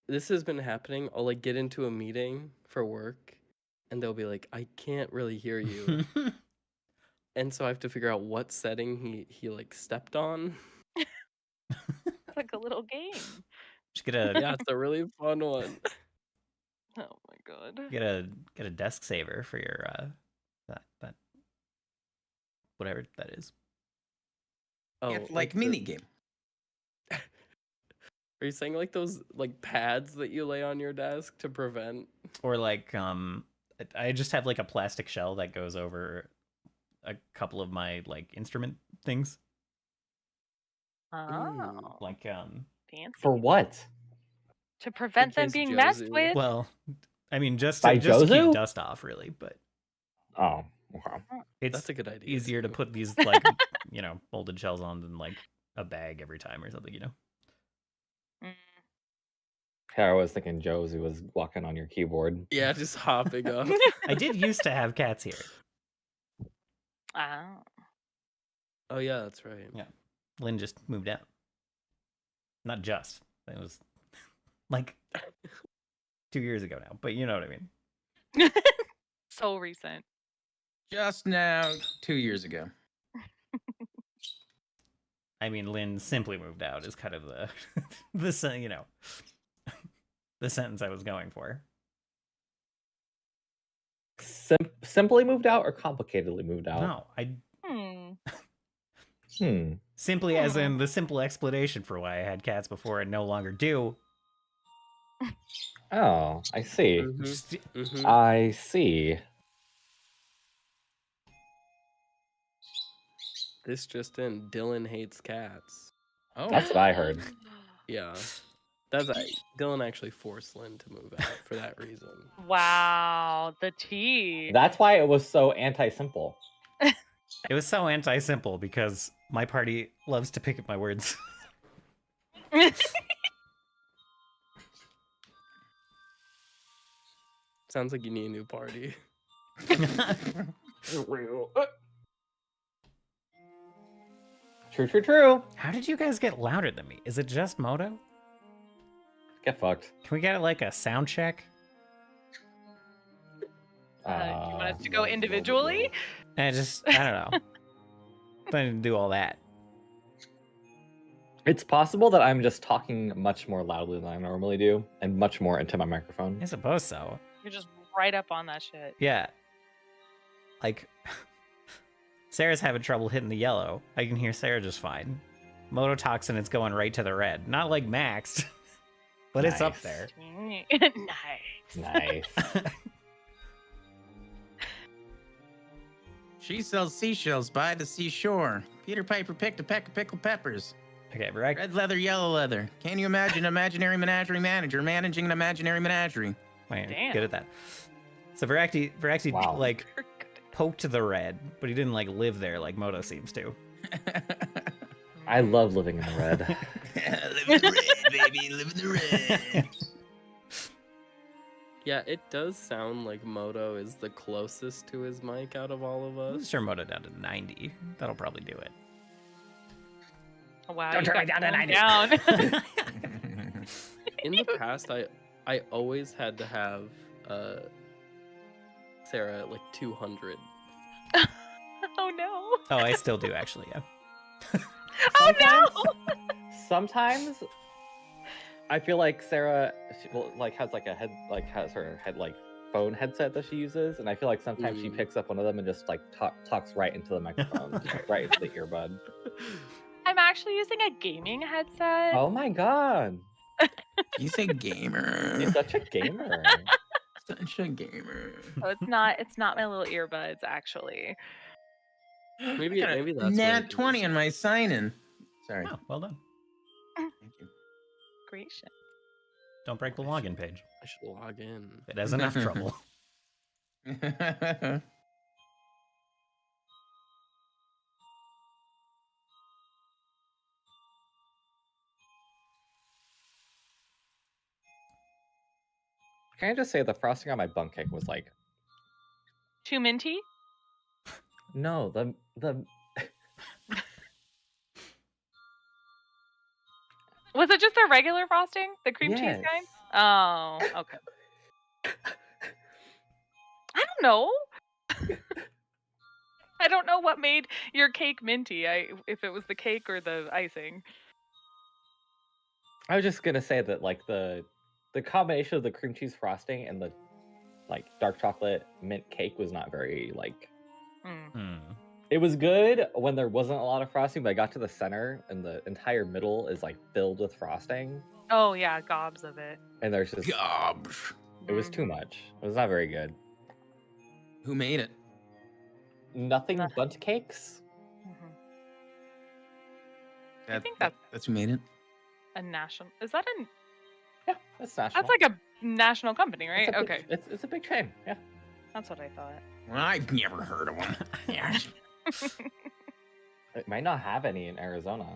this has been happening. I'll like get into a meeting for work, and they'll be like, "I can't really hear you," and so I have to figure out what setting he like stepped on. It's like a little game. Just get a Yeah, it's a really fun one. Oh my god. get a desk saver for your that whatever that is. Oh, It's like the- mini game. Are you saying like those like pads that you lay on your desk to prevent? Or like I just have like a plastic shell that goes over a couple of my like instrument things. Oh, Like fancy. For what? To prevent them case being messed Jozu- with. well, I mean just By to keep Jozu? dust off really, but Oh, okay. it's That's a good idea. easier to too. put these like molded shells on than like a bag every time or something, Mm. Yeah, I was thinking Josie was walking on your keyboard. Yeah, just hopping up. I did used to have cats here. Oh. Oh yeah, that's right. Yeah. Lynn just moved out. Not just. It was like 2 years ago now, but you know what I mean. So recent. Just now, 2 years ago. I mean, Lynn simply moved out is kind of the the sentence I was going for. Simply moved out or complicatedly moved out? No, I simply as in the simple explanation for why I had cats before and no longer do. Oh, I see. Mhm. I see. This just in: Dylan hates cats. Oh, That's what I heard. Yeah, that's right. Dylan actually forced Lynn to move out for that reason. Wow, the tea. That's why it was so anti-simple. It was so anti-simple because my party loves to pick at my words. Sounds like you need a new party. True. How did you guys get louder than me? Is it just Moto? Get fucked. Can we get like a sound check? Do you want us to go individually? I don't know. I didn't do all that. It's possible that I'm just talking much more loudly than I normally do, and much more into my microphone. I suppose so. You're just right up on that shit. Yeah. Like, Sarah's having trouble hitting the yellow. I can hear Sarah just fine. Mototoxin is going right to the red. Not like maxed, but it's up Nice. there. Nice. Nice. she sells seashells by the seashore. Peter Piper picked a peck of pickled peppers. Okay, right. Red leather, yellow leather. Can you imagine an imaginary menagerie manager managing an imaginary menagerie? Wait, Damn. good at that. So Voraktee Wow. like poked the red, but he didn't like live there like Moto seems to. I love living in the red. Live in the red, baby. Live in the red. Yeah, it does sound like Moto is the closest to his mic out of all of Let's us. turn Moto down to 90. That'll probably do it. Oh, wow. Don't you turn got it down to calmed 90. down. In the past, I always had to have Sarah at like 200. Oh no. Oh, I still do actually, yeah. Oh no. Sometimes I feel like Sarah has like a head, like has her head like phone headset that she uses, and I feel like sometimes she picks up one of them and just like talks right into the microphone, right into the earbud. I'm actually using a gaming headset. Oh my god, You say gamer. you're such a gamer. Such a gamer. So it's not my little earbuds actually. Maybe I got a maybe that's what nat it 20 is. on my sign-in. Sorry. Oh, well done. Thank you. Gracious. Don't break the login page. I should log in. It has enough trouble. Can I just say the frosting on my bunk cake was like, Too minty? no, the Was Was it just a regular frosting? The cream cheese Yes. kind? Oh, okay. I don't know. I don't know what made your cake minty. If it was the cake or the icing. I was just gonna say that like the combination of the cream cheese frosting and the like dark chocolate mint cake was not very like. Mm. It was good when there wasn't a lot of frosting, but I got to the center and the entire middle is like filled with frosting, Oh yeah, gobs of it. and there's just Gobs. it was too much. It was not very good. Who made it? Nothing Nothing. bundt cakes. Mhm. That, think that's who made it. A national. Is that a? Yeah, that's national. That's like a national company, right? It's a big- Okay, it's a big chain. Yeah. that's what I thought. Well, I've never heard of one. Yeah. It might not have any in Arizona.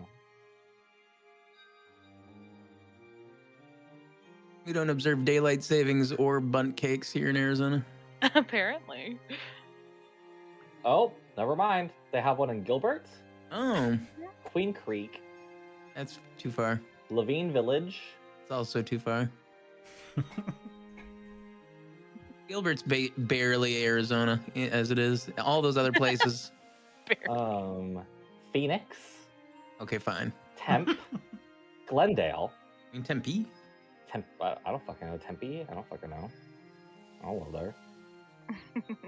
We don't observe daylight savings or bunt cakes here in Arizona. Apparently. Oh, never mind. They have one in Gilbert, Oh, Queen Creek, that's too far. Levine Village. It's also too far. Gilbert's barely Arizona as it is. All those other places. Phoenix, Okay, fine. Tempe, Glendale. I mean, Tempe. I don't fucking know Tempe. I don't fucking know. I don't live there.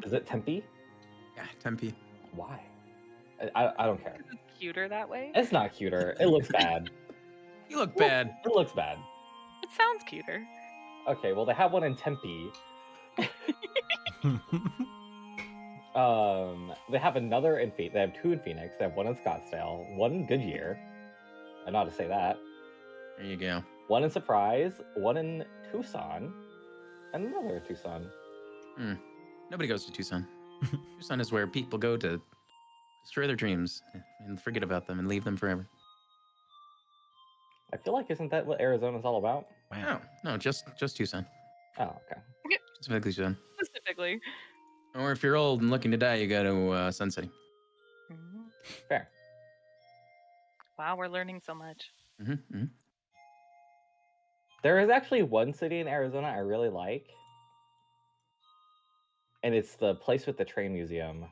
Is it Tempe? Yeah, Tempe. Why? I don't care. It's cuter that way. It's not cuter. It looks bad. You look bad. It looks bad. It sounds cuter. Okay, well they have one in Tempe. They have another in Phoenix. They have two in Phoenix. They have one in Scottsdale, one in Goodyear. I know how to say that. There you go. One in Surprise, one in Tucson, and another in Tucson. Nobody goes to Tucson. Tucson is where people go to destroy their dreams and forget about them and leave them forever. I feel like isn't that what Arizona's all about? Wow. No, just Tucson. Oh, okay. Specifically Tucson. Specifically. Or if you're old and looking to die, you go to Sun City. Mhm. Fair. Wow, we're learning so much. Mm-hmm. There is actually one city in Arizona I really like. And it's the place with the train museum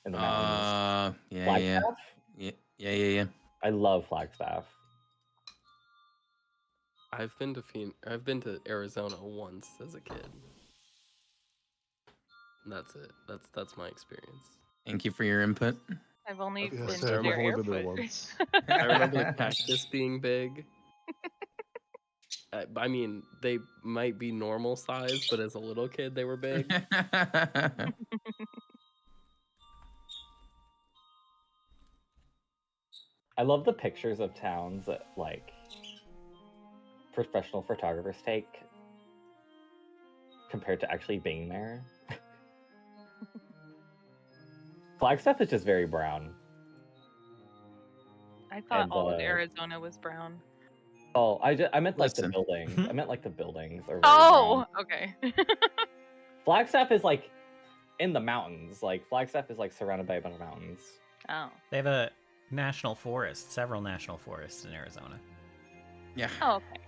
in the mountains. Yeah. Flagstaff? Yeah. I love Flagstaff. I've been to Arizona once as a kid. And that's it. That's my experience. Thank you for your input. I've only been Yes, to I've their only been there airport. once. I remember the cactus being big. I mean, they might be normal size, but as a little kid, they were big. I love the pictures of towns that like professional photographers take compared to actually being there. Flagstaff is just very brown. I thought And, all of Arizona was brown. Oh, I meant like the Listen. buildings. I meant like the buildings are very Oh, brown. okay. Flagstaff is like in the mountains. Like Flagstaff is like surrounded by a bunch of mountains. Oh. They have a national forest, several national forests in Arizona. Yeah. Oh, okay.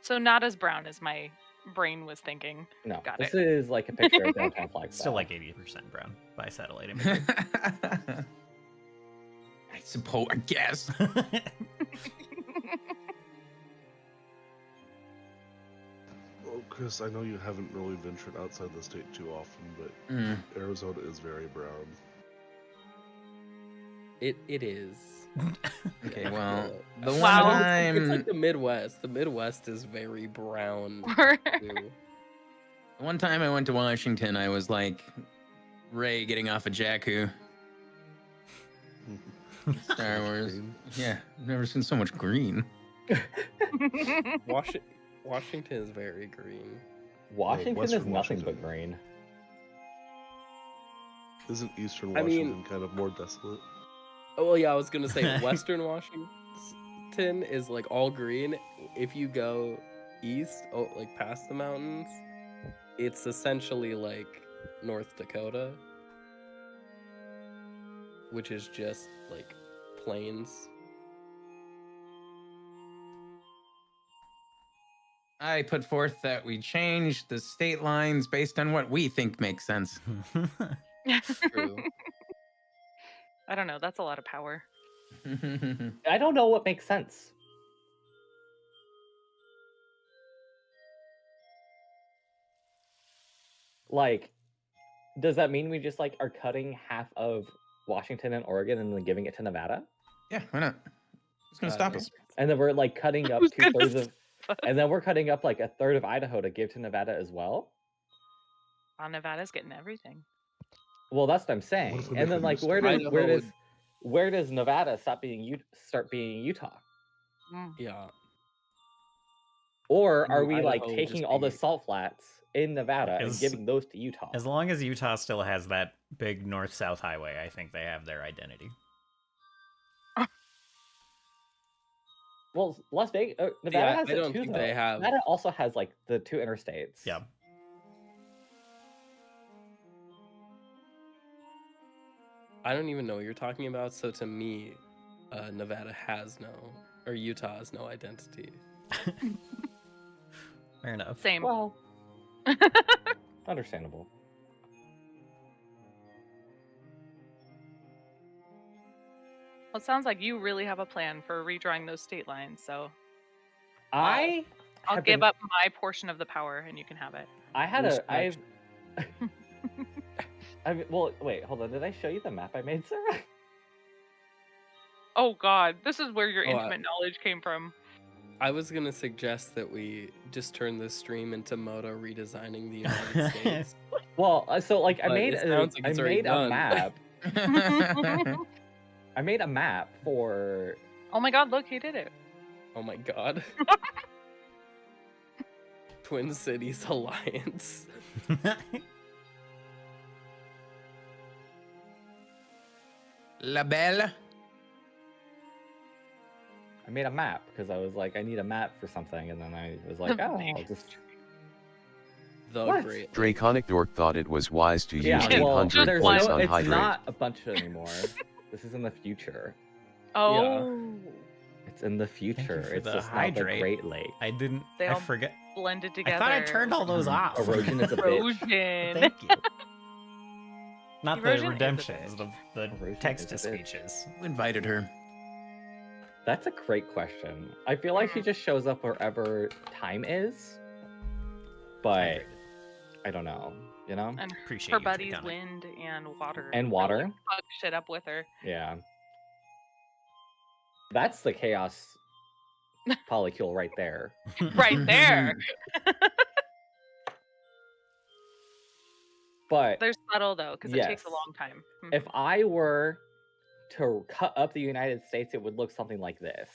So not as brown as my brain was thinking. No, Got this it. is like a picture of downtown Flagstaff. Still like 80% brown by satellite imagery. I suppose, I guess. Well, Chris, I know you haven't really ventured outside the state too often, but Mm. Arizona is very brown. It is. Okay, well, the Wow. one It's time, like the Midwest. The Midwest is very brown too. the one time I went to Washington, I was like Ray getting off a Jakku. Star Wars. Green. Yeah, I've never seen so much green. Washington is very green. Washington is Western nothing Washington. but green. Isn't Eastern I mean- Washington kind of more desolate? Oh well, yeah, I was gonna say Western Washington is like all green. If you go east, like past the mountains, it's essentially like North Dakota, which is just like plains. I put forth that we change the state lines based on what we think makes sense. True. I don't know. That's a lot of power. I don't know what makes sense. Like, does that mean we just like are cutting half of Washington and Oregon and then giving it to Nevada? Yeah, why not? Who's gonna stop us? And then we're like cutting up Who's gonna 2/3 of, stop us? and then we're cutting up like 1/3 of Idaho to give to Nevada as well. Nevada's getting everything. Well, that's what I'm What saying. if we And make then a like new where state? does Idaho where does Nevada start being Utah? Mm. Yeah. Or I are mean, we like Idaho would taking just all the be- salt flats in Nevada and As- giving those to Utah? As long as Utah still has that big north-south highway, I think they have their identity. Well, Las Vegas, Nevada Yeah, has I it don't too, think though. they have- Nevada also has like the 2 interstates. Yeah. I don't even know what you're talking about. So to me, Nevada has no, or Utah has no identity. Fair enough. Same. Well, understandable. Well, it sounds like you really have a plan for redrawing those state lines, so I'll I'll give up my portion of the power and you can have it. I had Respect. I mean, well, wait, hold on. Did I show you the map I made, Sarah? Oh god, this is where your Oh, intimate knowledge came from. I was gonna suggest that we just turn this stream into Moto redesigning the United States. Well, so like I But made it sounds like it's already a done. map. I made a map for Oh my god, look, he did it. Oh my god. Twin Cities Alliance. La Belle. I made a map because I was like, I need a map for something, and then I was like, oh, I'll just The What? Great. Draconic Dork thought it was wise to use yeah. Just- Well, 800 there's points no, on it's Hydrate. not a bunch anymore. This is in the future. Oh, It's in the future. for It's the just not the hydrate. Great Lake. I didn't. They I all forget. blended together. I thought I turned all those off. Erosion is a bitch. Erosion. Thank you. Not the Erosion is a redemptions, bitch. the Erosion text to is a bitch. speeches. Who invited her? That's a great question. I feel like she just shows up wherever time is, but I don't know. You know? And Appreciate her you, buddies, Draconic. wind and water. And really water. fuck shit up with her. Yeah. That's the chaos polycule right there. Right there. But They're subtle though, because it takes a Yes. long time. Mhm. if I were to cut up the United States, it would look something like this.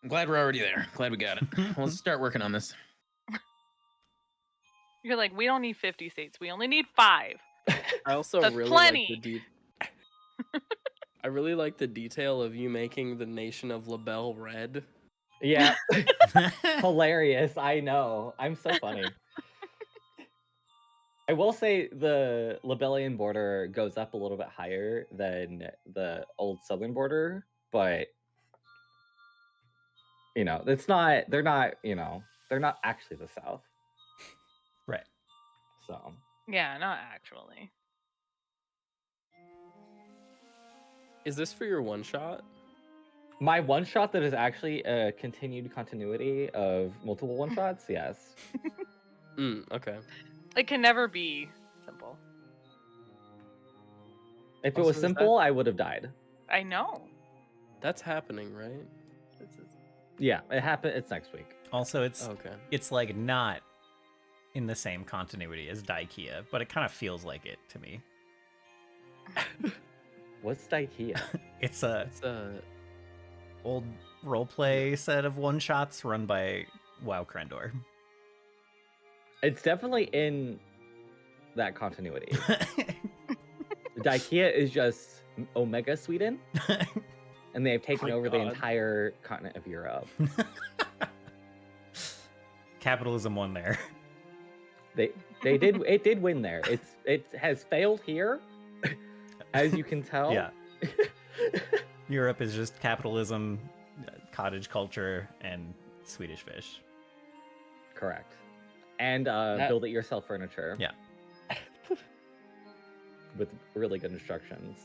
I'm glad we're already there. Glad we got it. Well, let's start working on this. You're like, we don't need 50 states. We only need 5. I also That's really plenty. like I really like the detail of you making the nation of LaBelle red. Yeah. Hilarious. I know. I'm so funny. I will say the Libellian border goes up a little bit higher than the old southern border, but you know, it's not they're not, you know, they're not actually the South. Right. So Yeah, not actually. Is this for your one shot? my one shot that is actually a continued continuity of multiple one shots, yes. Okay. It can never be simple. If it Also, was is that- simple, I would have died. I know. That's happening, right? This is... Yeah, it happened. It's next week. Also, it's Okay. it's like not in the same continuity as Daikea, but it kind of feels like it to me. What's Daikea? It's a It's a old roleplay set of one shots run by WoW Krendor. It's definitely in that continuity. Daikea is just Omega Sweden, and they have taken my over the God. entire continent of Europe. Capitalism won there. They did it did win there. It has failed here, as you can tell. Yeah. Europe is just capitalism cottage culture and Swedish fish. Correct. And That- build it yourself furniture. Yeah. With really good instructions.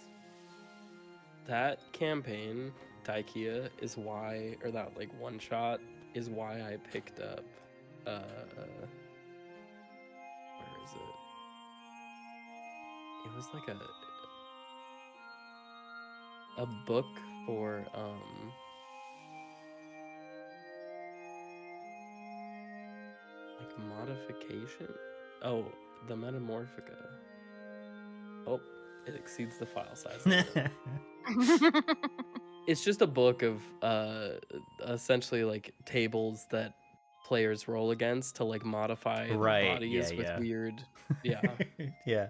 That campaign, Daikia, is why, or that like one shot is why I picked up. Where is it? It was like a book for like modification. Oh, the Metamorphica. Oh, it exceeds the file size. It's just a book of essentially like tables that players roll against to like modify their Right, bodies yeah, with yeah. weird. Yeah. Yeah.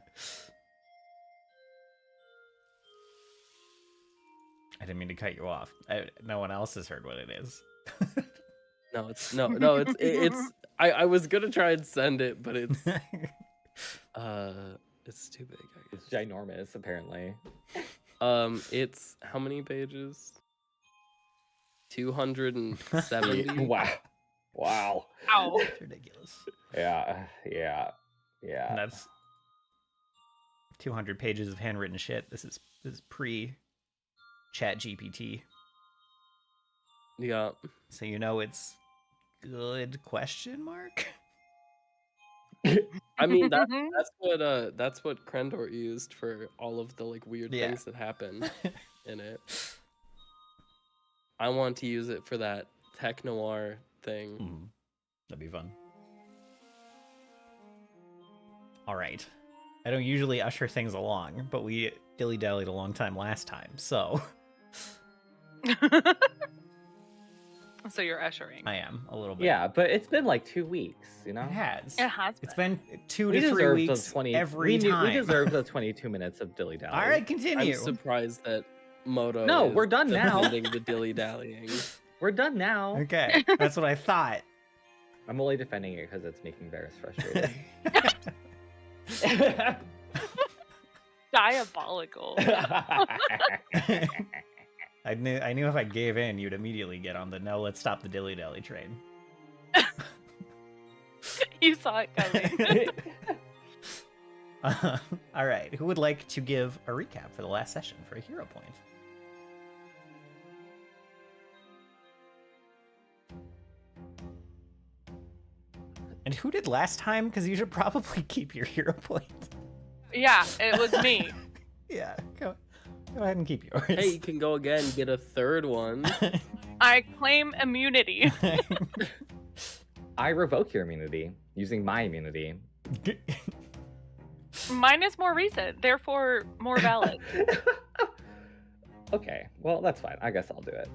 I didn't mean to cut you off. No one else has heard what it is. No, it's it's. I was gonna try and send it, but it's too big. I It's guess. ginormous, apparently. It's how many pages? 270. Wow. Wow. Ow. It's ridiculous. Yeah. And that's 200 pages of handwritten shit. This is pre Chat GPT. Yeah. So you know it's good question mark? I mean that's what Krendor used for all of the like weird Yeah. things that happen in it. I want to use it for that tech noir thing. That'd be fun. All right. I don't usually usher things along, but we dilly-dallied a long time last time, so So you're ushering. I am a little bit. Yeah, but it's been like 2 weeks, you know? It has. It has It's been. been 2 We to 3 deserved weeks the 20 every time. We deserve the 22 minutes of dilly dally. All right, continue. I'm surprised that Moto. No, is we're done now. defending the dilly dallying. We're done now. Okay, that's what I thought. I'm only defending it because it's making Varys frustrated. Diabolical. I knew if I gave in, you'd immediately get on the no, let's stop the dilly dally train. You saw it coming. All right, who would like to give a recap for the last session for a hero point? And who did last time? Because you should probably keep your hero point. Yeah, it was me. Yeah, go ahead and keep yours. Hey, you can go again, get a third one. I claim immunity. I revoke your immunity using my immunity. Mine is more recent, therefore more valid. Okay, well that's fine. I guess I'll do it.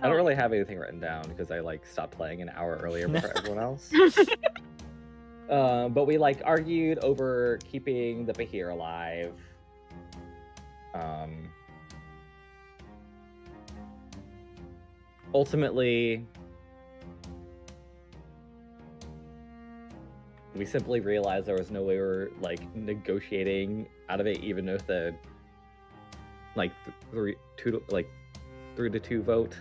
I don't really have anything written down because I like stopped playing an hour earlier before everyone else. But we like argued over keeping the Bahir alive. Ultimately, we simply realized there was no way we were like negotiating out of it, even with the like 3 to 2 vote.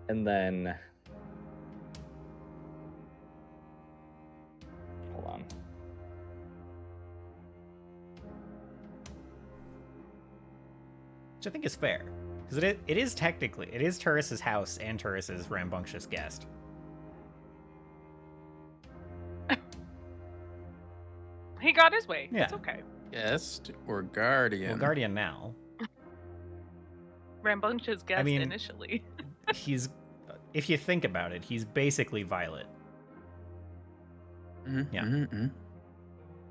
And then hold on. Which I think is fair. Because it is technically, it is Turris's house and Turris's rambunctious guest. He got his way. Yeah. It's okay. Guest or guardian? Well, Guardian now. Rambunctious guest mean- initially. He's, if you think about it, he's basically Violet. Mhm, Yeah. mhm, mhm.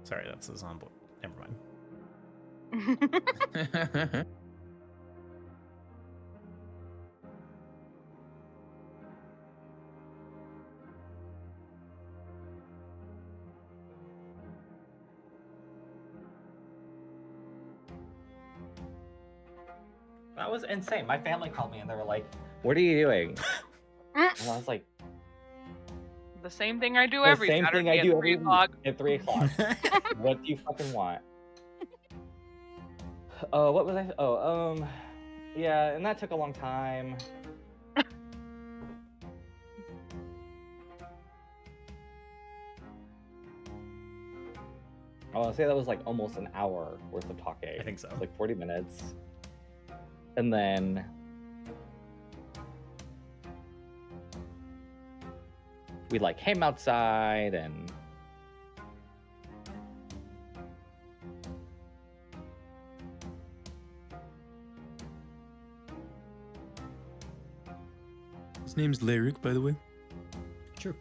Sorry, that's his on board. Never mind. That was insane. My family called me and they were like, "What are you doing?" And I was like, The same thing I do "The every same Saturday thing I do at every 3 o'clock. at 3 o'clock." What do you fucking want? Oh, what was I? Oh, yeah, and that took a long time. I want to say that was like almost an hour worth of talking. I think so. It's like 40 minutes. And then we like came outside and His name's Lyric, by the way. True.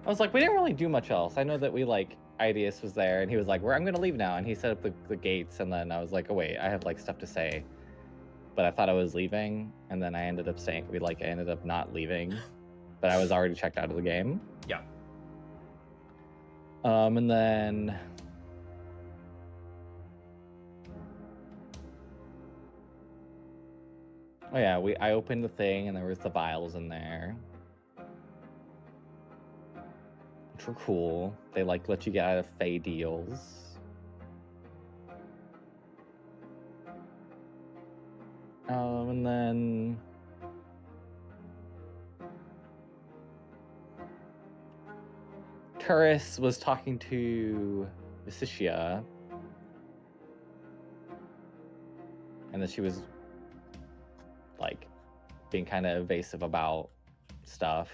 I was like, we didn't really do much else. I know that we like Ideus was there and he was like, I'm gonna leave now, and he set up the gates, and then I was like, oh wait, I have like stuff to say. But I thought I was leaving, and then I ended up staying. I ended up not leaving, but I was already checked out of the game. Yeah. And then oh yeah, I opened the thing and there was the vials in there, which were cool. They like let you get out of Fey deals. And then Turris was talking to Vicitia, and then she was like being kind of evasive about stuff.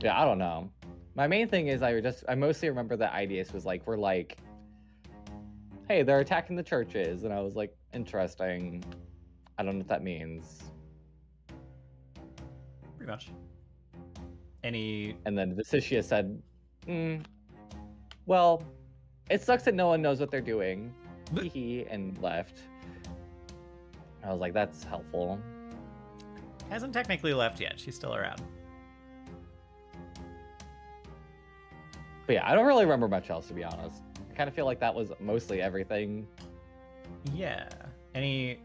Yeah, I don't know. My main thing is I mostly remember that Ideus was like, we're like, hey, they're attacking the churches, and I was like, interesting. I don't know what that means. Pretty much. Any... And then Vicitia said, well, it sucks that no one knows what they're doing. Hee and left. I was like, that's helpful. Hasn't technically left yet. She's still around. But yeah, I don't really remember much else, to be honest. I kind of feel like that was mostly everything. Yeah. Any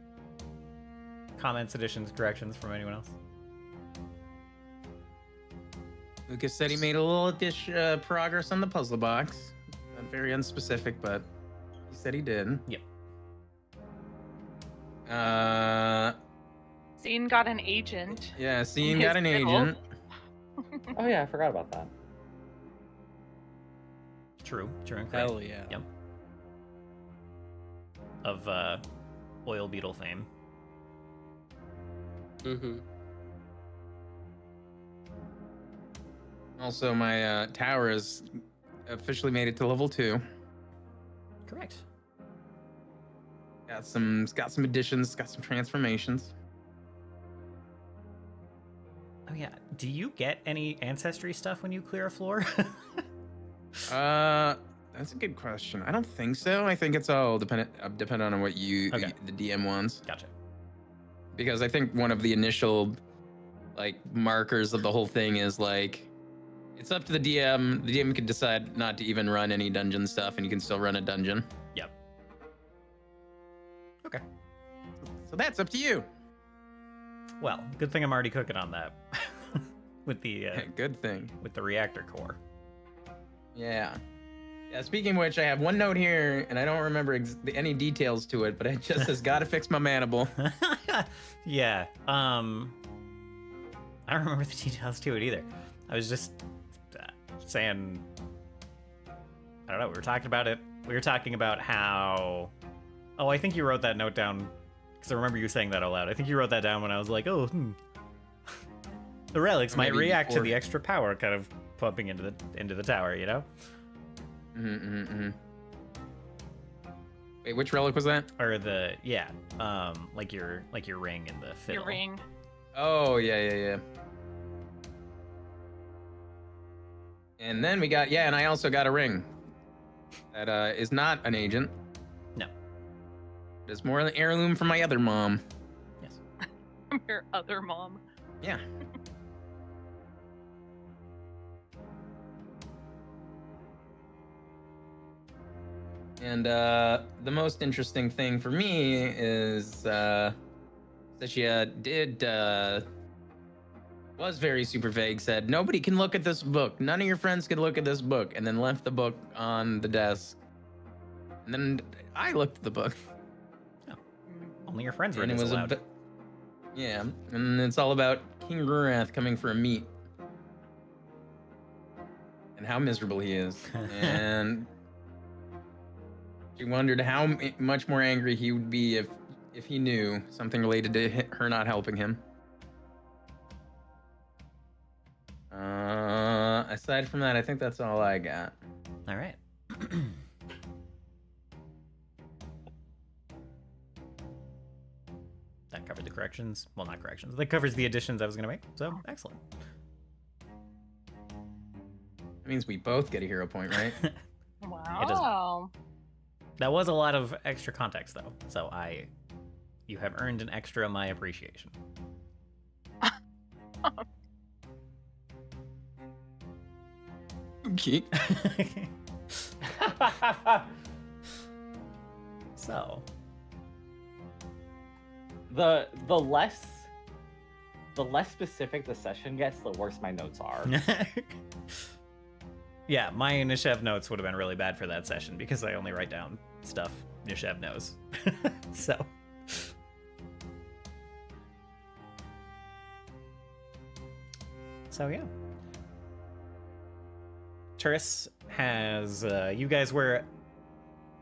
comments, additions, corrections from anyone else? Lucas said he made a little progress on the puzzle box. Very unspecific, but he said he did. Yep. Scene got an agent. Yeah, Scene His got an fiddle. agent. Oh yeah, I forgot about that. True and correct. Hell yeah. Yep. Of oil beetle fame. Mm-hmm. Also, my tower has officially made it to level 2. Correct. Got some additions, got some transformations. Oh yeah. Do you get any ancestry stuff when you clear a floor? That's a good question. I don't think so. I think it's all dependent on what the DM wants. Gotcha. Because I think one of the initial like markers of the whole thing is like it's up to the DM. The DM can decide not to even run any dungeon stuff, and you can still run a dungeon. Yep. Okay. So that's up to you. Well, good thing I'm already cooking on that. With the good thing. with the reactor core. Yeah. Yeah, speaking of which, I have one note here, and I don't remember any details to it, but it just says, gotta fix my manable. Yeah. I don't remember the details to it either. I was just saying, I don't know, we were talking about it. We were talking about how... Oh, I think you wrote that note down, because I remember you saying that out loud. I think you wrote that down when I was like, the relics might react to the extra power kind of pumping into the tower, you know? Wait, which relic was that? Or like your ring and the fiddle. Your ring. Oh, yeah. And then we got, and I also got a ring that is not an agent. No. It's more an heirloom from my other mom. Yes. Your other mom. Yeah. And the most interesting thing for me is that she did was very super vague, said, nobody can look at this book. None of your friends can look at this book. And then left the book on the desk. And then I looked at the book. Only your friends were And it was disallowed. yeah, and it's all about King Rurath coming for a meet. And how miserable he is. And she wondered how much more angry he would be if he knew something related to her not helping him. Aside from that, I think that's all I got. All right. That covered the corrections. Well, not corrections. That covers the additions I was going to make. So, excellent. That means we both get a hero point, right? Wow. That was a lot of extra context, though. So you have earned an extra my appreciation. Okay. So, The less specific the session gets, the worse my notes are. yeah, my Nishev notes would have been really bad for that session because I only write down stuff Nishev knows. So. So, yeah. Turris has, you guys were,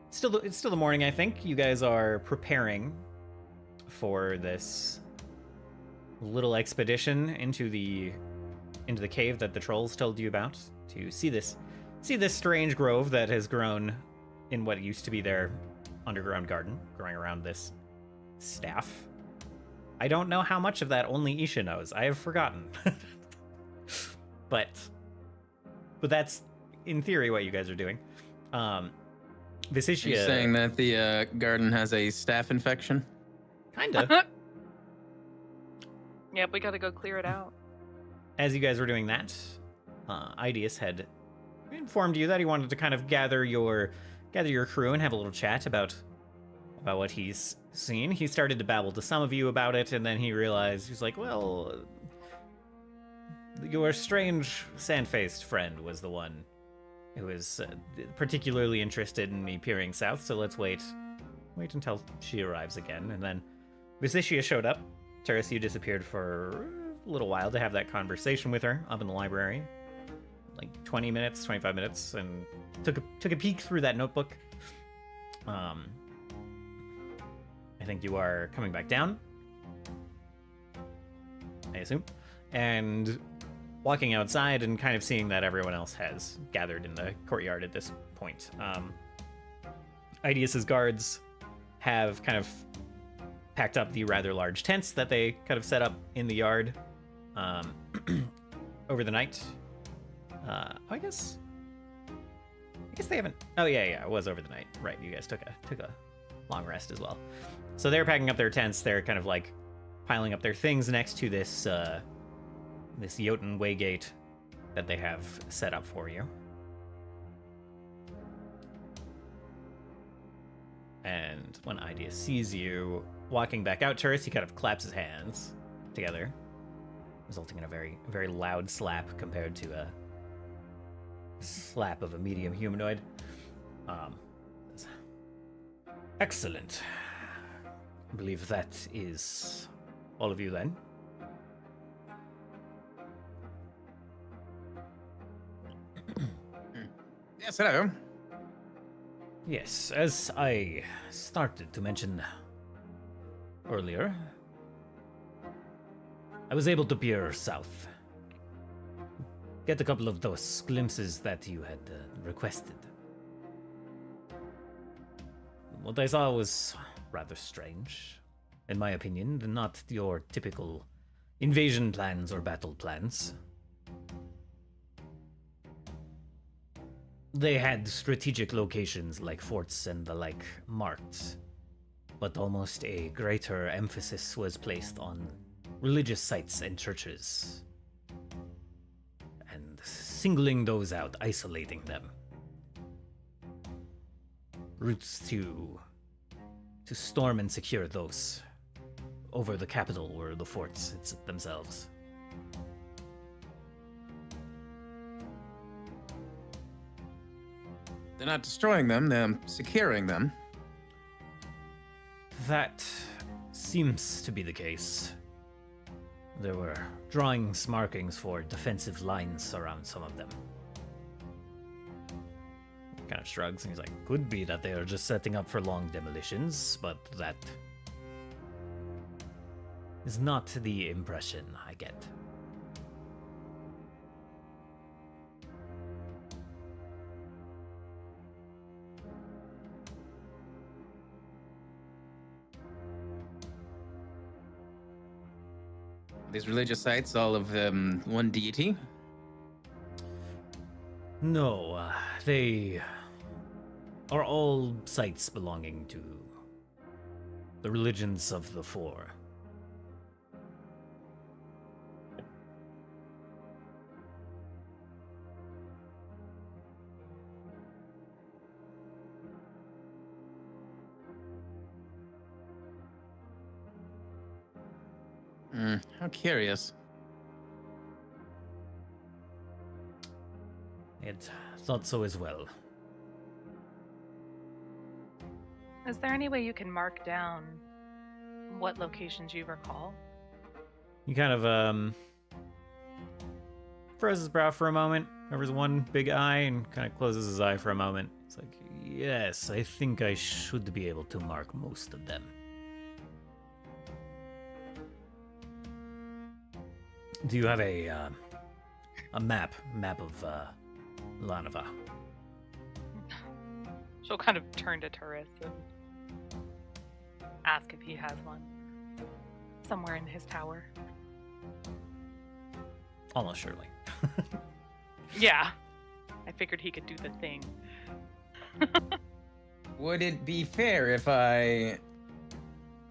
it's still the morning, I think. You guys are preparing for this little expedition into the cave that the trolls told you about to see this strange grove that has grown in what used to be their underground garden, growing around this staff. I don't know how much of that only Isha knows. I have forgotten. But that's in theory what you guys are doing. Visitia, Are you saying that the garden has a staph infection? kinda. Yep, we gotta go clear it out. As you guys were doing that, Ideus had informed you that he wanted to kind of gather your crew and have a little chat about what he's seen. He started to babble to some of you about it, and then he realized, he's like, well, your strange sand-faced friend was the one who was particularly interested in me peering south, so let's wait until she arrives again. And then Visitia showed up. Turris, you disappeared for a little while to have that conversation with her up in the library. Like 20 minutes, 25 minutes, and took a peek through that notebook. I think you are coming back down, I assume, and walking outside and kind of seeing that everyone else has gathered in the courtyard at this point. Ideus's guards have kind of packed up the rather large tents that they kind of set up in the yard over the night. I guess they haven't. Oh yeah, it was over the night. Right, you guys took a long rest as well. So they're packing up their tents. They're kind of like piling up their things next to this Jotun waygate that they have set up for you. And when Ideus sees you walking back out, Turris, he kind of claps his hands together, resulting in a very, very loud slap compared to a slap of a medium humanoid. Excellent. I believe that is all of you then. Yes, hello. Yes, as I started to mention earlier, I was able to peer south, get a couple of those glimpses that you had requested. What I saw was rather strange, in my opinion, not your typical invasion plans or battle plans. They had strategic locations like forts and the like marked, but almost a greater emphasis was placed on religious sites and churches, and singling those out, isolating them. Routes to storm and secure those over the capital or the forts themselves. They're not destroying them, they're securing them. That seems to be the case. There were drawings, markings for defensive lines around some of them. Kind of shrugs and he's like, could be that they are just setting up for long demolitions, but that is not the impression I get. These religious sites, all of them one deity? No, they are all sites belonging to the religions of the Four. How curious. It thought so as well. Is there any way you can mark down what locations you recall? He kind of froze his brow for a moment, covers one big eye, and kind of closes his eye for a moment. It's like, yes, I think I should be able to mark most of them. Do you have a map of Lanova? She'll kind of turn to Turris and ask if he has one somewhere in his tower. Almost surely. Yeah, I figured he could do the thing. Would it be fair if I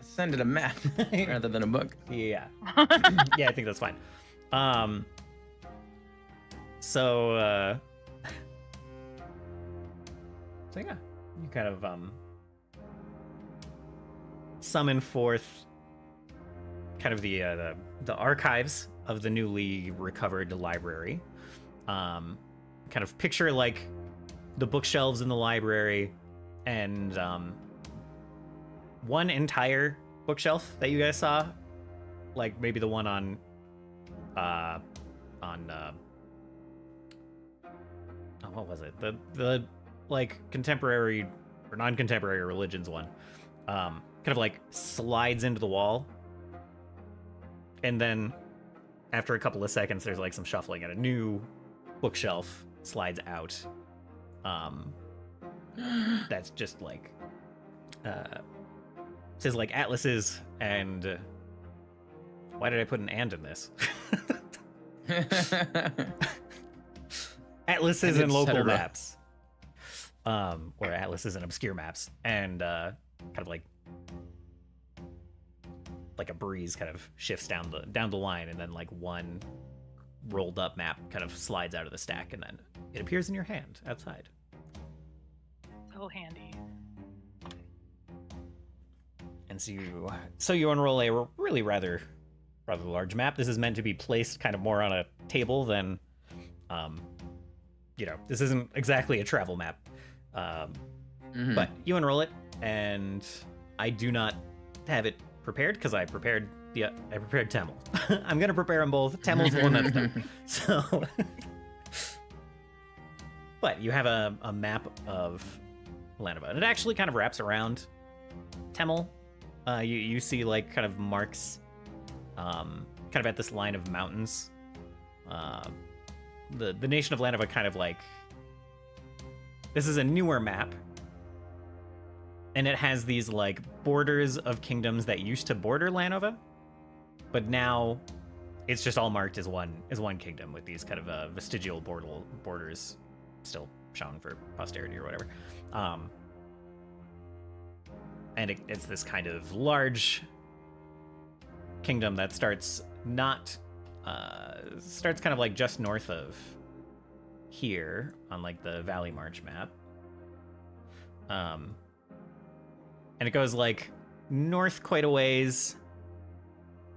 send it a map rather than a book? Yeah. Yeah, I think that's fine. So yeah, you kind of summon forth kind of the archives of the newly recovered library. Kind of picture like the bookshelves in the library and one entire bookshelf that you guys saw, like maybe the one on what was it? The like contemporary or non-contemporary religions one. Kind of like slides into the wall. And then after a couple of seconds there's like some shuffling and a new bookshelf slides out. That's just like says like atlases and why did I put an and in this? Atlases and local maps. Or atlases and obscure maps. And kind of like a breeze kind of shifts down the line, and then like one rolled up map kind of slides out of the stack, and then it appears in your hand outside. So handy. And so you unroll a really rather large map. This is meant to be placed kind of more on a table than, this isn't exactly a travel map. But you unroll it, and I do not have it prepared because I prepared Temel. I'm gonna prepare them both. Temel's the one that's done. So, but you have a map of Lanova, and it actually kind of wraps around Temel. You see like kind of marks, kind of at this line of mountains. The nation of Lanova kind of like, this is a newer map. And it has these like borders of kingdoms that used to border Lanova, but now it's just all marked as one kingdom with these kind of vestigial borders still shown for posterity or whatever. And it's this kind of large kingdom that starts kind of like just north of here on like the Valley March map. And it goes like north quite a ways,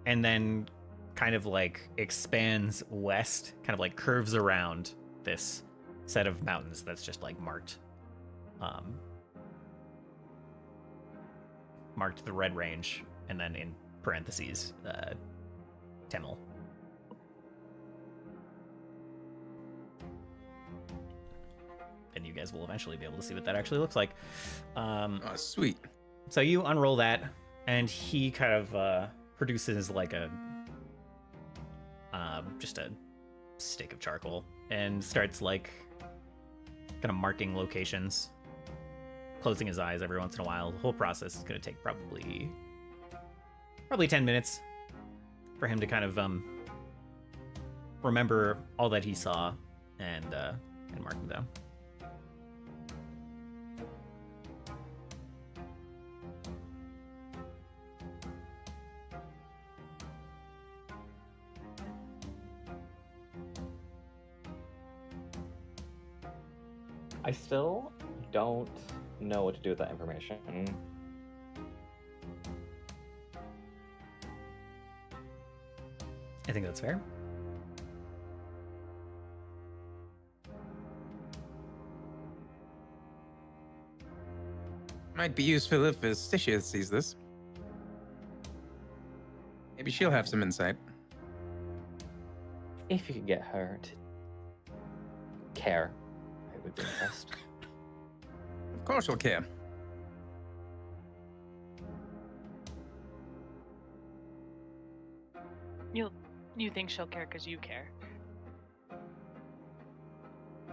and then kind of like expands west, kind of like curves around this set of mountains that's just like marked marked the red range, and then in parentheses, Temel. And you guys will eventually be able to see what that actually looks like. Oh, sweet. So you unroll that, and he kind of produces like a just a stick of charcoal and starts like kind of marking locations, closing his eyes every once in a while. The whole process is going to take probably 10 minutes for him to kind of remember all that he saw and mark them down. I still don't know what to do with that information. I think that's fair. Might be useful if Sticia sees this. Maybe she'll have some insight. If you could get her to care, I would be impressed. Of course she'll care. You think she'll care because you care?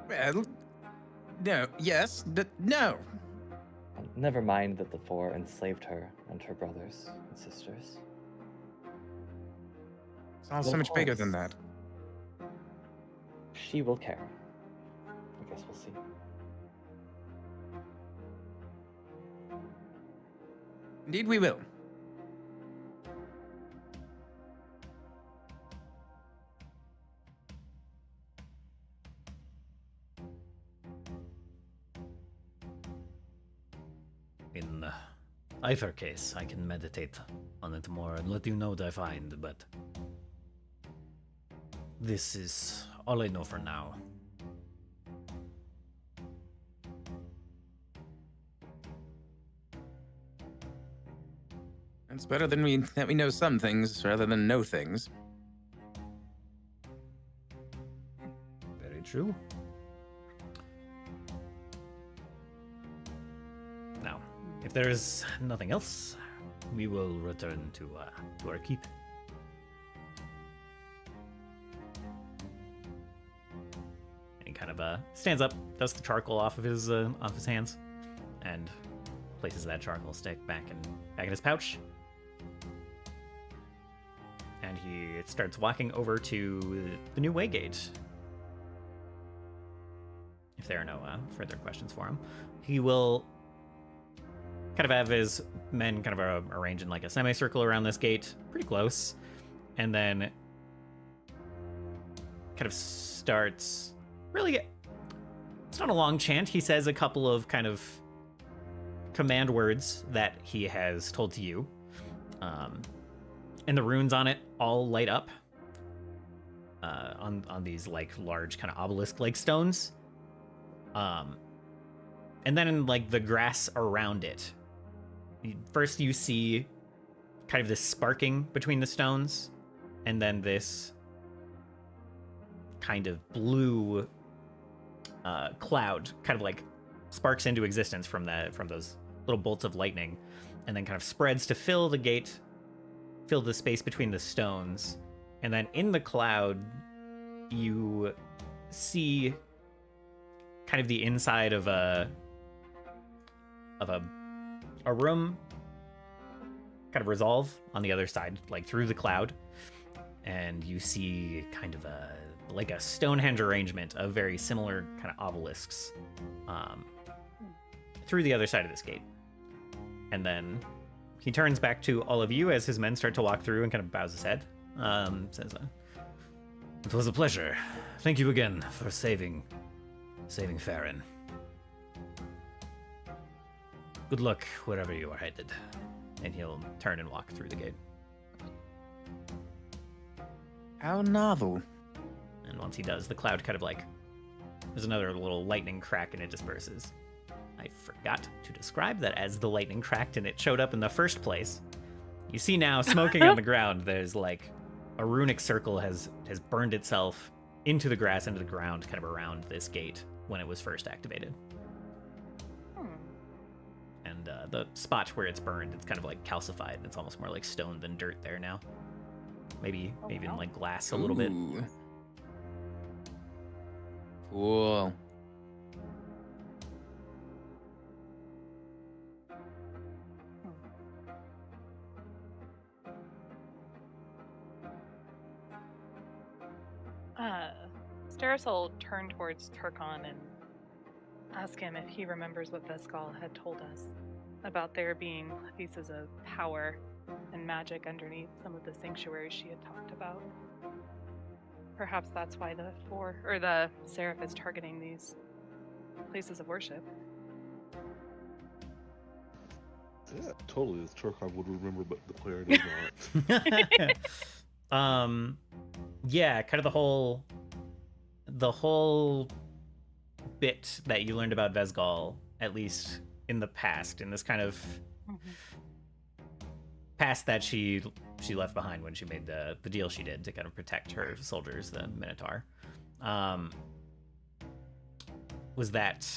Well, no, yes, no. Never mind that the four enslaved her and her brothers and sisters. It's all so much bigger than that. She will care. I guess we'll see. Indeed we will. In either case, I can meditate on it more and let you know what I find, but this is all I know for now. It's better than that we know some things rather than no things. Very true. Now, if there is nothing else, we will return to our keep. And he kind of stands up, dusts the charcoal off of his hands, and places that charcoal stick back in his pouch. And he starts walking over to the new waygate. If there are no further questions for him, he will kind of have his men kind of arrange in like a semicircle around this gate, pretty close, and then kind of starts really. It's not a long chant. He says a couple of kind of command words that he has told to you. And the runes on it all light up on these like large kind of obelisk like stones. And then in like the grass around it, first you see kind of this sparking between the stones, and then this kind of blue cloud kind of like sparks into existence from those little bolts of lightning, and then kind of spreads to fill the gate, fill the space between the stones. And then in the cloud, you see kind of the inside of a room kind of resolve on the other side, like through the cloud. And you see kind of like a Stonehenge arrangement of very similar kind of obelisks through the other side of this gate. And then he turns back to all of you as his men start to walk through and kind of bows his head. Says, "It was a pleasure. Thank you again for saving Farron. Good luck wherever you are headed." And he'll turn and walk through the gate. How novel. And once he does, the cloud kind of like, there's another little lightning crack and it disperses. I forgot to describe that as the lightning cracked and it showed up in the first place. You see now, smoking on the ground, there's like a runic circle has burned itself into the grass, into the ground, kind of around this gate when it was first activated. And the spot where it's burned, it's kind of like calcified. It's almost more like stone than dirt there now. Maybe even like glass a little bit. Ooh. Cool. Steris will turn towards Turkon and ask him if he remembers what Vesgal had told us about there being pieces of power and magic underneath some of the sanctuaries she had talked about. Perhaps that's why the Seraph is targeting these places of worship. Yeah, totally. The Turkon would remember, but the player does not. Yeah, kind of the whole bit that you learned about Vesgal, at least in the past, in this kind of past that she left behind when she made the deal she did to kind of protect her soldiers, the Minotaur, was that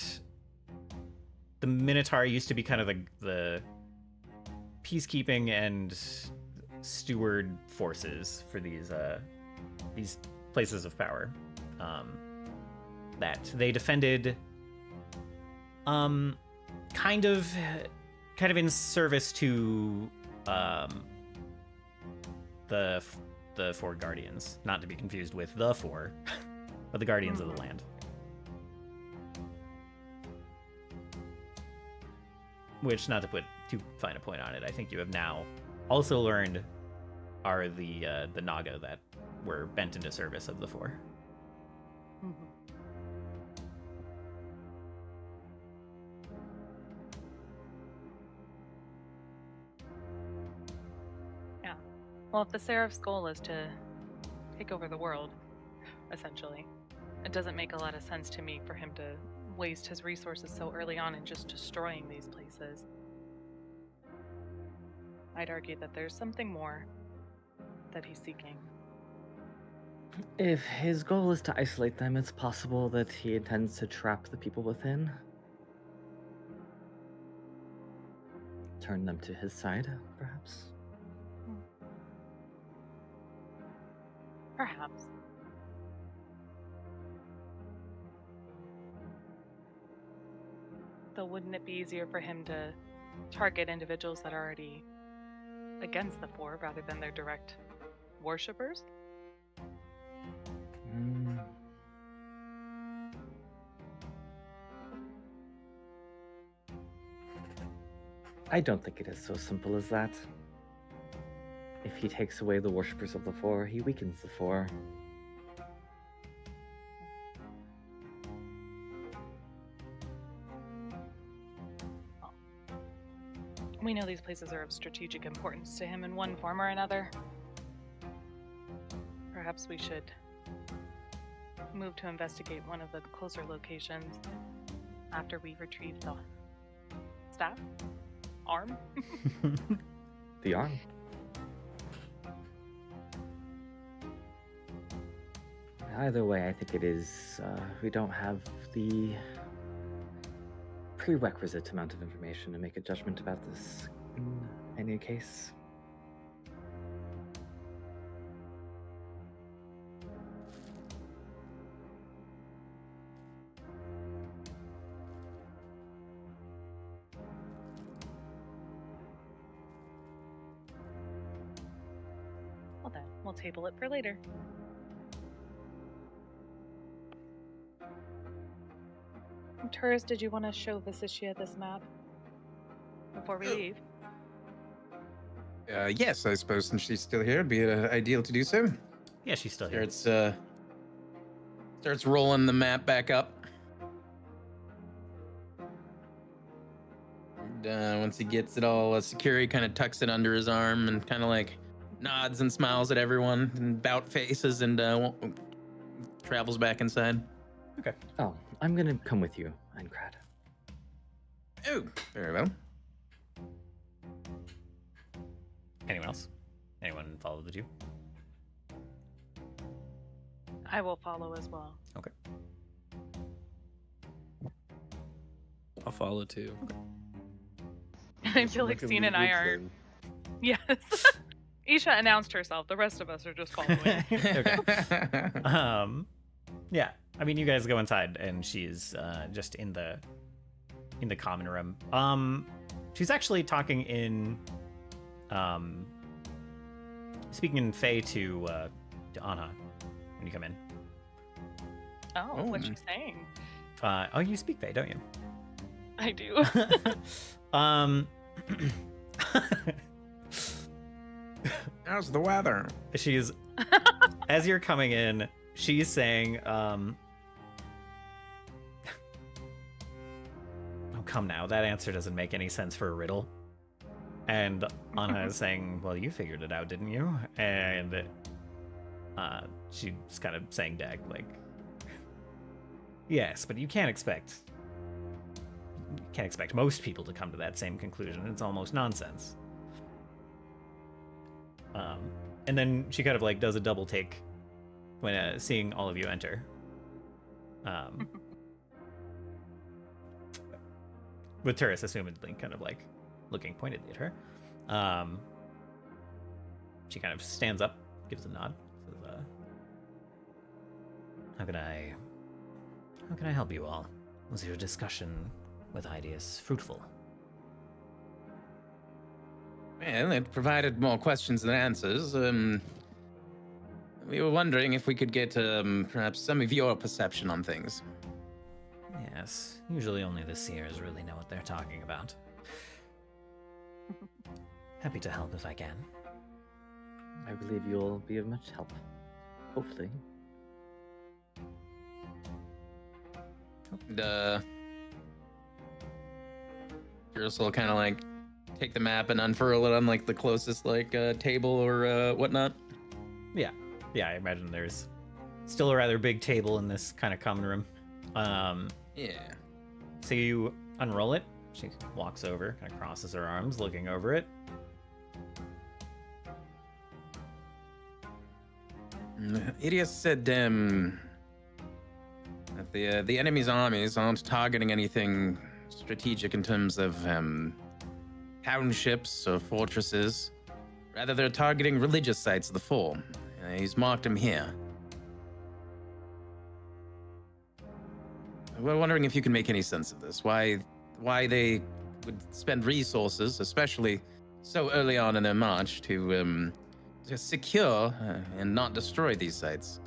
the Minotaur used to be kind of the peacekeeping and steward forces for these places of power, that they defended, kind of in service to the Four Guardians, not to be confused with the Four, but the Guardians of the Land. Which, not to put too fine a point on it, I think you have now also learned are the Naga that were bent into service of the Four. Yeah. Well, if the Seraph's goal is to take over the world, essentially, it doesn't make a lot of sense to me for him to waste his resources so early on in just destroying these places. I'd argue that there's something more that he's seeking. If his goal is to isolate them, it's possible that he intends to trap the people within. Turn them to his side, perhaps? Perhaps. Though wouldn't it be easier for him to target individuals that are already against the Four rather than their direct worshippers? I don't think it is so simple as that. If he takes away the worshippers of the Four, he weakens the Four. We know these places are of strategic importance to him in one form or another. Perhaps we should move to investigate one of the closer locations after we retrieve the staff? Arm? The arm? Either way, I think it is, we don't have the prerequisite amount of information to make a judgment about this in any case. Well then, we'll table it for later. Turris, did you want to show Visishia this map before we leave? Yes, I suppose since she's still here, it'd be ideal to do so. Yeah, she's still here. Starts rolling the map back up. And, once he gets it all secure, he kind of tucks it under his arm and kind of like nods and smiles at everyone and about faces and travels back inside. Okay. Oh, I'm gonna come with you, Einkrad. Oh, very well. Anyone else? Anyone follow the two? I will follow as well. Okay. I'll follow too. I feel like That can Steen be a and I good are. thing. Yes. Isha announced herself. The rest of us are just following. Okay. Yeah. I mean, you guys go inside, and she's just in the common room. She's actually talking in, speaking in Fey to Anna when you come in. Oh, what's she saying? Oh, you speak Fey, don't you? I do. How's the weather? She's as you're coming in, she's saying, "Oh, come now, that answer doesn't make any sense for a riddle." And Anna is saying, "Well, you figured it out, didn't you?" And she's kind of saying, "Dag, like, yes, but you can't expect most people to come to that same conclusion. It's almost nonsense." And then she kind of like does a double take when seeing all of you enter. With Turris assumedly kind of like looking pointedly at her. She kind of stands up, gives a nod, says, how can I help you all? Was your discussion with Ideas fruitful? Well, it provided more questions than answers. We were wondering if we could get perhaps some of your perception on things. Yes, usually only the seers really know what they're talking about. Happy to help if I can. I believe you'll be of much help. Hopefully. Turris will kind of like take the map and unfurl it on like the closest like table or whatnot. Yeah, I imagine there's still a rather big table in this kind of common room. Yeah. So you unroll it. She walks over, kind of crosses her arms, looking over it. Idias said that the enemy's armies aren't targeting anything strategic in terms of townships or fortresses. Rather, they're targeting religious sites of the Four. He's marked them here. We're wondering if you can make any sense of this. Why they would spend resources, especially so early on in their march, to secure and not destroy these sites.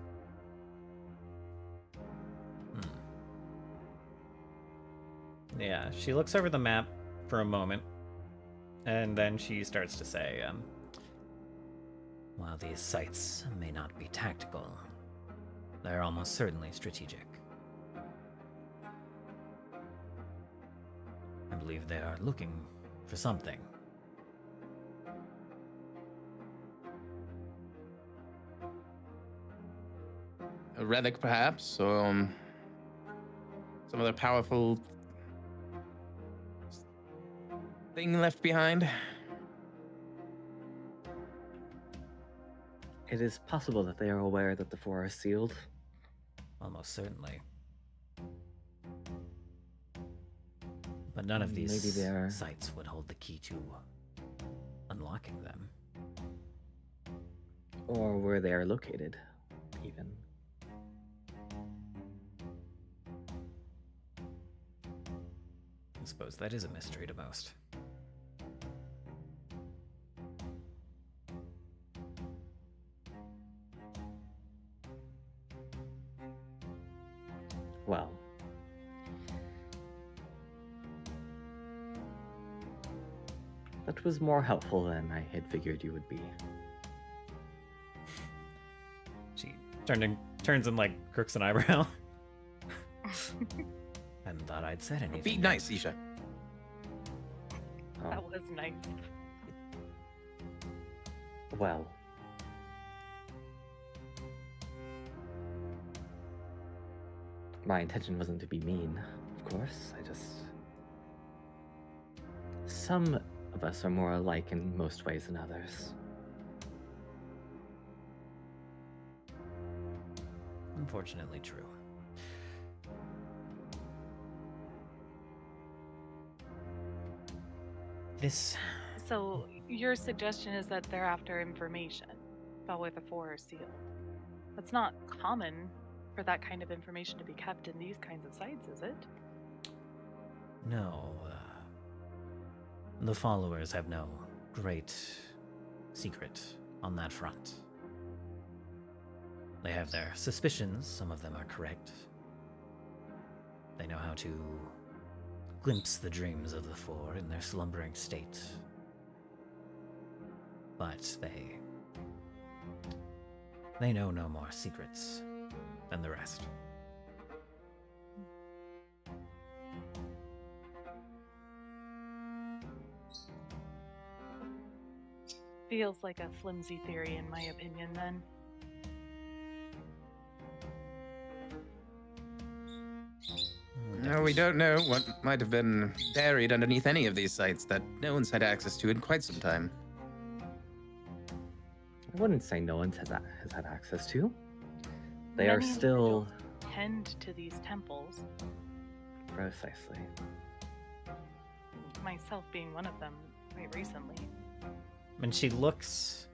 Yeah, she looks over the map for a moment, and then she starts to say, while these sites may not be tactical, they're almost certainly strategic. I believe they are looking for something. A relic, perhaps, or some other powerful thing left behind. It is possible that they are aware that the Four are sealed. Almost certainly. But none of Maybe these they are- sites would hold the key to unlocking them. Or where they are located, even. I suppose that is a mystery to most. Well, that was more helpful than I had figured you would be. She turns and like crooks an eyebrow. Hadn't thought I'd said anything. Be nice, Isha. Oh, That was nice. well. My intention wasn't to be mean, of course. I just some of us are more alike in most ways than others. Unfortunately true. This... So your suggestion is that they're after information about where the four are sealed. That's not common for that kind of information to be kept in these kinds of sites, is it? No. The followers have no great secret on that front. They have their suspicions, some of them are correct. They know how to glimpse the dreams of the four in their slumbering state. But they know no more secrets than the rest. Feels like a flimsy theory in my opinion then. No, we don't know what might have been buried underneath any of these sites that no one's had access to in quite some time. I wouldn't say no one has had access to. They are Many still individuals tend to these temples, precisely. myself being one of them quite recently. And she looks,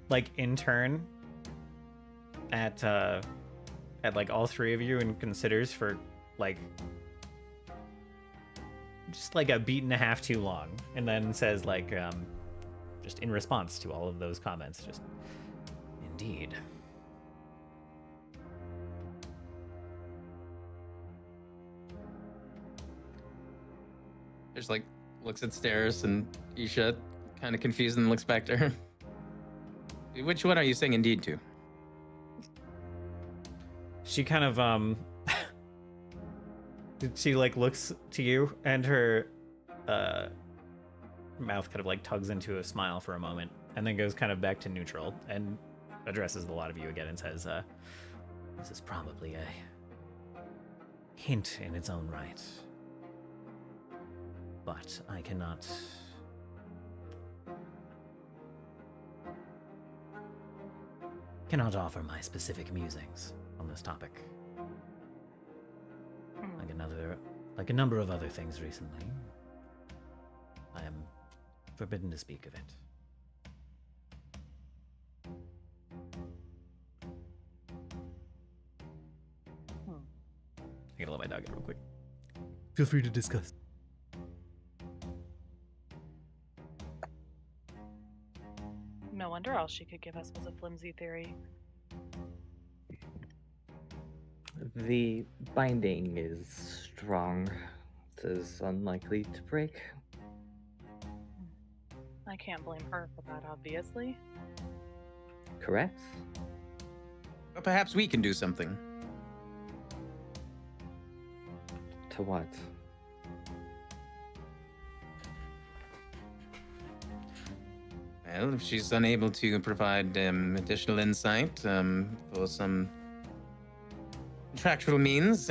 like, in turn at like all three of you and considers for like just like a beat and a half too long, and then says like just in response to all of those comments, just indeed. Just like looks at stairs and Isha, kind of confused, and looks back to her. Which one are you saying indeed to? She kind of she like looks to you, and her mouth kind of like tugs into a smile for a moment, and then goes kind of back to neutral and addresses a lot of you again and says, this is probably a hint in its own right, but I cannot offer my specific musings on this topic. Like a number of other things recently, I am forbidden to speak of it. I gotta let my dog out real quick. Feel free to discuss. No wonder all she could give us was a flimsy theory. The binding is strong. It is unlikely to break. I can't blame her for that, obviously. Correct? But perhaps we can do something. To what? Well, if she's unable to provide additional insight for some contractual means,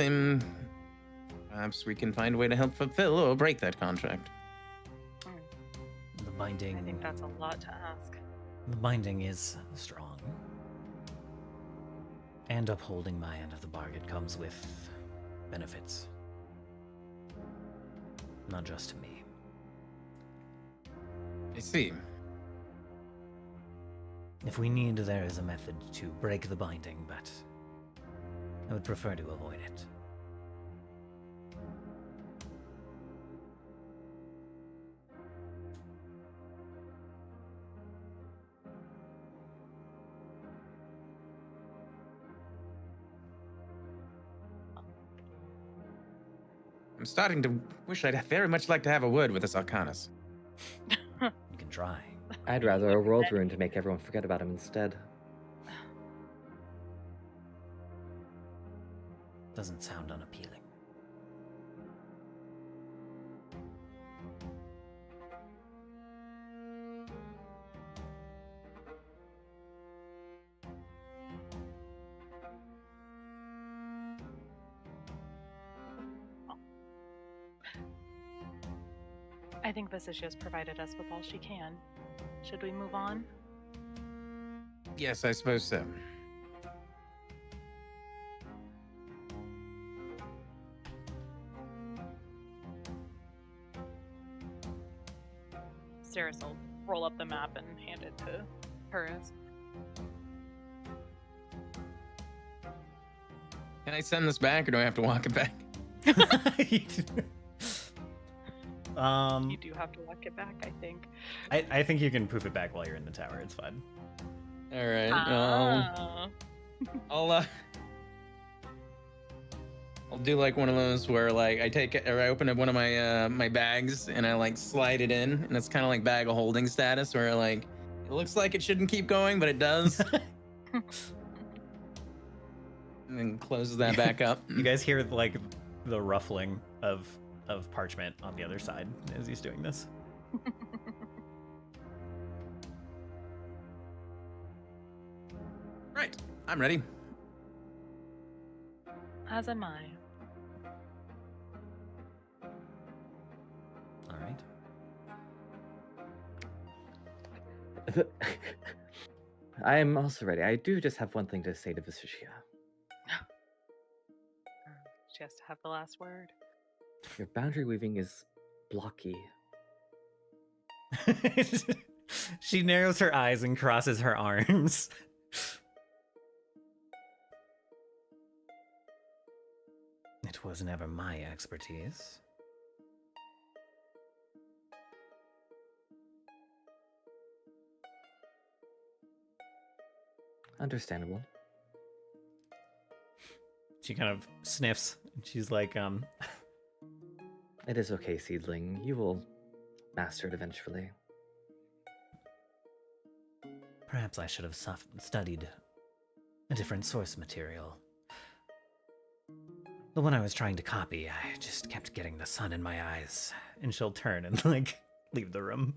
perhaps we can find a way to help fulfill or break that contract. The binding... I think that's a lot to ask. The binding is strong. And upholding my end of the bargain comes with benefits. Not just to me. I see. If we need, there is a method to break the binding, but I would prefer to avoid it. I'm starting to wish I'd very much like to have a word with this Arcanus. You can try. I'd rather a world ruin to make everyone forget about him instead. Doesn't sound unappealing. I think Vesicia's provided us with all she can. Should we move on? Yes, I suppose so. Sarah's will roll up the map and hand it to Turris. Can I send this back, or do I have to walk it back? You do have to walk it back, I think. I think you can poof it back while you're in the tower. It's fine. All right. Ah. I'll do like one of those where like I open up one of my my bags and I like slide it in, and it's kind of like bag of holding status where like it looks like it shouldn't keep going, but it does. And then closes that back up. You guys hear like the ruffling of parchment on the other side as he's doing this. Right. I'm ready. As am I. All right. I am also ready. I do just have one thing to say to Vesiciia. She has to have the last word. Your boundary weaving is blocky. She narrows her eyes and crosses her arms. It was never my expertise. Understandable. She kind of sniffs. And she's like, It is okay, seedling. You will master it eventually. Perhaps I should have studied a different source material. The one I was trying to copy, I just kept getting the sun in my eyes. And she'll turn and, like, leave the room.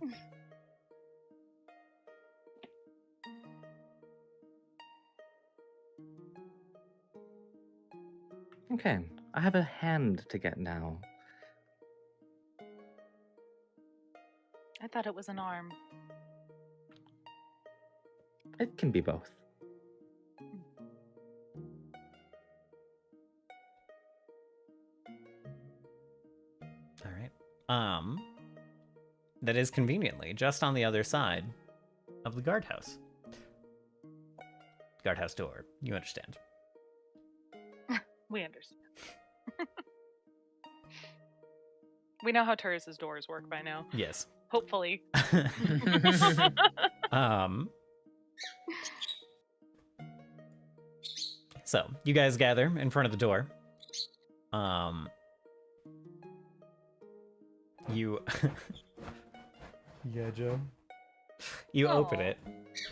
Okay, I have a hand to get now. I thought it was an arm. It can be both. All right. That is conveniently just on the other side of the guardhouse. Guardhouse door. You understand. We understand. We know how Turris' doors work by now. Yes. Hopefully. So you guys gather in front of the door. You yeah, Joe. You open it,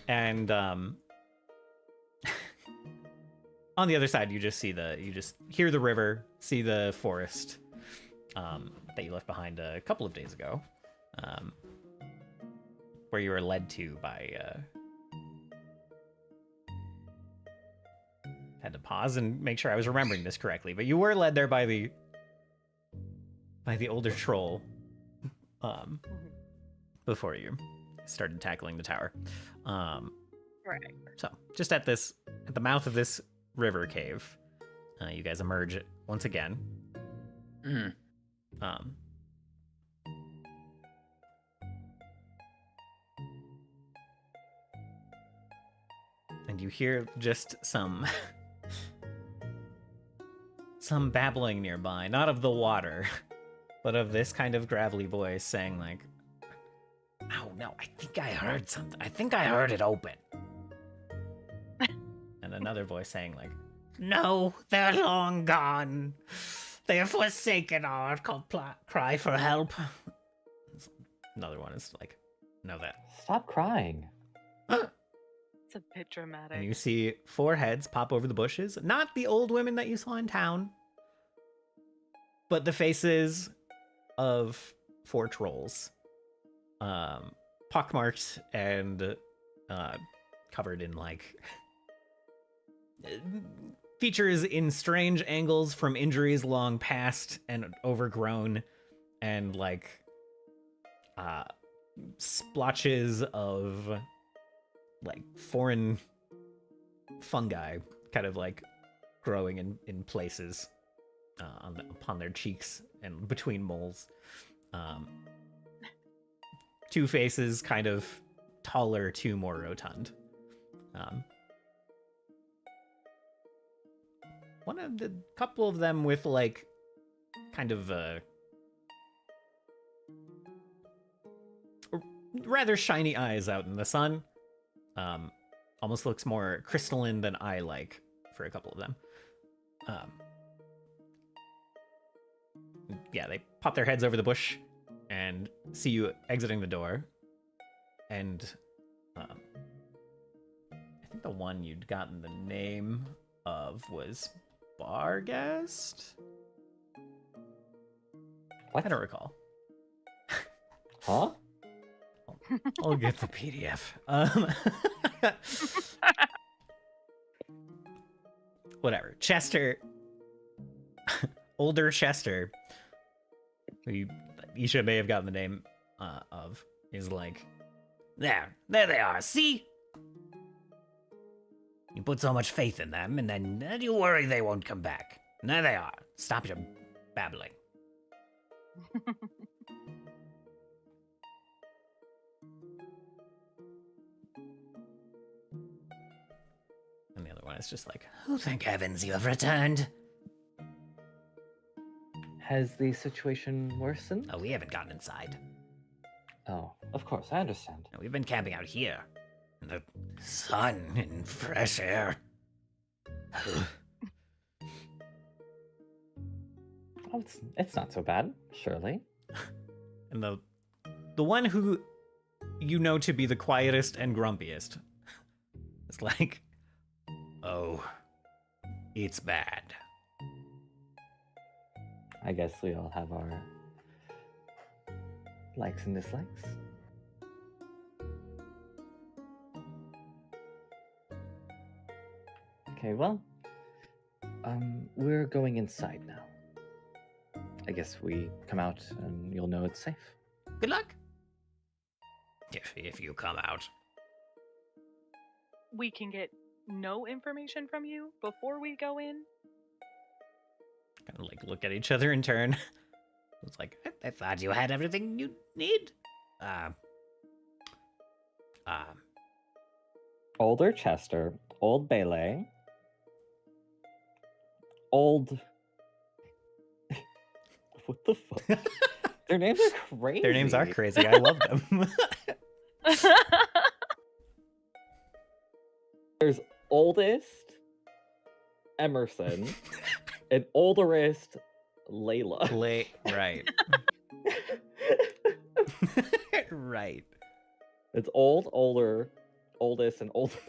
and on the other side you just hear the river, see the forest that you left behind a couple of days ago, where you were led to by had to pause and make sure I was remembering this correctly, but you were led there by the older troll before you started tackling the tower. Right. So just at the mouth of this river cave, you guys emerge once again. Mm. And you hear just some babbling nearby, not of the water, but of this kind of gravelly voice saying like, no, I think I heard something. I think I heard it open. And another voice saying like, no, they're long gone. They have forsaken our cry for help. Another one is like, know that. Stop crying. It's a bit dramatic. And you see 4 heads pop over the bushes. Not the old women that you saw in town, but the faces of 4 trolls. Pockmarked and covered in like features in strange angles from injuries long past and overgrown, and like splotches of like foreign fungi kind of like growing in places upon their cheeks and between moles. Two faces, kind of taller, two more rotund. One of the couple of them with like kind of rather shiny eyes out in the sun. Almost looks more crystalline than eye-like for a couple of them. Yeah, they pop their heads over the bush and see you exiting the door. And I think the one you'd gotten the name of was Barghest? What? I don't recall. Huh? I'll get the PDF. Whatever. Chester, older Chester, who Isha may have gotten the name of, is like, there they are, see? You put so much faith in them, and then you worry they won't come back. And there they are. Stop your babbling. And the other one is just like, oh, thank heavens you have returned. Has the situation worsened? Oh, we haven't gotten inside. Oh, of course, I understand. No, we've been camping out here. In the sun and fresh air. Oh, it's not so bad, surely. And the one who you know to be the quietest and grumpiest is like, oh, it's bad. I guess we all have our likes and dislikes. Okay, well, we're going inside now. I guess we come out and you'll know it's safe. Good luck. If you come out. We can get no information from you before we go in? Kind of like look at each other in turn. It's like, I thought you had everything you need. Older Chester, old Bailey, old... What the fuck? Their names are crazy. Their names are crazy. I love them. There's oldest Emerson and olderest Layla. Right. Right. It's old, older, oldest, and older.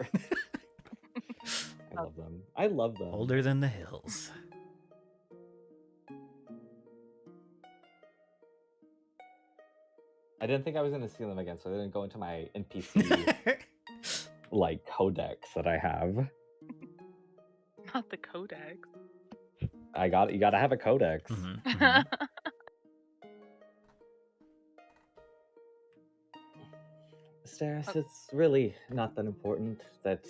I love them. I love them. Older than the hills. I didn't think I was going to see them again, so I didn't go into my NPC like codex that I have. Not the codex. You gotta have a codex. Mm-hmm, mm-hmm. Steris, it's really not that important that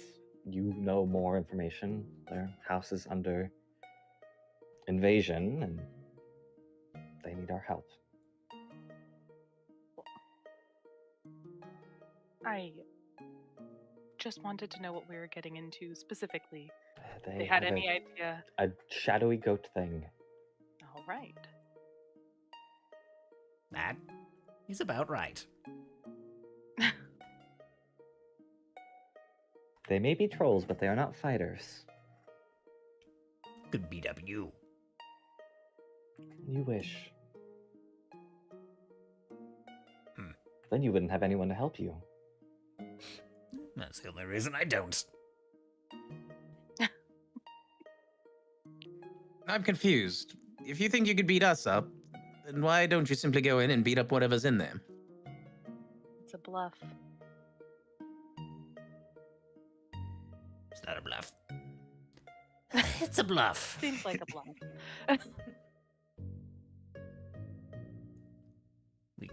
you know more information. Their house is under invasion, and they need our help. I just wanted to know what we were getting into specifically. They had any idea? A shadowy goat thing. All right. That is about right. They may be trolls, but they are not fighters. Could beat up you. You wish. Then you wouldn't have anyone to help you. That's the only reason I don't. I'm confused. If you think you could beat us up, then why don't you simply go in and beat up whatever's in there? It's a bluff. It's not a bluff. It's a bluff. Seems like a bluff.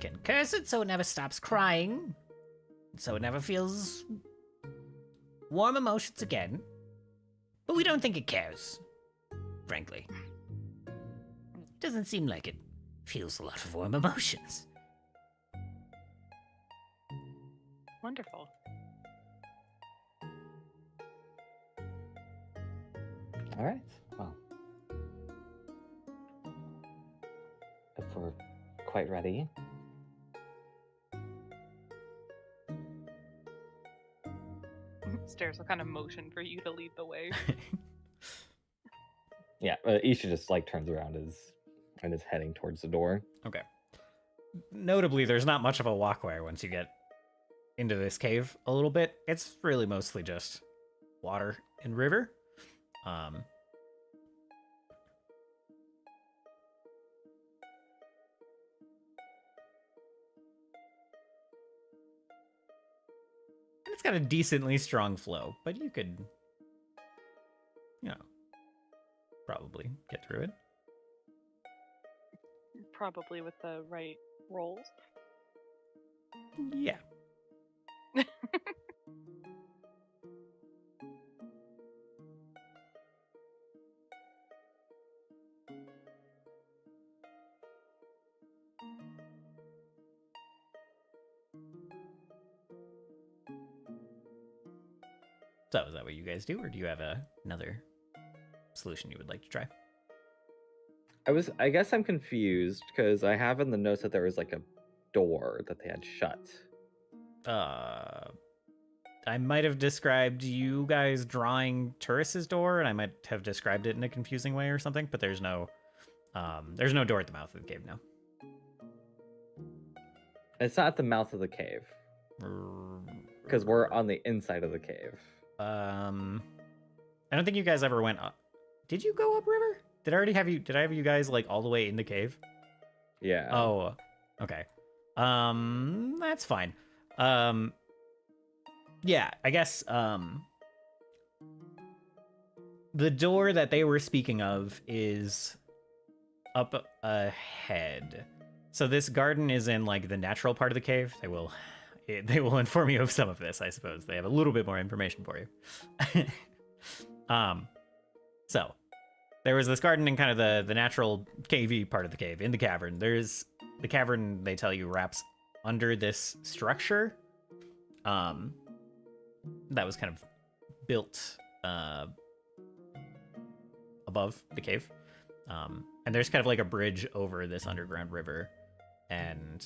can curse it so it never stops crying, so it never feels warm emotions again. But we don't think it cares, frankly. Doesn't seem like it feels a lot of warm emotions. Wonderful. All right. Well, if we're quite ready. Stairs will kind of motion for you to lead the way. Yeah, Isha just like turns around and is heading towards the door. Okay. Notably, there's not much of a walkway once you get into this cave a little bit. It's really mostly just water and river. It's got a decently strong flow, but you could, probably get through it. Probably with the right rolls. Yeah. So is that what you guys do, or do you have another solution you would like to try? I guess I'm confused because I have in the notes that there was like a door that they had shut. I might have described you guys drawing Turris's door, and I might have described it in a confusing way or something, but there's no door at the mouth of the cave now. It's not at the mouth of the cave because we're on the inside of the cave. I don't think you guys ever went up. Did you go upriver? Did I have you guys like all the way in the cave? Yeah. Oh, okay. That's fine. Yeah, I guess the door that they were speaking of is up ahead. So this garden is in like the natural part of the cave. They will inform you of some of this, I suppose. They have a little bit more information for you. So there was this garden in kind of the natural cavey part of the cave, in the cavern. There's the cavern, they tell you, wraps under this structure that was kind of built above the cave. And there's kind of like a bridge over this underground river, and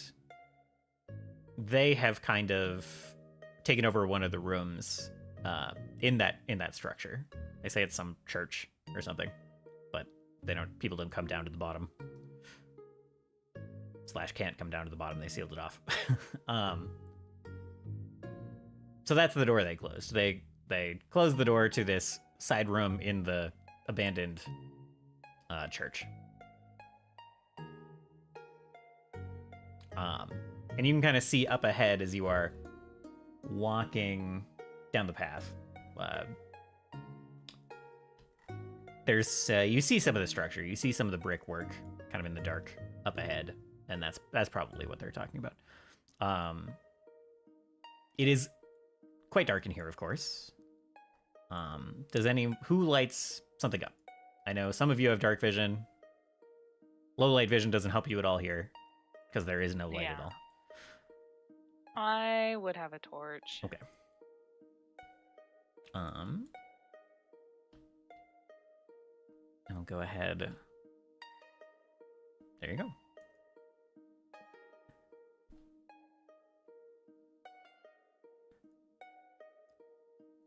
they have kind of taken over one of the rooms in that structure. They say it's some church or something, but people don't come down to the bottom. / can't come down to the bottom. They sealed it off. So that's the door they closed. They closed the door to this side room in the abandoned church. And you can kind of see up ahead as you are walking down the path. There's you see some of the structure. You see some of the brickwork kind of in the dark up ahead, and that's probably what they're talking about. It is quite dark in here, of course. Who lights something up? I know some of you have dark vision. Low light vision doesn't help you at all here because there is no light at all. I would have a torch. Okay. I'll go ahead. There you go.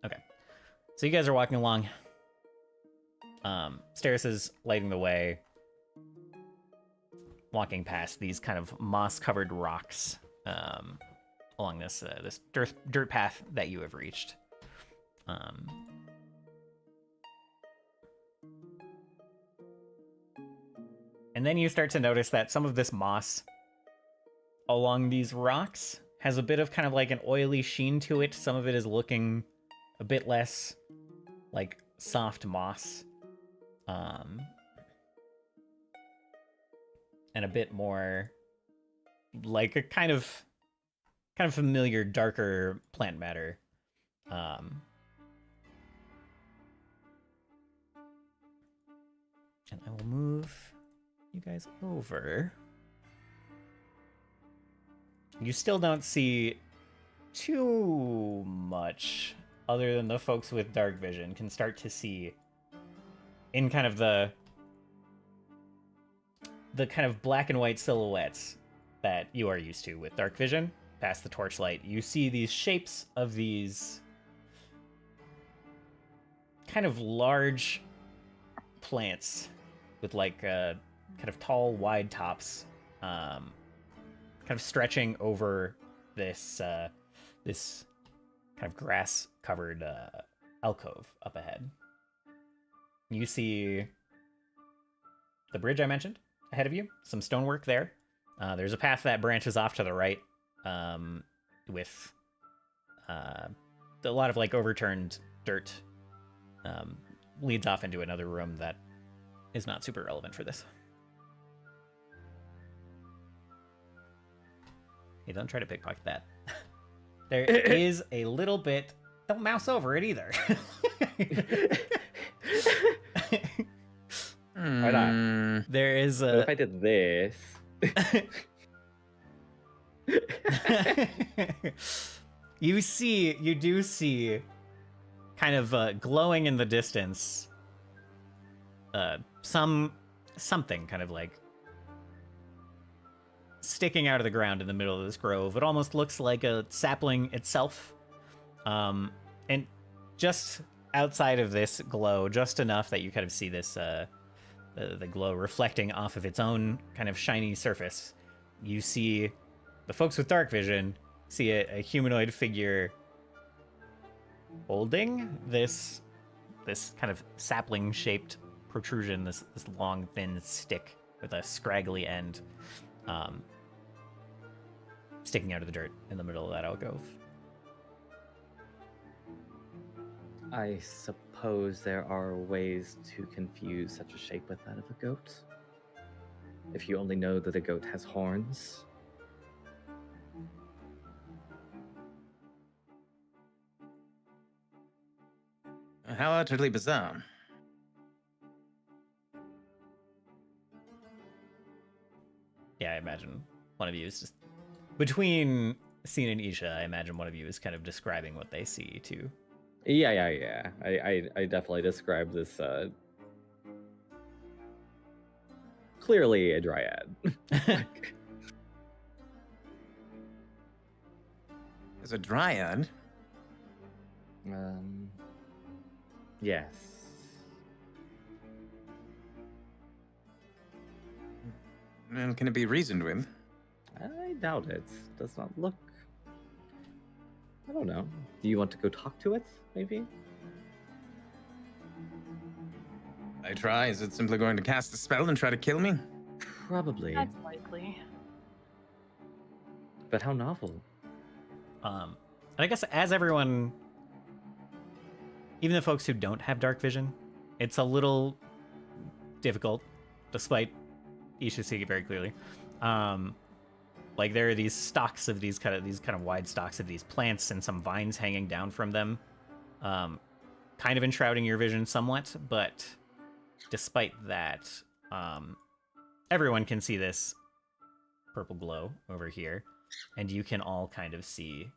Okay. So you guys are walking along. Starris is lighting the way, walking past these kind of moss-covered rocks along this dirt path that you have reached. And then you start to notice that some of this moss along these rocks has a bit of kind of like an oily sheen to it. Some of it is looking a bit less like soft moss. And a bit more like a kind of familiar, darker plant matter. And I will move you guys over. You still don't see too much other than the folks with dark vision can start to see in kind of the kind of black and white silhouettes that you are used to with dark vision. Past the torchlight, you see these shapes of these kind of large plants with like kind of tall, wide tops, kind of stretching over this this kind of grass-covered alcove up ahead. You see the bridge I mentioned ahead of you, some stonework there. There's a path that branches off to the right, with a lot of like overturned dirt, leads off into another room that is not super relevant for this. Hey, don't try to pickpocket that. There is a little bit. Don't mouse over it either. Why not? There is What a. if I did this? You do see kind of glowing in the distance something kind of like sticking out of the ground in the middle of this grove. It almost looks like a sapling itself, and just outside of this glow, just enough that you kind of see this the glow reflecting off of its own kind of shiny surface. You see the folks with dark vision see a humanoid figure holding this kind of sapling-shaped protrusion, this long, thin stick with a scraggly end sticking out of the dirt in the middle of that alcove. I suppose there are ways to confuse such a shape with that of a goat. If you only know that a goat has horns. How utterly bizarre. Yeah, I imagine one of you is just between Scene and Isha. I imagine one of you is kind of describing what they see too. Yeah. I definitely describe this clearly a dryad. As a dryad? Yes. Well, can it be reasoned with? I doubt it. Does not look. I don't know. Do you want to go talk to it, maybe? I try. Is it simply going to cast a spell and try to kill me? Probably. That's likely. But how novel. I guess as everyone, even the folks who don't have dark vision, it's a little difficult, despite Isha seeing it very clearly. Like there are these stalks of these kind of wide stalks of these plants and some vines hanging down from them, kind of enshrouding your vision somewhat. But despite that, everyone can see this purple glow over here, and you can all kind of see,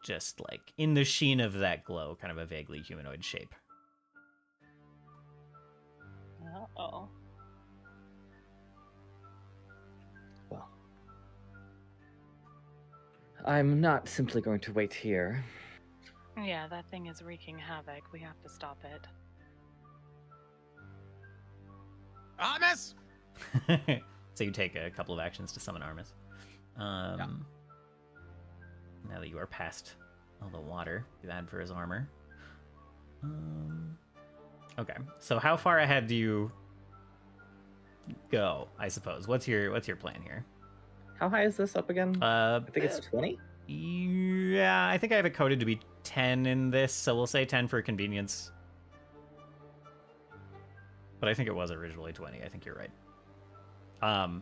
just like in the sheen of that glow, kind of a vaguely humanoid shape. Uh-oh. Well, I'm not simply going to wait here. Yeah, that thing is wreaking havoc. We have to stop it. Armus! So you take a couple of actions to summon Armus. Now that you are past all the water you had for his armor. Okay, so how far ahead do you go, I suppose? What's your plan here? How high is this up again? I think it's 20? Yeah, I think I have it coded to be 10 in this, so we'll say 10 for convenience. But I think it was originally 20. I think you're right.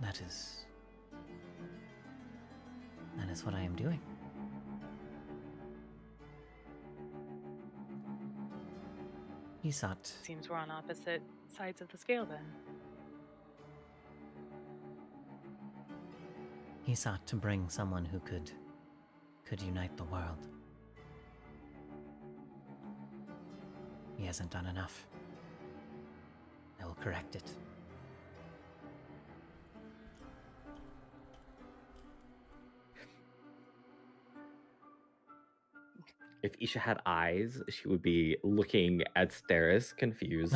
That is what I am doing. He sought. Seems we're on opposite sides of the scale then. He sought to bring someone who could unite the world. He hasn't done enough. I will correct it. If Isha had eyes, she would be looking at Steris, confused.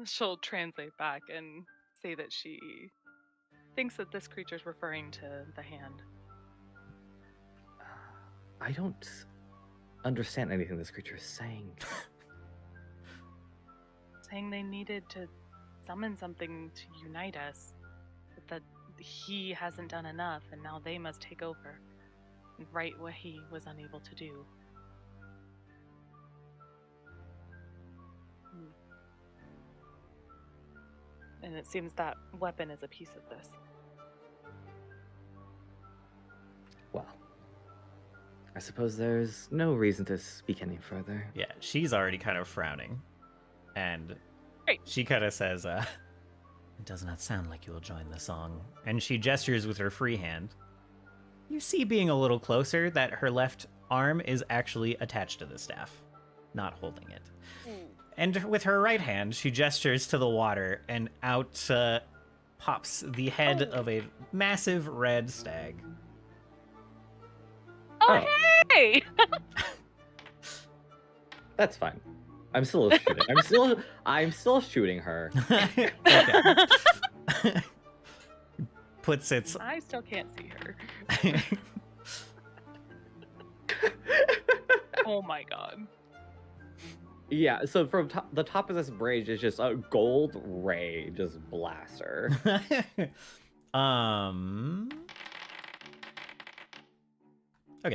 She'll translate back and say that she thinks that this creature's referring to the hand. I don't understand anything this creature is saying. Saying they needed to summon something to unite us, but that he hasn't done enough, and now they must take over and right what he was unable to do. And it seems that weapon is a piece of this. Well, I suppose there's no reason to speak any further. Yeah, she's already kind of frowning. And Great. she kind of says, it does not sound like you will join the song. And she gestures with her free hand. You see, being a little closer, that her left arm is actually attached to the staff, not holding it. And with her right hand, she gestures to the water, and out pops the head of a massive red stag. Oh, hey! That's fine. I'm still shooting. I'm still shooting her. Okay. Puts its. I still can't see her. Oh my god. Yeah, so from the top of this bridge is just a gold ray, just blaster. Okay,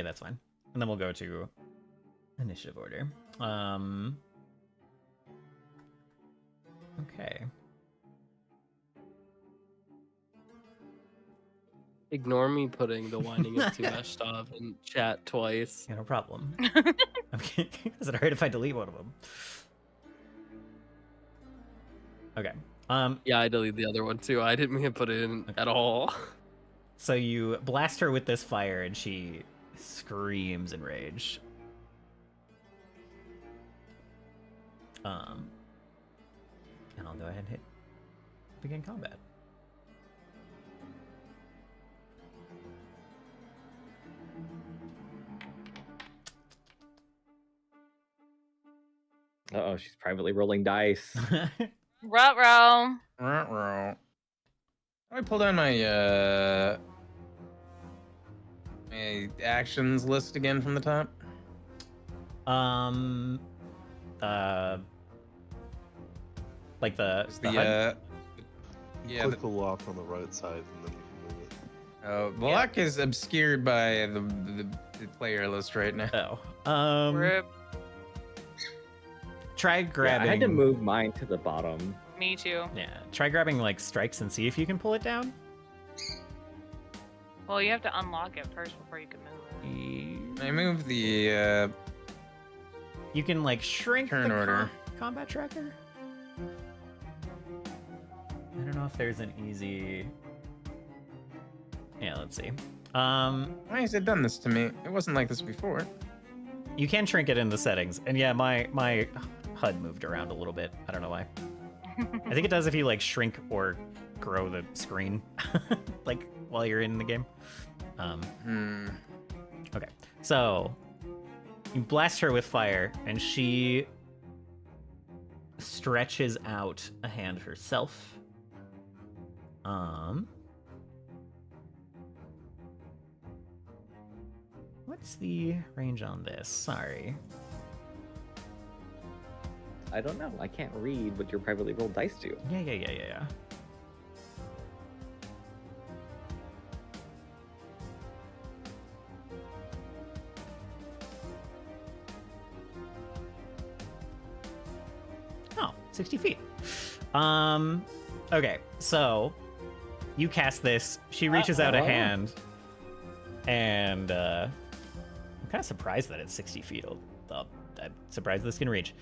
that's fine. And then we'll go to initiative order. Okay. Ignore me putting the winding of Tumeshtov in chat twice. Yeah, no problem. Okay. Is it alright if I delete one of them? Okay. Yeah, I deleted the other one too. I didn't mean to put it in at all. So you blast her with this fire and she screams in rage. And I'll go ahead and hit begin combat. Uh-oh, she's privately rolling dice. Ruh-roh. How do I pull down my my actions list again from the top? Like the The HUD? yeah. Click the lock on the right side and then you can move it. The lock is obscured by the player list right now. Oh. Rip. Try Yeah, grabbing. I had to move mine to the bottom. Me too. Yeah, try grabbing like strikes and see if you can pull it down. Well, you have to unlock it first before you can move it. I moved the You can like shrink turn the order. combat tracker. I don't know if there's an easy. Yeah, let's see. Why has it done this to me? It wasn't like this before. You can shrink it in the settings, and yeah, my HUD moved around a little bit. I don't know why. I think it does if you like shrink or grow the screen, like while you're in the game. Okay, so you blast her with fire, and she stretches out a hand herself. What's the range on this? Sorry. I don't know. I can't read what your privately rolled dice do. Yeah. Oh, 60 feet. Okay, so you cast this. She reaches out a hand, and I'm kind of surprised that it's 60 feet. I'm surprised this can reach.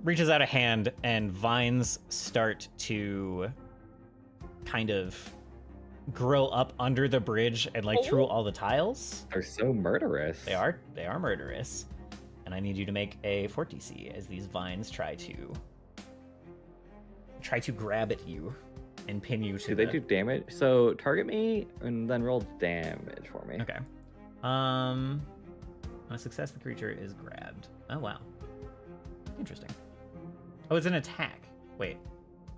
Reaches out a hand, and vines start to kind of grow up under the bridge and like through all the tiles. They're so murderous. They are murderous. And I need you to make a fort DC as these vines try to grab at you and pin you to Do they do damage? So target me and then roll damage for me. Okay. On a success, the creature is grabbed. Oh wow. Interesting. Oh, it's an attack. Wait.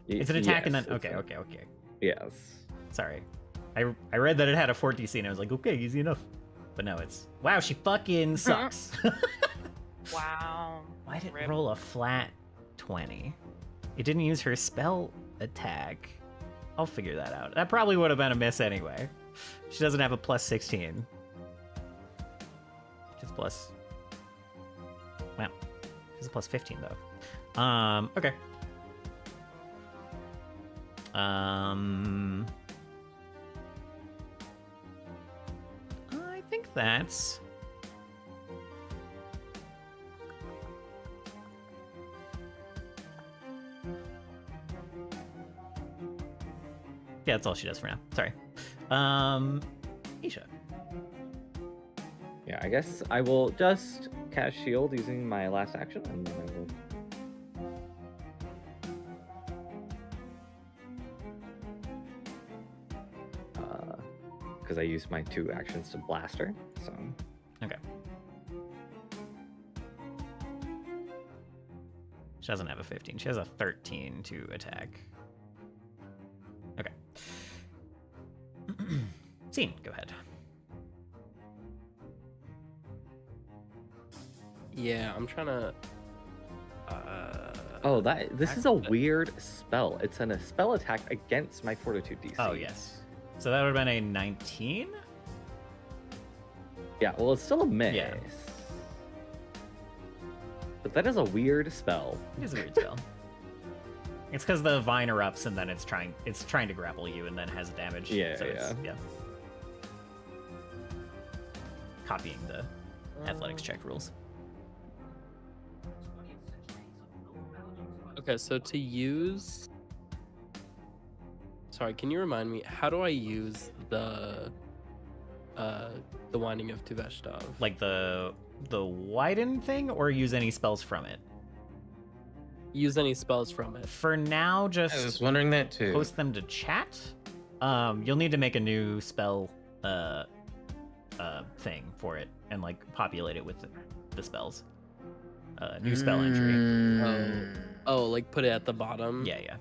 It's an attack and then okay. Yes. Sorry. I read that it had a fort DC and I was like, okay, easy enough. But no, it's wow, she fucking sucks. Wow. Why did it Rip. roll a flat 20? It didn't use her spell attack. I'll figure that out. That probably would have been a miss anyway. She doesn't have a plus 16. Just plus. Wow. She's a plus 15 though. Okay. I think that's. Yeah, that's all she does for now. Sorry. Isha. Yeah, I guess I will just cast shield using my last action, and then I will. Because I used my 2 actions to blast her, so. Okay. She doesn't have a 15. She has a 13 to attack. Okay. Scene, go ahead. Yeah, I'm trying to. Oh, this is a weird spell. It's a spell attack against my Fortitude DC. Oh, yes. So that would have been a 19? Yeah, well, it's still a miss. Yeah. But that is a weird spell. It is a weird spell. It's because the vine erupts and then it's trying to grapple you and then has damage. Yeah, so it's, yeah. Copying the athletics check rules. Okay, so to use. Sorry, can you remind me, how do I use the Winding of Tuveshtov? Like the widen thing, or use any spells from it? Use any spells from it. For now, I was just wondering that too. post them to chat. You'll need to make a new spell thing for it and like populate it with the spells. New spell entry. Oh, like put it at the bottom? Yeah,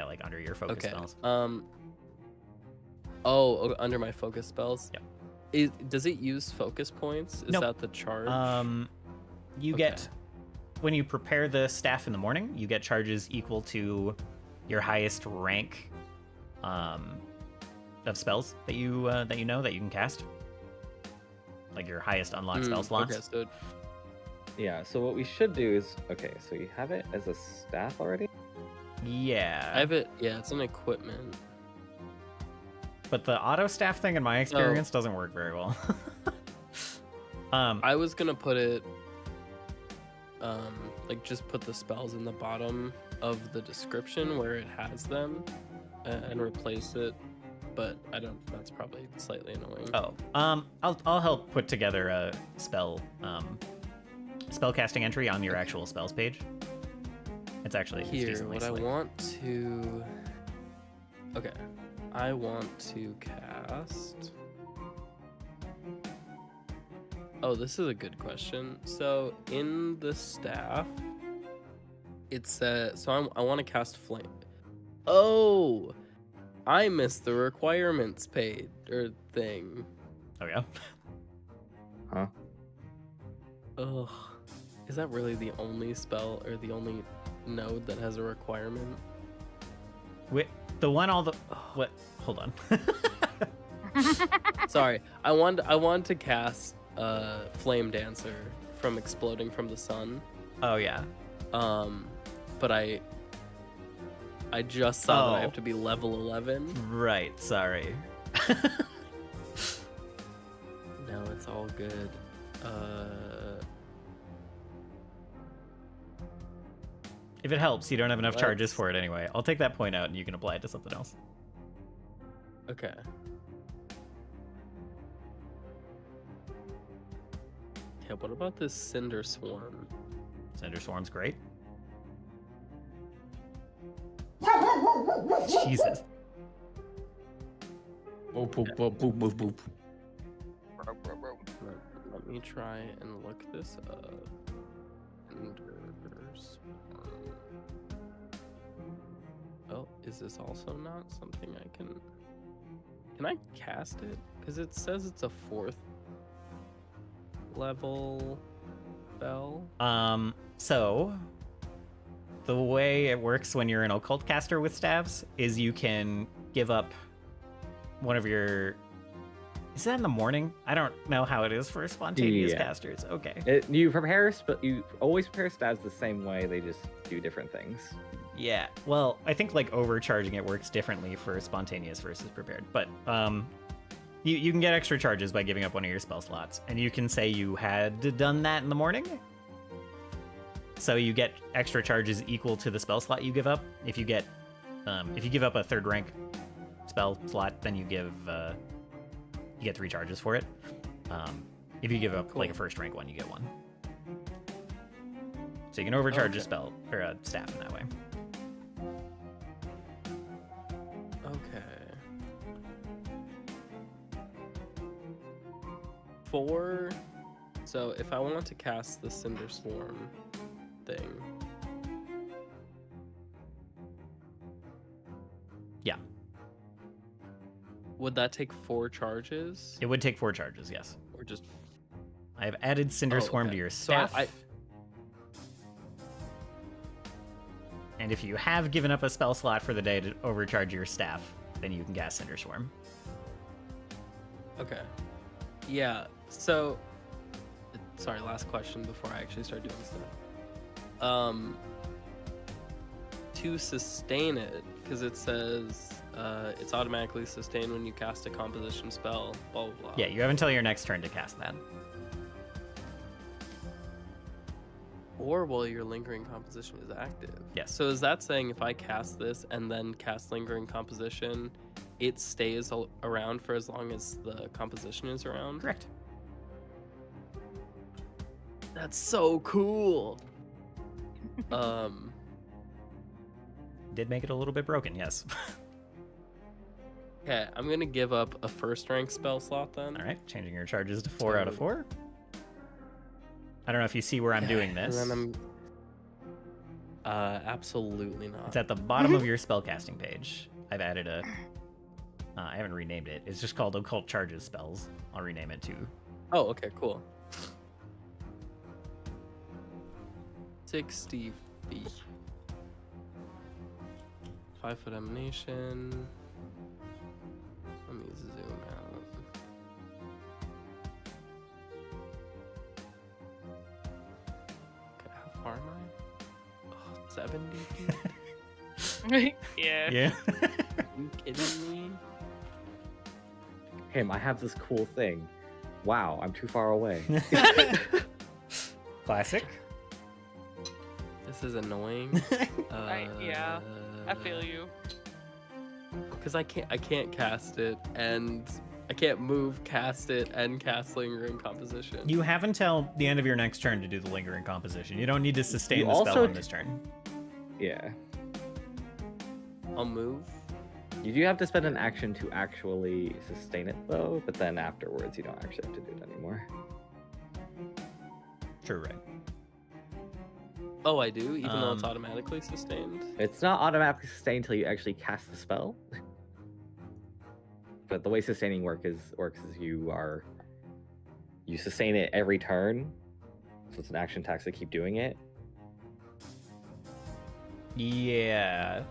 like under your focus Okay. spells. Under my focus spells? Yep. Does it use focus points? Is Nope. that the charge? You get, when you prepare the staff in the morning, you get charges equal to your highest rank of spells that you know that you can cast. Like your highest unlocked spell slots. Okay, so Yeah, so what we should do is... Okay, so you have it as a staff already? Yeah. I have it. Yeah, it's an equipment. But the auto staff thing, in my experience, doesn't work very well. I was gonna put it, like just put the spells in the bottom of the description where it has them, and replace it. But I don't. That's probably slightly annoying. I'll help put together a spellcasting entry on your actual spells page. It's actually Here, decently what I slick. want to. Okay, I want to cast. Oh, this is a good question. So in the staff, it says. So I want to cast flame. Oh, I missed the requirements page or thing. Oh yeah. Huh? Ugh, is that really the only spell or the only node that has a requirement? Wait, the one all the what? Hold on. Sorry, I want to cast Flame Dancer from Exploding from the Sun. Oh yeah. But I just saw that I Oh. have to be level 11. Right, sorry. No, it's all good. If it helps, you don't have enough charges Let's- for it anyway. I'll take that point out and you can apply it to something else. Okay. Yeah, what about this Cinder Swarm? Cinder Swarm's great. Jesus. Boop, boop, boop, boop, boop, boop. Let me try and look this up. Cinder Swarm. Oh, is this also not something I can... Can I cast it? Because it says it's a 4th level spell. So the way it works when you're an occult caster with staves is you can give up one of your... Is that in the morning? I don't know how it is for spontaneous Yeah. casters. Okay. You always prepare stabs the same way. They just do different things. Yeah. Well, I think like overcharging it works differently for spontaneous versus prepared. But you can get extra charges by giving up one of your spell slots, and you can say you had done that in the morning. So you get extra charges equal to the spell slot you give up. If you give up a 3rd rank spell slot, then you get 3 charges for it. If you give up like a 1st rank one, you get 1. So you can overcharge a spell or a staff in that way. Okay. 4. So if I want to cast the Cinder Swarm thing. Yeah. Would that take 4 charges? It would take 4 charges, yes. Or just... I have added Cinder Oh, Swarm okay. to your So staff. I- And if you have given up a spell slot for the day to overcharge your staff, then you can cast Cinder Swarm. Okay. Yeah, so... Sorry, last question before I actually start doing stuff. To sustain it, because it says it's automatically sustained when you cast a composition spell, blah, blah, blah. Yeah, you have until your next turn to cast that. Or while your Lingering Composition is active. Yes. So is that saying if I cast this and then cast Lingering Composition, it stays around for as long as the composition is around? Correct. That's so cool! Did make it a little bit broken, yes. Okay, I'm gonna give up a 1st rank spell slot then. All right, changing your charges to 4 out of 4. I don't know if you see where I'm doing this. And then I'm... absolutely not. It's at the bottom of your spellcasting page. I've added a... I haven't renamed it. It's just called Occult Charges Spells. I'll rename it too. Oh, okay, cool. 60 feet. 5-foot emanation. Let me zoom out. Okay, how far am I? Oh, 70 feet? Yeah. Yeah. Are you kidding me? Him, I have this cool thing. Wow, I'm too far away. Classic. This is annoying. Yeah, I feel you. Because I can't cast it, and I can't move, cast it, and cast Lingering Composition. You have until the end of your next turn to do the Lingering Composition. You don't need to sustain You the spell also on this turn. Yeah. I'll move. You do have to spend an action to actually sustain it, though, but then afterwards you don't actually have to do it anymore. Sure, right. Oh, I do, even though it's Um, automatically sustained. It's not automatically sustained until you actually cast the spell. But the way sustaining works is you sustain it every turn, so it's an action tax to keep doing it. Yeah.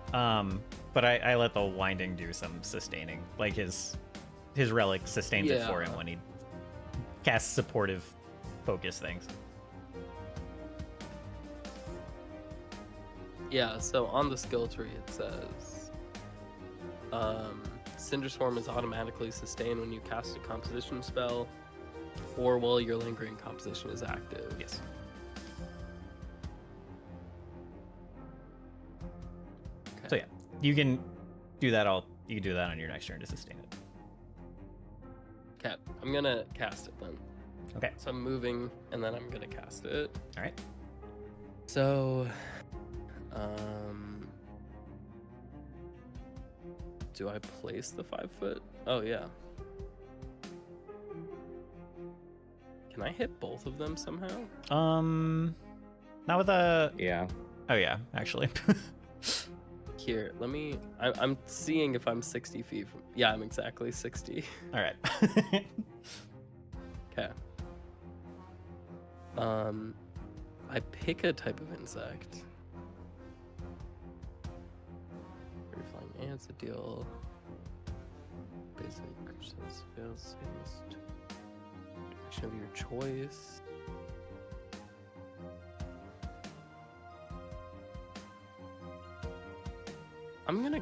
But I let the winding do some sustaining. Like his relic sustains it for him Yeah. when he casts supportive focus things. Yeah, so on the skill tree it says, Cinder Swarm is automatically sustained when you cast a composition spell, or while your lingering composition is active. Yes. So yeah, you can do that You can do that on your next turn to sustain it. Okay, I'm gonna cast it then. Okay. So I'm moving, and then I'm gonna cast it. All right. So, do I place the 5 foot? Oh yeah. Can I hit both of them somehow? Not with a. Yeah. Oh yeah, actually. Here, let me. I'm seeing if I'm 60 feet from. Yeah, I'm exactly 60. All right. Okay. I pick a type of insect. Every flying ants a deal. Basic resistance fails direction of your choice. I'm gonna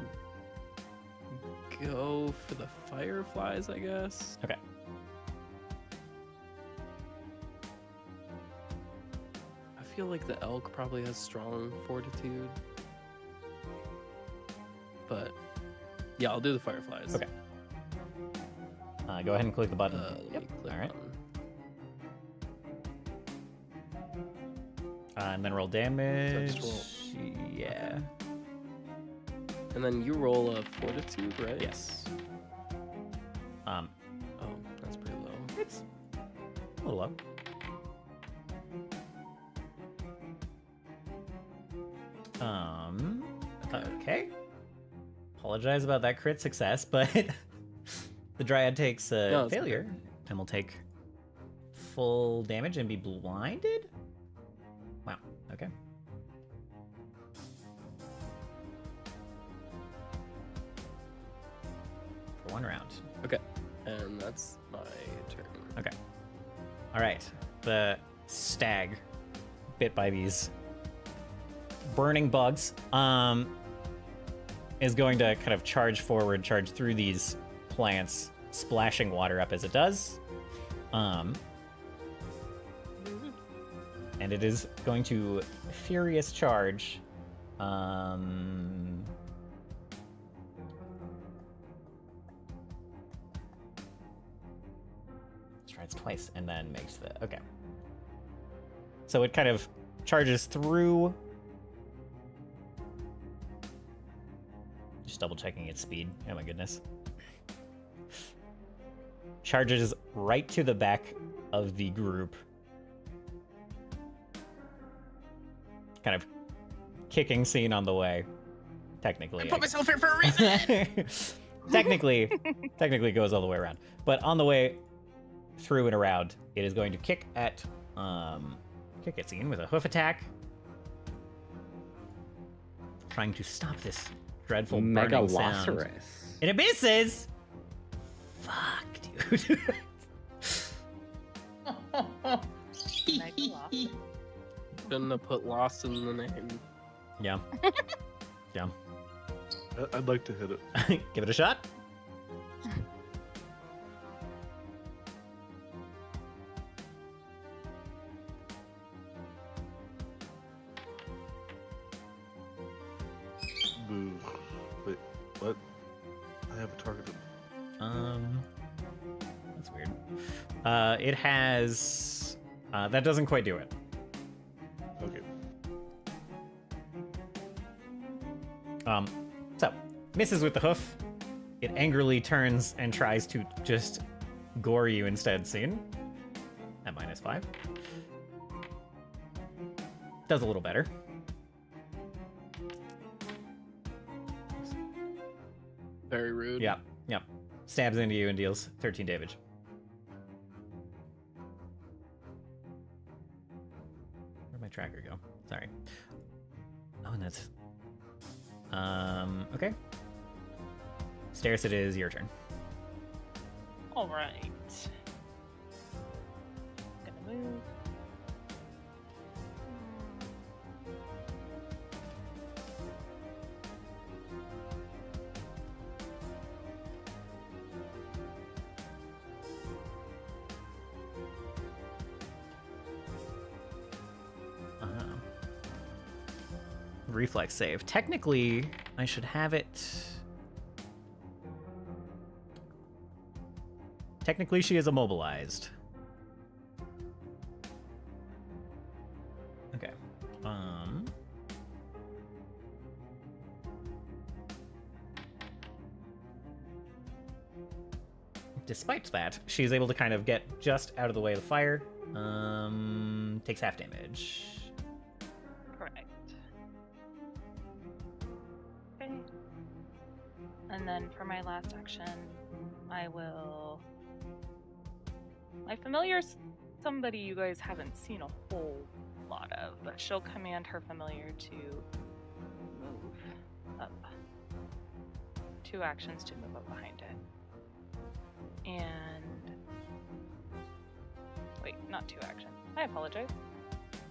go for the fireflies, I guess. Okay. I feel like the elk probably has strong fortitude. But yeah, I'll do the fireflies. Okay. Go ahead and click the button. Let me click All right. button. And then roll damage. just Yeah. And then you roll a fortitude, right? Yes. Oh, that's pretty low. It's a little low. Okay. Apologize about that crit success, but the Dryad takes a No, it's failure and will take full damage and be blinded? Wow, okay. For 1 round. Okay. And that's my turn. Okay. All right. The stag, bit by these burning bugs, is going to kind of charge forward, charge through these plants, splashing water up as it does. And it is going to furious charge. Strides twice and then makes the okay. So it kind of charges through. Just double checking its speed. Oh my goodness. Charges right to the back of the group. Kind of kicking scene on the way. Technically. I put myself here for a reason. technically goes all the way around. But on the way through and around, it is going to kick at scene with a hoof attack. Trying to stop this dreadful burning sound. And it misses! Fuck, dude. Shouldn't have put lost in the name. Yeah. Yeah. I'd like to hit it. Give it a shot. Boo. Wait, what? I have a target. That's weird. It has. That doesn't quite do it. Okay. So misses with the hoof. It angrily turns and tries to just gore you instead. Scene at -5. Does a little better. Very rude. Yeah. Stabs into you and deals 13 damage. Where'd my tracker go? Sorry. Oh, and that's... Okay. Stairs, it is your turn. All right. Gonna move. reflex save. Technically, I should have it. Technically, she is immobilized. Okay. Despite that, she's able to kind of get just out of the way of the fire. Takes half damage. Correct. Okay. And then for my last action, I will. My familiar's somebody you guys haven't seen a whole lot of, but she'll command her familiar to move up. 2 actions to move up behind it. And wait, not 2 actions. I apologize.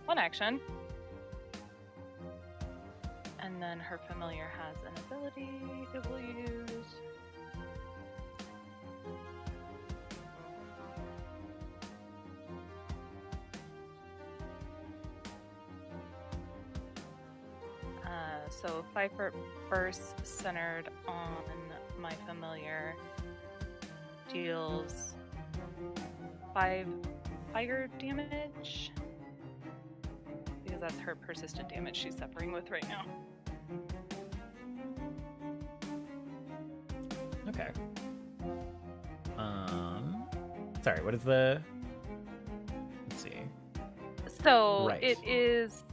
1 action. And then her familiar has an ability it will use. So 5-foot burst centered on my familiar deals 5 fire damage, because that's her persistent damage she's suffering with right now. Okay. Sorry, what is the... Let's see. So Right. it is,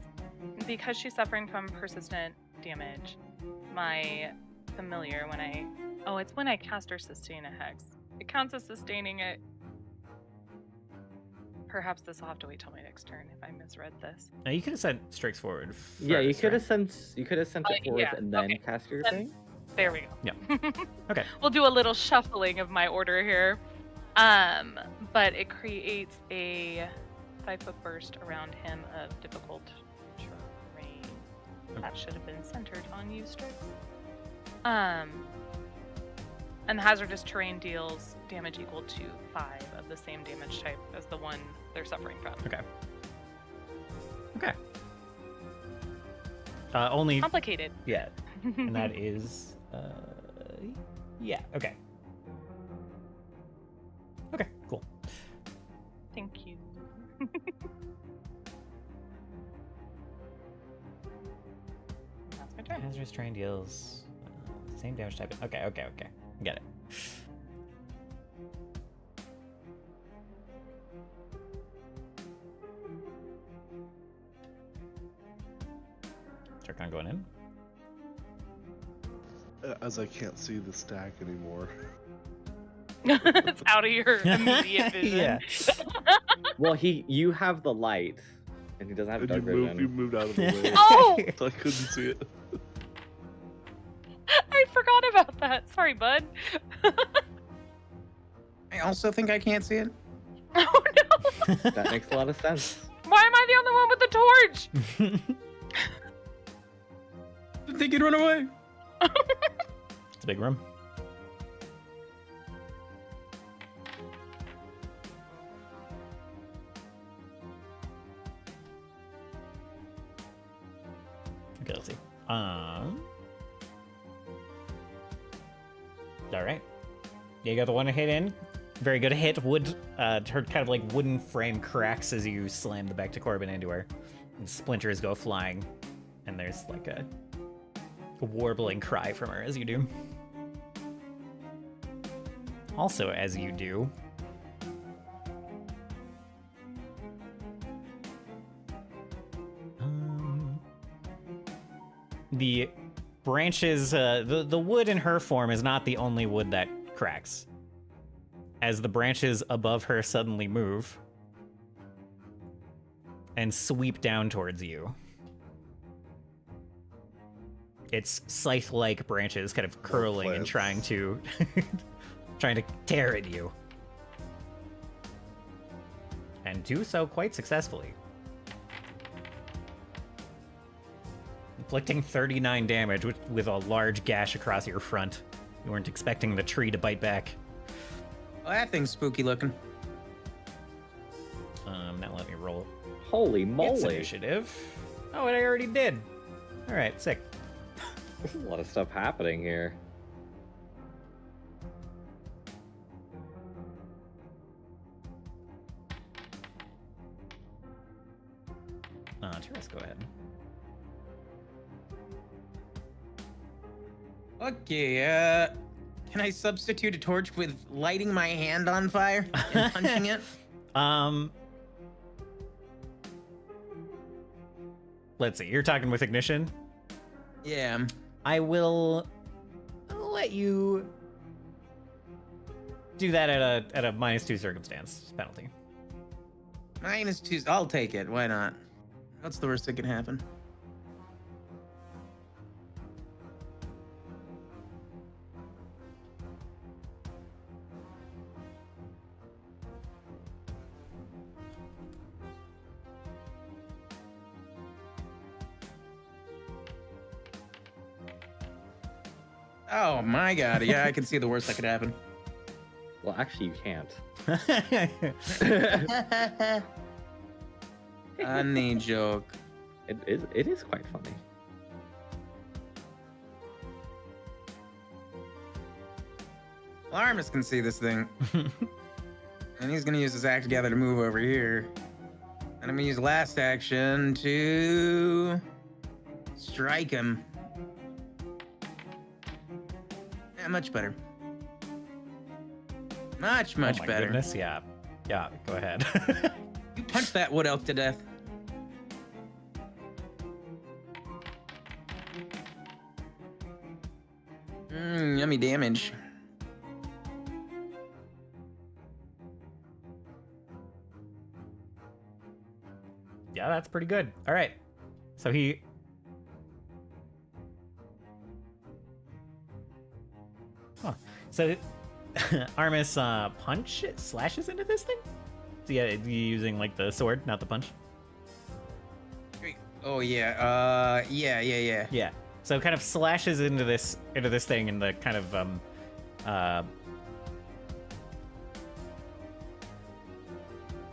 because she's suffering from persistent damage, my familiar, when I... Oh, it's when I cast or sustain a hex. It counts as sustaining it. Perhaps this will have to wait till my next turn if I misread this. Now you could have sent strikes forward. Yeah, you first, could right? have sent it forward yeah, and then okay. cast your Then- thing. There we go. Yeah. Okay. We'll do a little shuffling of my order here. But it creates a 5-foot burst around him of difficult terrain. That should have been centered on you, Strix. And the hazardous terrain deals damage equal to 5 of the same damage type as the one they're suffering from. Okay. Okay. Only... Complicated. Yeah. And that is... Yeah, okay. Okay, cool. Thank you. That's my turn. Hazardous terrain deals... same damage type. Okay. Get it. Turkon going in. As I can't see the stack anymore. It's out of your immediate vision. Yeah. Well, you have the light, and he doesn't have And dark you vision. moved out of the way. Oh! So I couldn't see it. I forgot about that. Sorry, bud. I also think I can't see it. Oh no! That makes a lot of sense. Why am I the only one with the torch? Didn't think you'd run away. It's a big room. Okay, let's see. Alright. Yeah, you got the one hit in. Very good hit. Wood, her kind of like wooden frame cracks as you slam the back to Corbin into her. And splinters go flying. And there's like a warbling cry from her as you do. Also, as you do, the branches, the wood in her form is not the only wood that cracks. As the branches above her suddenly move and sweep down towards you. It's scythe-like branches kind of curling and trying to tear at you. And do so quite successfully. Inflicting 39 damage with a large gash across your front. You weren't expecting the tree to bite back. Well, that thing's spooky looking. Now let me roll Holy its moly! initiative. Oh, and I already did. All right, sick. There's a lot of stuff happening here. Turris, go ahead. Okay, can I substitute a torch with lighting my hand on fire and punching it? Let's see. You're talking with ignition. Yeah. I will let you do that at a -2 circumstance penalty. -2. I'll take it. Why not? What's the worst that can happen? Oh my god, yeah, I can see the worst that could happen. Well, actually, you can't. Funny joke. It is quite funny. Well, Armis can see this thing. And he's gonna use his act together to move over here. And I'm gonna use last action to strike him. Yeah, much better. Much Oh my better. goodness, yeah. Yeah, go ahead. You punch that wood elf to death. Yummy damage. Yeah, that's pretty good. All right. So he... Huh. So Armis punch slashes into this thing? So yeah, you using like the sword, not the punch? Oh yeah. Yeah. Yeah. So it kind of slashes into this thing, and the kind of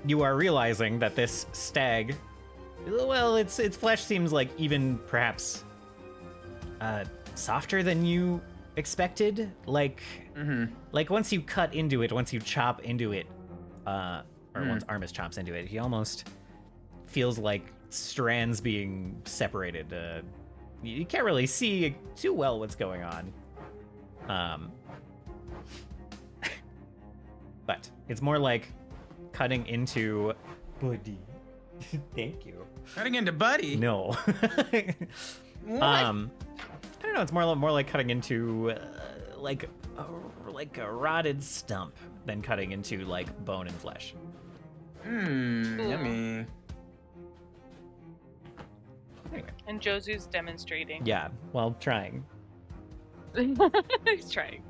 you are realizing that this stag, well, its flesh seems like even perhaps softer than you expected. Like once you cut into it, once you chop into it, or once Armis chops into it, he almost feels like strands being separated. You can't really see too well what's going on. But it's more like cutting into Buddy. Thank you. Cutting into Buddy? No. What? I don't know. It's more like cutting into like a rotted stump than cutting into like bone and flesh. Yummy. Anyway. And Josu's demonstrating. Yeah. Well, trying. He's trying.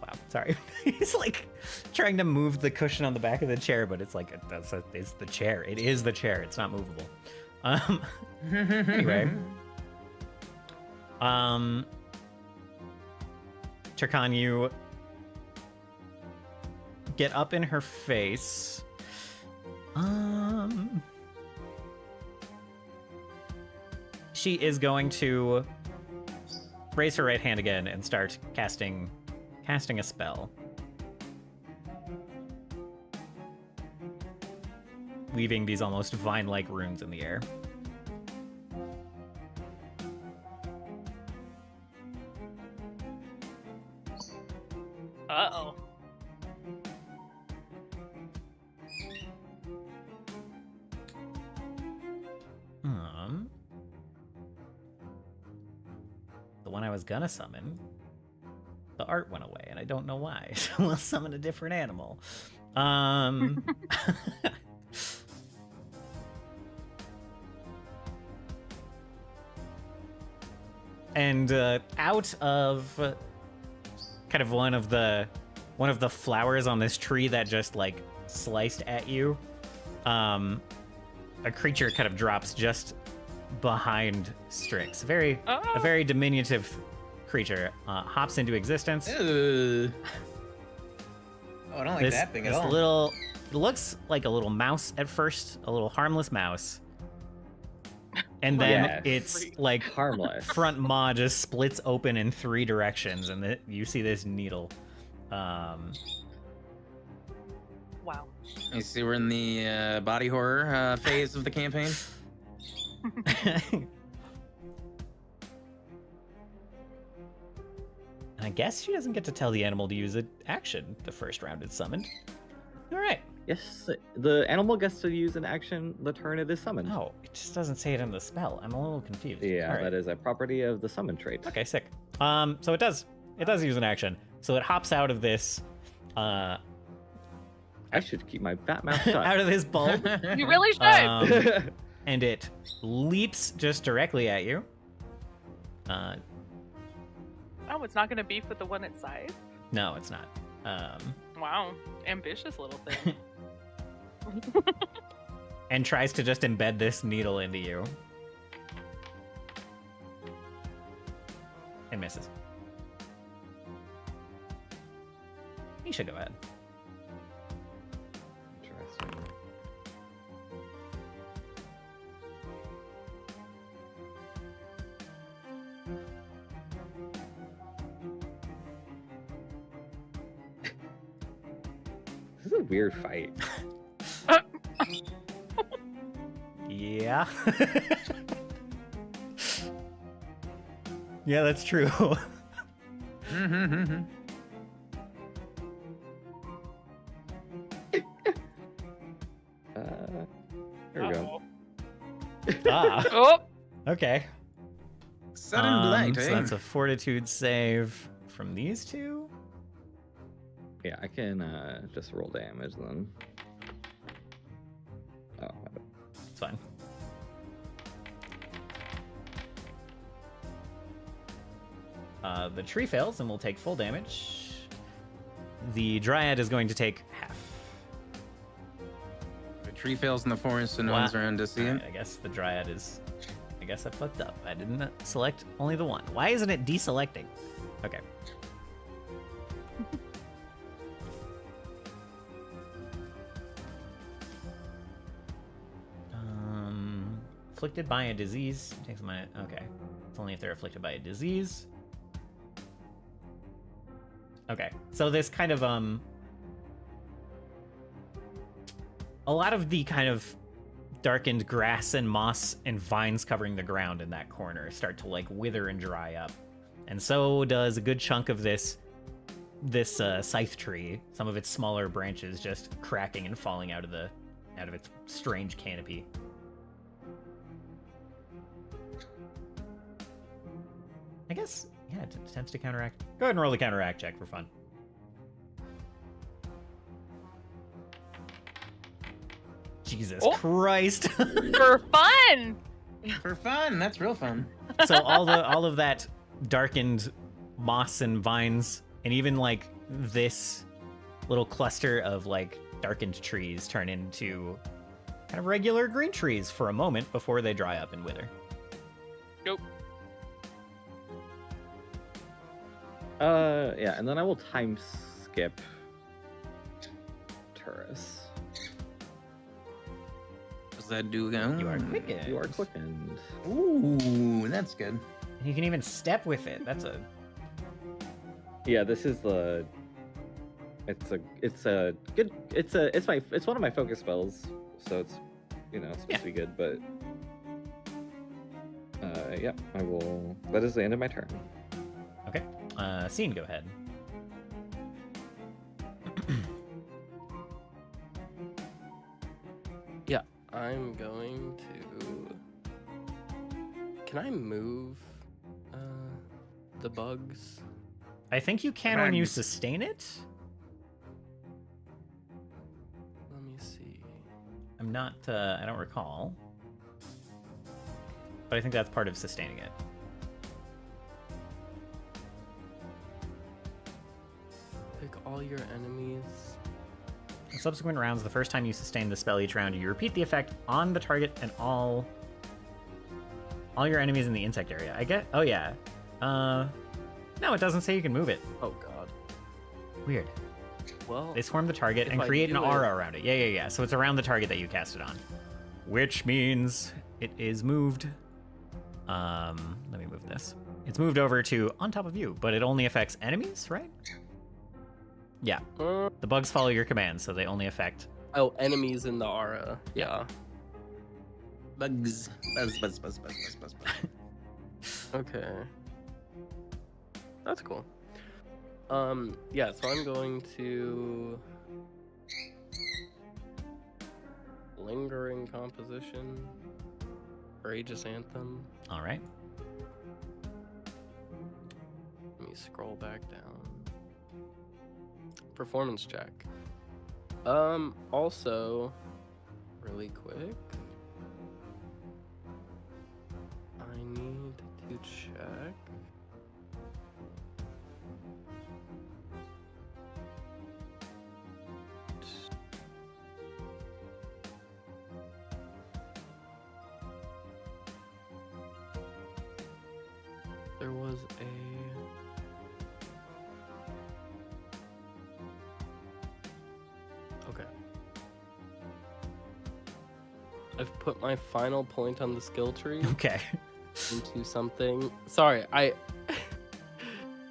Wow. Sorry. He's like trying to move the cushion on the back of the chair, but it's like it's the chair. It is the chair. It's not movable. Anyway. Turkan, you get up in her face. She is going to raise her right hand again and start casting a spell. Weaving these almost vine-like runes in the air. Uh-oh. The one I was gonna summon, the art went away, and I don't know why. So we'll summon a different animal. And out of kind of one of the flowers on this tree that just like sliced at you, a creature kind of drops just behind Strix. A very diminutive creature hops into existence. Ew. Oh, I don't like that thing at all. It looks like a little mouse at first, a little harmless mouse. And then Yes. it's like Harmless. front maw just splits open in 3 directions, and you see this needle. Wow. You see, we're in the body horror phase of the campaign. I guess she doesn't get to tell the animal to use an action the first round it's summoned. All right. Yes, the animal gets to use an action the turn it is summoned. Oh, it just doesn't say it in the spell. I'm a little confused. Yeah, All right. that is a property of the summon trait. Okay, sick. So it does use an action. So it hops out of this, I should keep my fat mouth shut. out of this bulb, You really should. and it leaps just directly at you. Oh, it's not gonna beef with the one its size. No, it's not. Wow, ambitious little thing. And tries to just embed this needle into you. And misses. You should go ahead. Interesting. This is a weird fight. Yeah. Yeah, that's true. Here we go. Ah, Oh, okay. Sudden blight, So eh? that's a fortitude save from these two. Yeah, I can just roll damage then. Oh, It's fine. The tree fails and will take full damage. The dryad is going to take half. The tree fails in the forest, so no Wow. one's around to see it. Alright, I guess the dryad is. I guess I fucked up. I didn't select only the one. Why isn't it deselecting? Okay. Afflicted by a disease. Takes my. Okay. It's only if they're afflicted by a disease. Okay. So this kind of a lot of the kind of darkened grass and moss and vines covering the ground in that corner start to like wither and dry up, and so does a good chunk of this scythe tree. Some of its smaller branches just cracking and falling out of its strange canopy. I guess, yeah, it attempts to counteract. Go ahead and roll the counteract check for fun. Jesus Oh. Christ. for fun. For fun, that's real fun. So all of that darkened moss and vines, and even like this little cluster of like darkened trees turn into kind of regular green trees for a moment before they dry up and wither. Nope. Yeah, and then I will time skip Turris. What's that do again? You are quickened. You are quickened. Ooh, that's good. And you can even step with it. That's a Yeah, this is the. It's one of my focus spells, so it's it's supposed to be good, but yeah, I will. That is the end of my turn. okay. Scene, go ahead. Yeah, I'm going to. Can I move the bugs? I think you can when you Bugs. sustain it. Let me see. I'm not. I don't recall. But I think that's part of sustaining it. Pick all your enemies. In subsequent rounds, the first time you sustain the spell each round, you repeat the effect on the target and all your enemies in the insect area. I get. Oh yeah. No, it doesn't say you can move it. Oh god. Weird. Well, They swarm the target if and I create an do it- aura around it. Yeah. So it's around the target that you cast it on. Which means it is moved. Let me move this. It's moved over to on top of you, but it only affects enemies, right? Yeah. The bugs follow your commands, so they only affect... oh, enemies in the aura. Yeah. Bugs. Buzz. Okay. That's cool. Yeah, so I'm going to lingering composition, Courageous Anthem. All right. Let me scroll back down. Performance check. Also, really quick, I need to check. There was a... okay. I've put my final point on the skill tree Okay. into something. Sorry, I...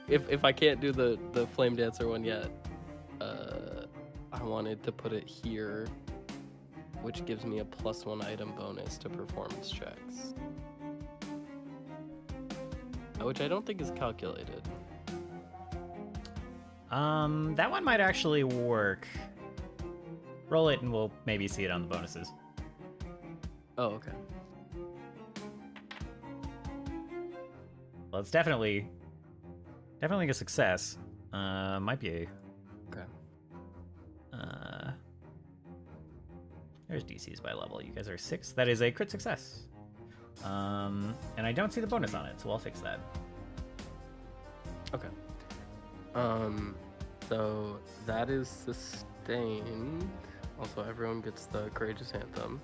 if I can't do the Flame Dancer one yet, I wanted to put it here, which gives me a +1 item bonus to performance checks. Which I don't think is calculated. That one might actually work. Roll it and we'll maybe see it on the bonuses. Oh, okay. Well, it's definitely a success. Might be a... Okay. There's DCs by level. You guys are 6. That is a crit success. And I don't see the bonus on it, so I'll fix that. Okay. So that is sustained. Also, everyone gets the Courageous Anthem.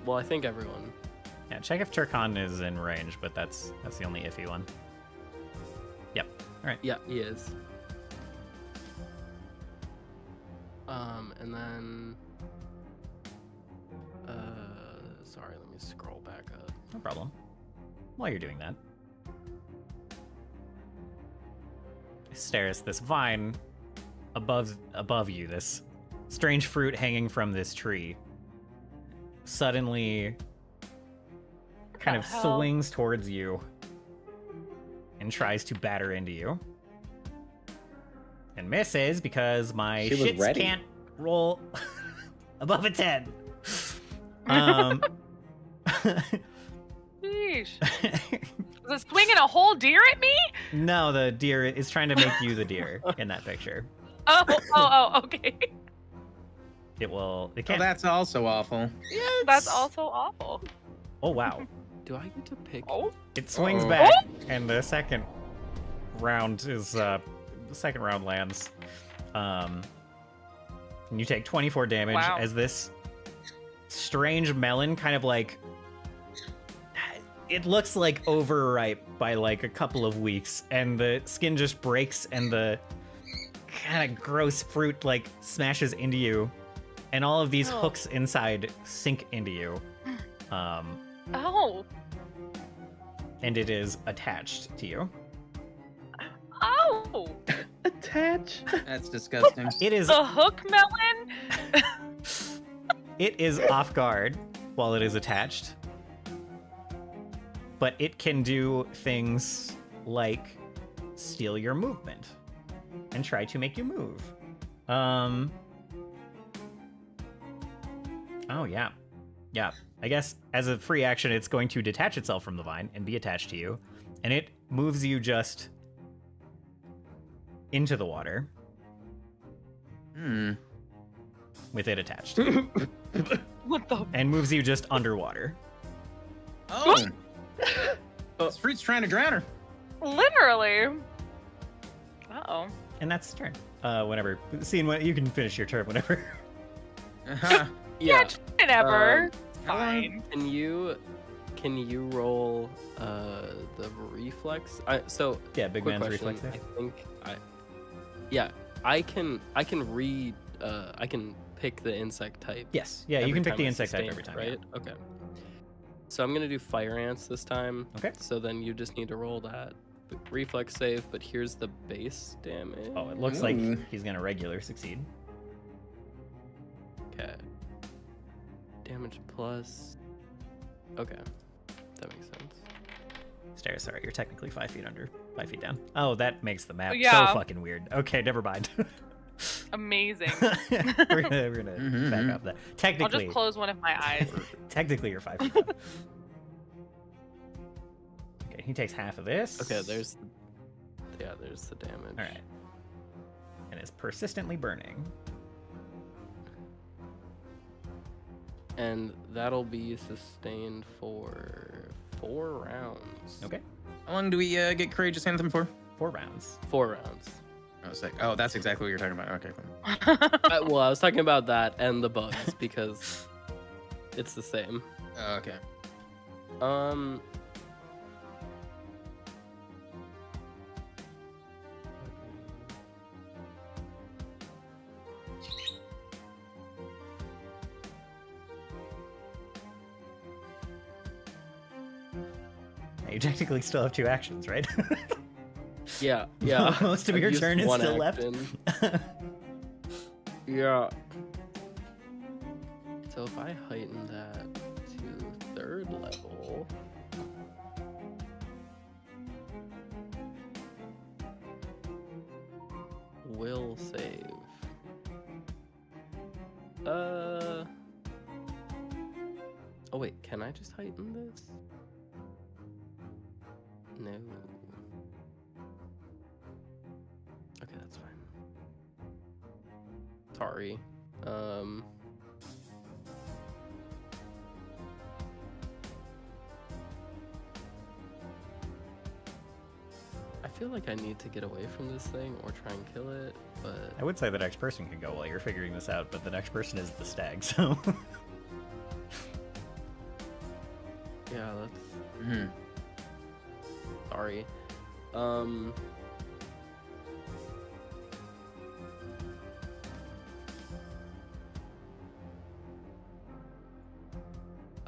Well, I think everyone. Yeah, check if Turkon is in range, but that's the only iffy one. Yep. All right. Yeah, he is. And then, sorry, let me scroll back up. No problem. While you're doing that, Steris, this vine above you, this strange fruit hanging from this tree, suddenly kind of swings towards you and tries to batter into you. And misses because my She was shits ready. can't roll above a 10. Sheesh. Was it swinging a whole deer at me? No, the deer is trying to make you the deer in that picture. Oh, okay. It Oh, can't. that's also awful. That's also awful. Oh, wow. Do I get to pick? Oh, It swings Uh-oh. back, and the second round is, the second round lands. And you take 24 damage Wow. as this strange melon kind of like... It looks like overripe by like a couple of weeks, and the skin just breaks, and the kind of gross fruit like smashes into you, and all of these Oh. hooks inside sink into you. oh, And it is attached to you. oh! Attach. That's disgusting. It is The hook melon? It is off guard while it is attached, but it can do things like steal your movement and try to make you move. Oh, yeah. Yeah. I guess as a free action, it's going to detach itself from the vine and be attached to you, and it moves you just into the water with it attached. What the? And moves you just underwater. Oh. This fruit's trying to drown her. Literally. Uh-oh. And that's its turn. Whenever. Seeing what you can finish your turn whenever. Uh-huh. Yeah, whatever. fine. Can you roll the reflex? Yeah, big quick man's question. reflex save. I think I can I can pick the insect type. Yes. Yeah, you every can pick time the I insect type sustain every it, time. right? Okay. So I'm gonna do fire ants this time. Okay. So then you just need to roll that reflex save, but here's the base damage. Yeah. Oh, it looks like Ooh. he's gonna regular succeed. Okay. Damage plus. Okay, that makes sense. Stairs, sorry, you're technically 5 feet under, 5 feet down. Oh, that makes the map Yeah. so fucking weird. Okay, never mind. Amazing. we're gonna back up that. I'll Technically, just close one of my eyes. technically you're 5 feet down. Okay, he takes half of this. Okay, there's the damage. All right, and it's persistently burning. And that'll be sustained for 4 rounds. Okay, How long do we get Courageous Anthem for? 4 rounds. 4 rounds. I was like, oh, that's exactly what you're talking about. Okay, cool. Well, I was talking about that and the bugs because it's the same. Oh, okay. You technically still have 2 actions, right? Yeah. Most of I've your used turn is one still left. action. Yeah. So if I heighten that to 3rd level. Will save. Oh wait, can I just heighten this? No. Okay, that's fine. Sorry. I feel like I need to get away from this thing or try and kill it, but I would say the next person can go while you're figuring this out, but the next person is the stag, so. yeah, that's Hmm. sorry.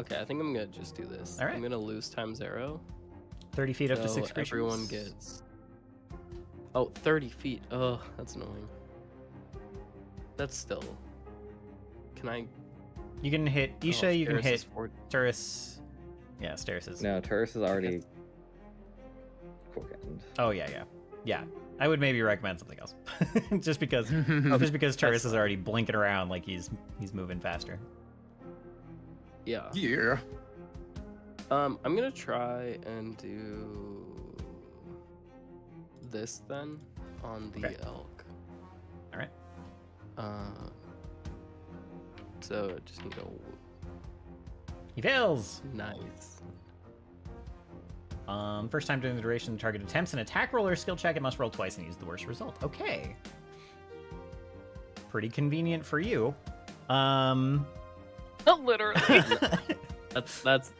Okay, I think I'm gonna just do this. All right. I'm gonna lose times arrow. 30 feet up to So 6 creatures. everyone gets. Oh, 30 feet. Oh, that's annoying. That's still. Can I? You can hit Isha, Oh, you can Stairs hit is 40. Turris. Yeah, Stairs is. No, Turris is already quickened. Oh yeah. I would maybe recommend something else, just because Turris is already blinking around like he's moving faster. Yeah. Yeah. I'm gonna try and do this then on the Okay. elk. All right. So I just need a He fails. nice. First time during the duration, the target attempts an attack roll or skill check. It must roll twice and use the worst result. Okay. Pretty convenient for you. Literally. That's it.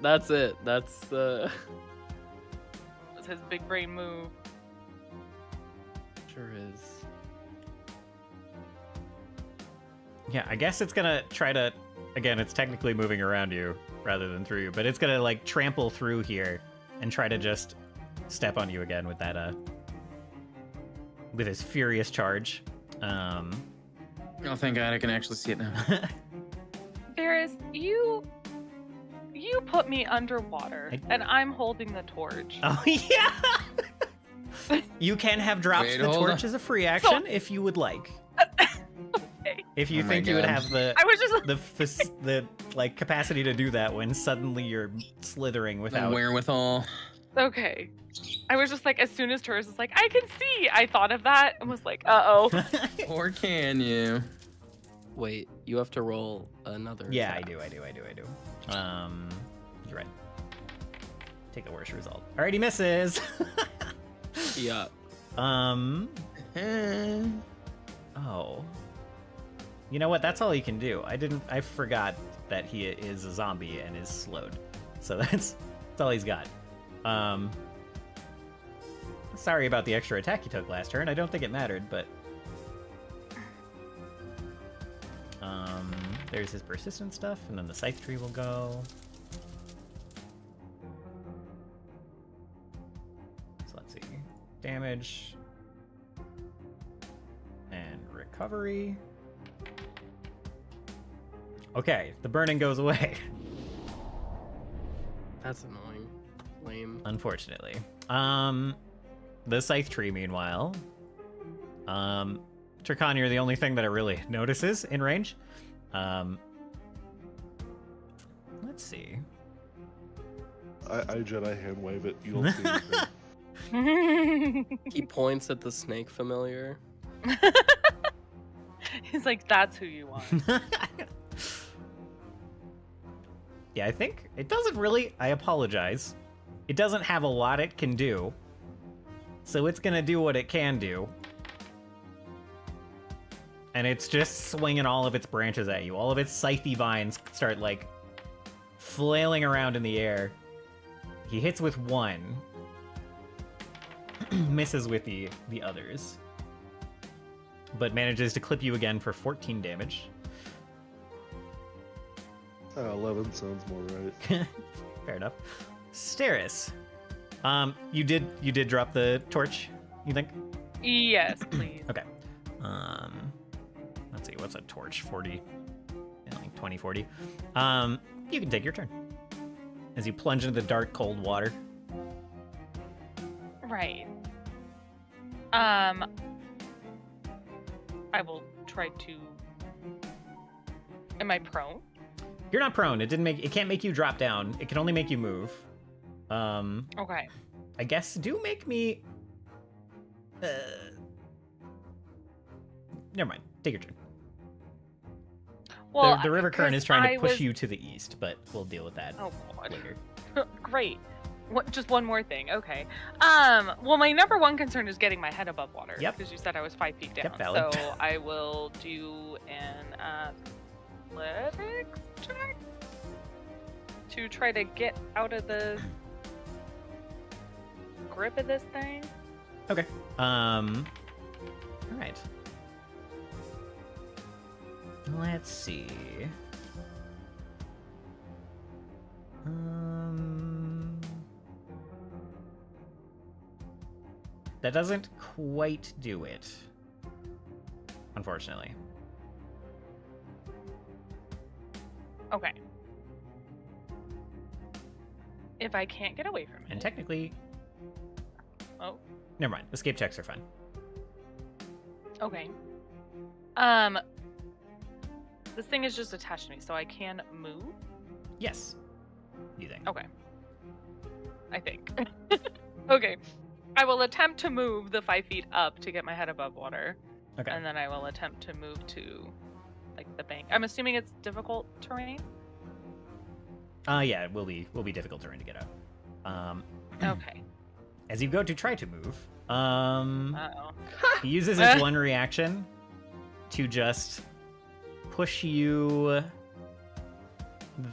That's That's his big brain move. sure is. Yeah, I guess it's gonna try to. Again, it's technically moving around you rather than through you, but it's gonna like trample through here and try to just step on you again with that with his furious charge. Oh, thank God I can actually see it now. Varys, you put me underwater, and I'm holding the torch. Oh yeah. You can have dropped Wait, the hold torch on. as a free action if you would like. Okay. If you Oh my think you would God. have the I was just the like capacity to do that when suddenly you're slithering The without. wherewithal. okay. I was just like, as soon as Turris was like, I can see, I thought of that and was like, uh-oh. Or can you? Wait, you have to roll another. Yeah, I attack. do. You're right. Take the worst result. Alright, he misses. Yeah. Oh. You know what? That's all he can do. I forgot that he is a zombie and is slowed. So that's all he's got. Sorry about the extra attack he took last turn. I don't think it mattered, but there's his persistent stuff, and then the scythe tree will go. So let's see. Damage and recovery. Okay, the burning goes away. That's annoying. Lame. Unfortunately. The scythe tree, meanwhile. Turkon, you're the only thing that it really notices in range. Let's see. I Jedi hand wave it. You don't see anything. He points at the snake familiar. He's like, that's who you want. Yeah, I think it doesn't really. I apologize. It doesn't have a lot it can do. So it's gonna do what it can do. And it's just swinging all of its branches at you. All of its scythe vines start, like, flailing around in the air. He hits with one. Misses with the others. But manages to clip you again for 14 damage. 11 sounds more right. Fair enough. Steris. You did drop the torch, you think? Yes, please. Okay. Let's see, what's a torch? 40, like 20, 40. You can take your turn. As you plunge into the dark, cold water. Right. I will try to... Am I prone? You're not prone. It can't make you drop down. It can only make you move. Okay. I guess do make me... Never mind. Take your turn. Well, The river current is trying to push was... you to the east, but we'll deal with that Oh, God. later. Great. Just one more thing. Okay. Well, my number one concern is getting my head above water. Yep. Because you said I was 5 feet down. Yep, valid. So I will do an athletics check to try to get out of the grip of this thing. Okay. All right. Let's see. That doesn't quite do it, unfortunately. Okay. If I can't get away from it. And technically, Oh, never mind. Escape checks are fine. okay. This thing is just attached to me, so I can move? Yes. You think? Okay. I think. Okay. I will attempt to move the 5 feet up to get my head above water. Okay. And then I will attempt to move to, like, the bank. I'm assuming it's difficult terrain? Yeah, it will be difficult terrain to get out. Okay. As you go to try to move, Uh-oh. he uses his one reaction to just push you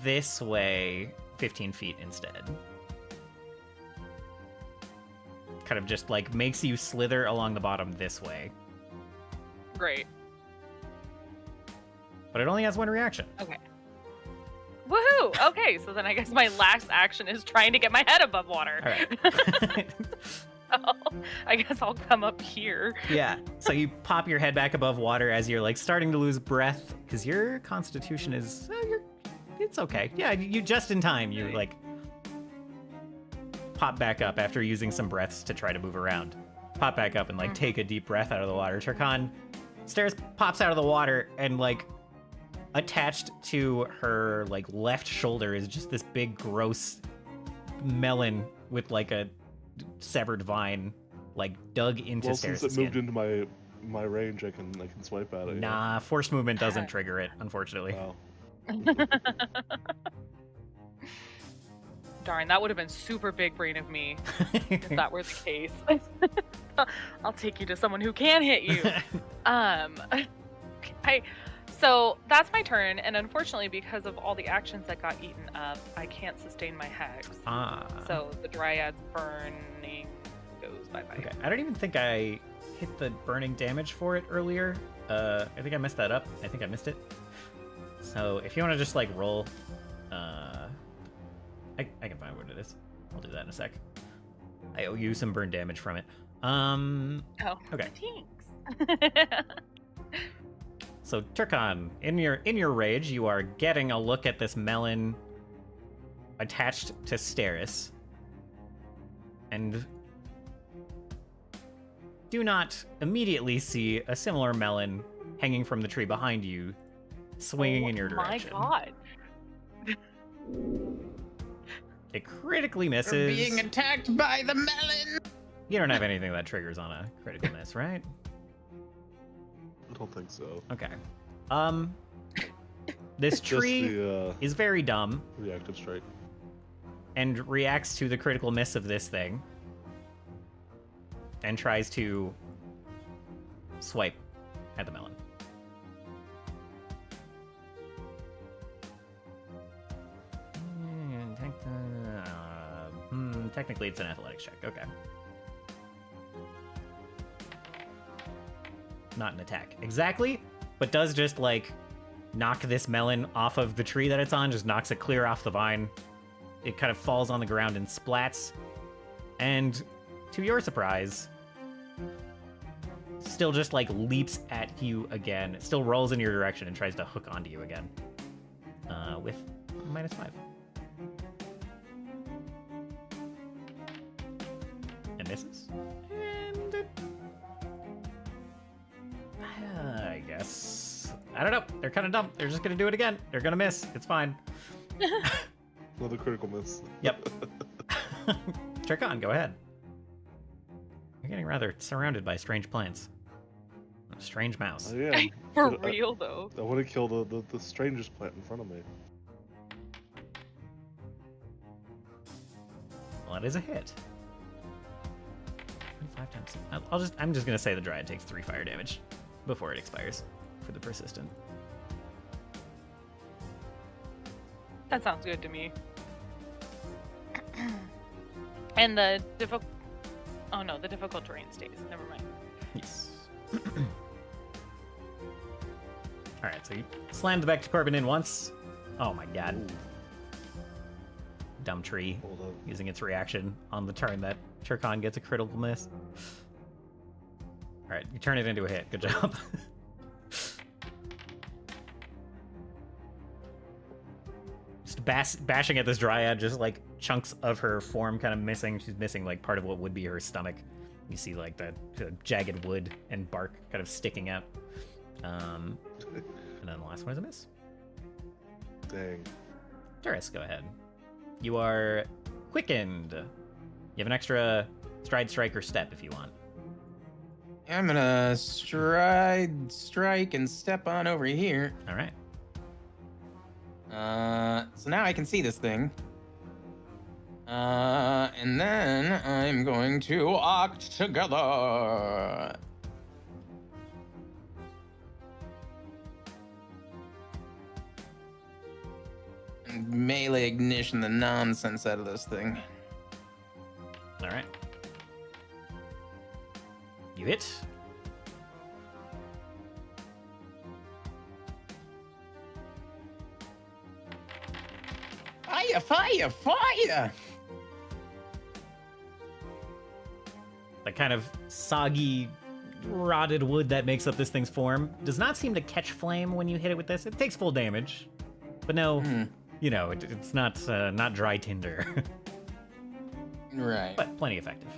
this way 15 feet instead. Kind of just, like, makes you slither along the bottom this way. Great. But it only has one reaction. Okay. Woohoo! Okay, so then I guess my last action is trying to get my head above water. All right. So, I guess I'll come up here. Yeah. So you pop your head back above water as you're, like, starting to lose breath because your constitution is it's okay. Yeah, you just in time. You, like, pop back up after using some breaths to try to move around. Pop back up and, like, take a deep breath out of the water. Turkon Steris pops out of the water and, like, attached to her, like, left shoulder is just this big gross melon with, like, a severed vine, like, dug into Well, Steris' since it skin. moved into my range, I can swipe at it. yeah. Nah, force movement doesn't trigger it, unfortunately. Wow. Darn, that would have been super big brain of me if that were the case. I'll take you to someone who can hit you. So that's my turn, and unfortunately, because of all the actions that got eaten up, I can't sustain my hex. So the Dryad's burning goes bye-bye. Okay, I don't even think I hit the burning damage for it earlier. I think I messed that up. I think I missed it. So if you want to just like roll, I can find what it is. I'll do that in a sec. I owe you some burn damage from it. Oh, okay. Thanks. So Turkon, in your rage, you are getting a look at this melon attached to Steris, and do not immediately see a similar melon hanging from the tree behind you, swinging in your direction. My God. It critically We're misses. being attacked by the melon. You don't have anything that triggers on a critical miss, right? I don't think so. Okay. This tree Just the is very dumb reactive strike. and reacts to the critical miss of this thing and tries to swipe at the melon. Technically, it's an athletics check. Okay. Not an attack. Exactly, but does just, like, knock this melon off of the tree that it's on, just knocks it clear off the vine. It kind of falls on the ground and splats. And, to your surprise, still just, like, leaps at you again. It still rolls in your direction and tries to hook onto you again. With -5. And misses. And... I guess... I don't know. They're kind of dumb. They're just going to do it again. They're going to miss. It's fine. Another critical miss. Yep. Turkon, go ahead. You're getting rather surrounded by strange plants. A strange mouse. I am. For But real, though. I want to kill the strangest plant in front of me. Well, that is a hit. 5 times. I'm just gonna say the Dryad takes 3 fire damage before it expires for the persistent. That sounds good to me. And the difficult... Oh no, the difficult terrain stays. Never mind. Yes. Alright, so you slammed the back to Corbin in once. Oh my god. Ooh, Dumb tree. hold up. Using its reaction on the turn that Turkon gets a critical miss. Alright, you turn it into a hit. Good job. Just bashing at this Dryad, just like chunks of her form kind of missing. She's missing like part of what would be her stomach. You see like the jagged wood and bark kind of sticking out. And then the last one is a miss. Dang. Turris, go ahead. You are quickened. You have an extra stride, strike, or step if you want. I'm gonna stride, strike, and step on over here. All right. So now I can see this thing. And then I'm going to act together. And melee ignition the nonsense out of this thing. All right. You hit. Fire, fire, fire! The kind of soggy, rotted wood that makes up this thing's form does not seem to catch flame when you hit it with this. It takes full damage, but no, you know, it's not dry tinder. Right. But plenty effective.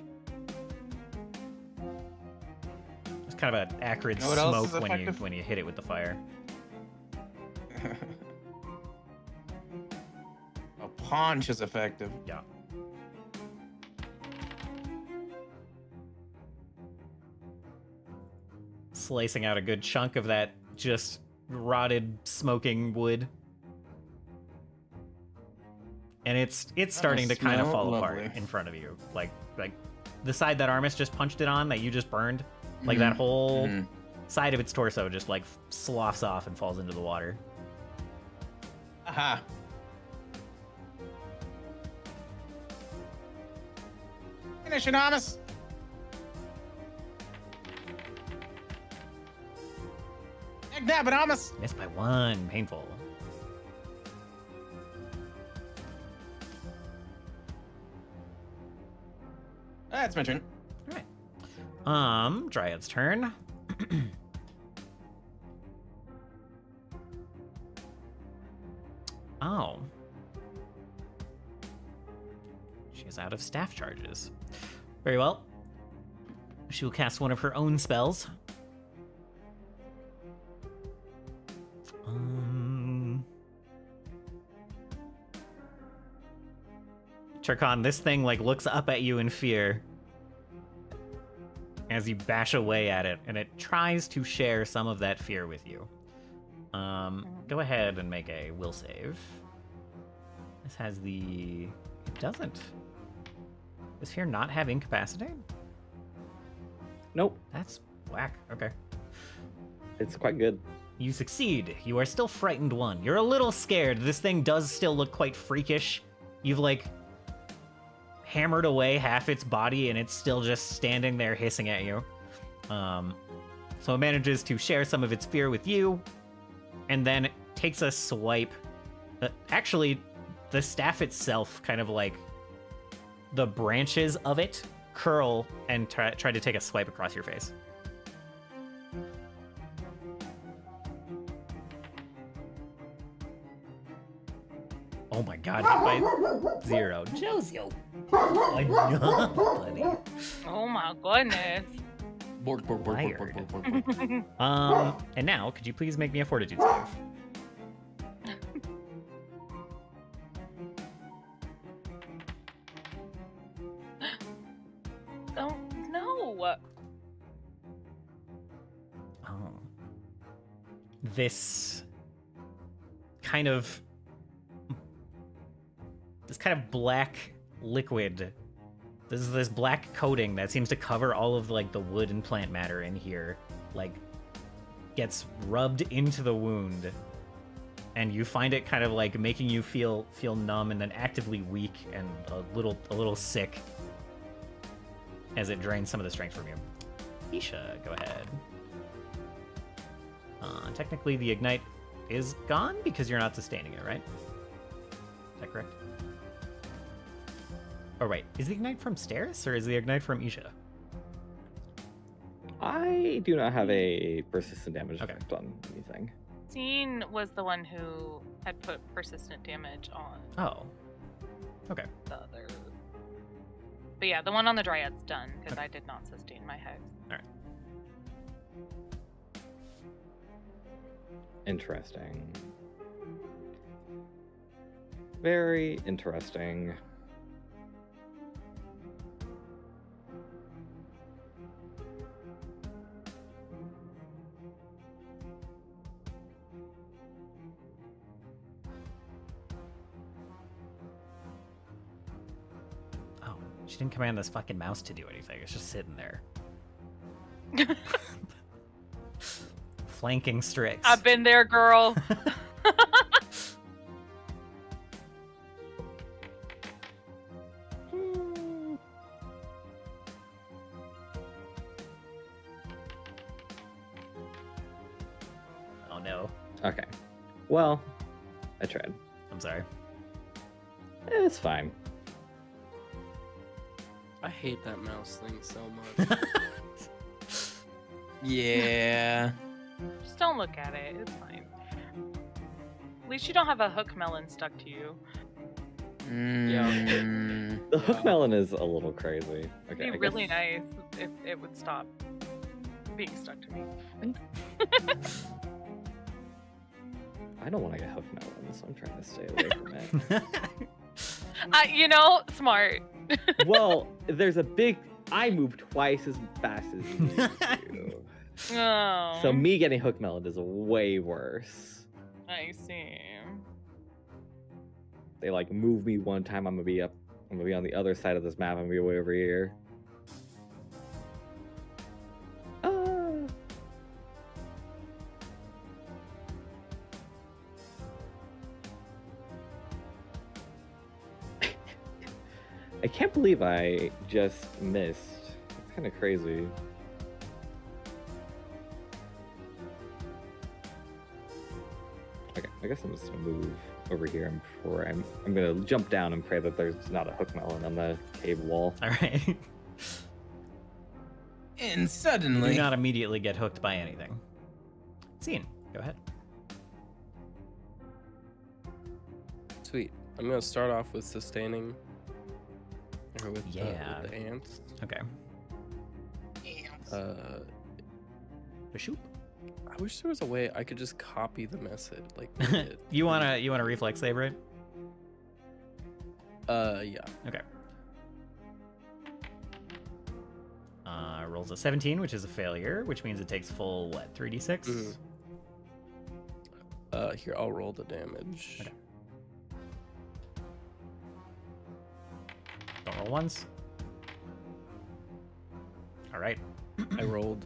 It's kind of an acrid You know what else smoke is when effective? you hit it with the fire. A punch is effective. Yeah. Slicing out a good chunk of that just rotted, smoking wood. And it's starting to kind of smell fall apart lovely. in front of you. Like the side that Armis just punched it on that you just burned. Like that whole side of its torso just like sloughs off and falls into the water. Aha. Finish it, Amos. Nab it, Amos. Missed by 1. Painful. That's my turn. All right. Dryad's turn. Oh. She is out of staff charges. Very well. She will cast one of her own spells. Turkon, this thing like looks up at you in fear as you bash away at it, and it tries to share some of that fear with you. Go ahead and make a will save. This has the... It doesn't. Does fear not have incapacitate? Nope. That's whack. Okay. It's quite good. You succeed. You are still frightened 1. You're a little scared. This thing does still look quite freakish. You've like hammered away half its body and it's still just standing there hissing at you. So it manages to share some of its fear with you and then it takes a swipe. Actually, the staff itself kind of like the branches of it curl and try to take a swipe across your face. Oh my god, hit by 0. Josie, I know, buddy. Oh my goodness. Bork, bork, bork, bork, bork, bork, bork, bork. And now, could you please make me a fortitude save? Oh no. Oh. This kind of black liquid. This black coating that seems to cover all of like the wood and plant matter in here, like gets rubbed into the wound, and you find it kind of like making you feel numb and then actively weak and a little sick as it drains some of the strength from you. Isha, go ahead. Technically, the ignite is gone because you're not sustaining it, right? Is that correct? Oh, right. Is the ignite from Steris or is the ignite from Isha? I do not have a persistent damage Okay. effect on anything. Scene was the one who had put persistent damage on Oh. Okay. the other. But yeah, the one on the Dryad's done because I did not sustain my hex. Interesting. Very interesting. Oh, she didn't command this fucking mouse to do anything. It's just sitting there. Flanking Strix. I've been there, girl. Oh no. Okay. Well, I tried. I'm sorry. It's fine. I hate that mouse thing so much. Yeah. Just don't look at it. It's fine. At least you don't have a hook melon stuck to you. The hook melon is a little crazy. Okay. It'd be really nice if it would stop being stuck to me. I don't want to get hook melon, so I'm trying to stay away from it. You know, smart. Well, there's a big. I move twice as fast as you do. Oh. So me getting hook melon is way worse. I see. They like move me one time. I'm gonna be on the other side of this map. I'm gonna be way over here. I can't believe I just missed. It's kind of crazy. Okay, I guess I'm just gonna move over here and pray. I'm gonna jump down and pray that there's not a hook melon on the cave wall. All right. And Do suddenly, not immediately get hooked by anything. Scene, go ahead. Sweet. I'm gonna start off with sustaining. Or with, Yeah. with the ants. Okay. Shoot. I wish there was a way I could just copy the message. Like, make it- you wanna reflex save, right? yeah. Okay. Rolls a 17, which is a failure, which means it takes full, what, 3d6? Here, I'll roll the damage. Okay. Don't roll once. All right. I rolled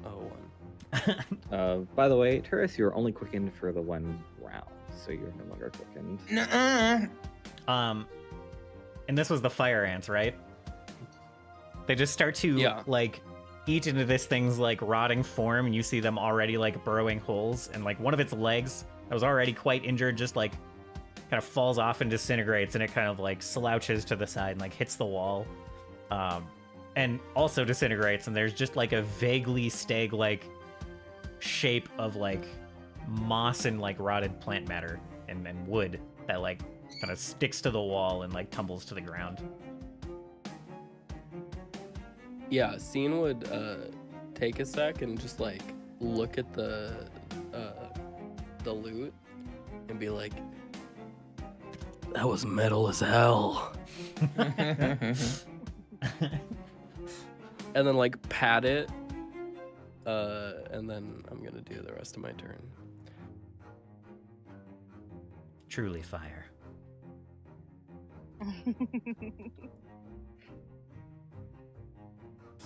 a 1. By the way, Turris, you're only quickened for the 1 round, so you're no longer quickened. nuh-uh. And this was the fire ants, right? They just start to Yeah. like eat into this thing's like rotting form, and you see them already like burrowing holes, and like one of its legs that was already quite injured just like kind of falls off and disintegrates, and it kind of like slouches to the side and like hits the wall, and also disintegrates, and there's just like a vaguely stag-like shape of like moss and like rotted plant matter and wood that like kind of sticks to the wall and like tumbles to the ground. Yeah, Scene would take a sec and just like look at the loot and be like, "That was metal as hell," and then like pat it, and then I'm gonna do the rest of my turn. Truly fire.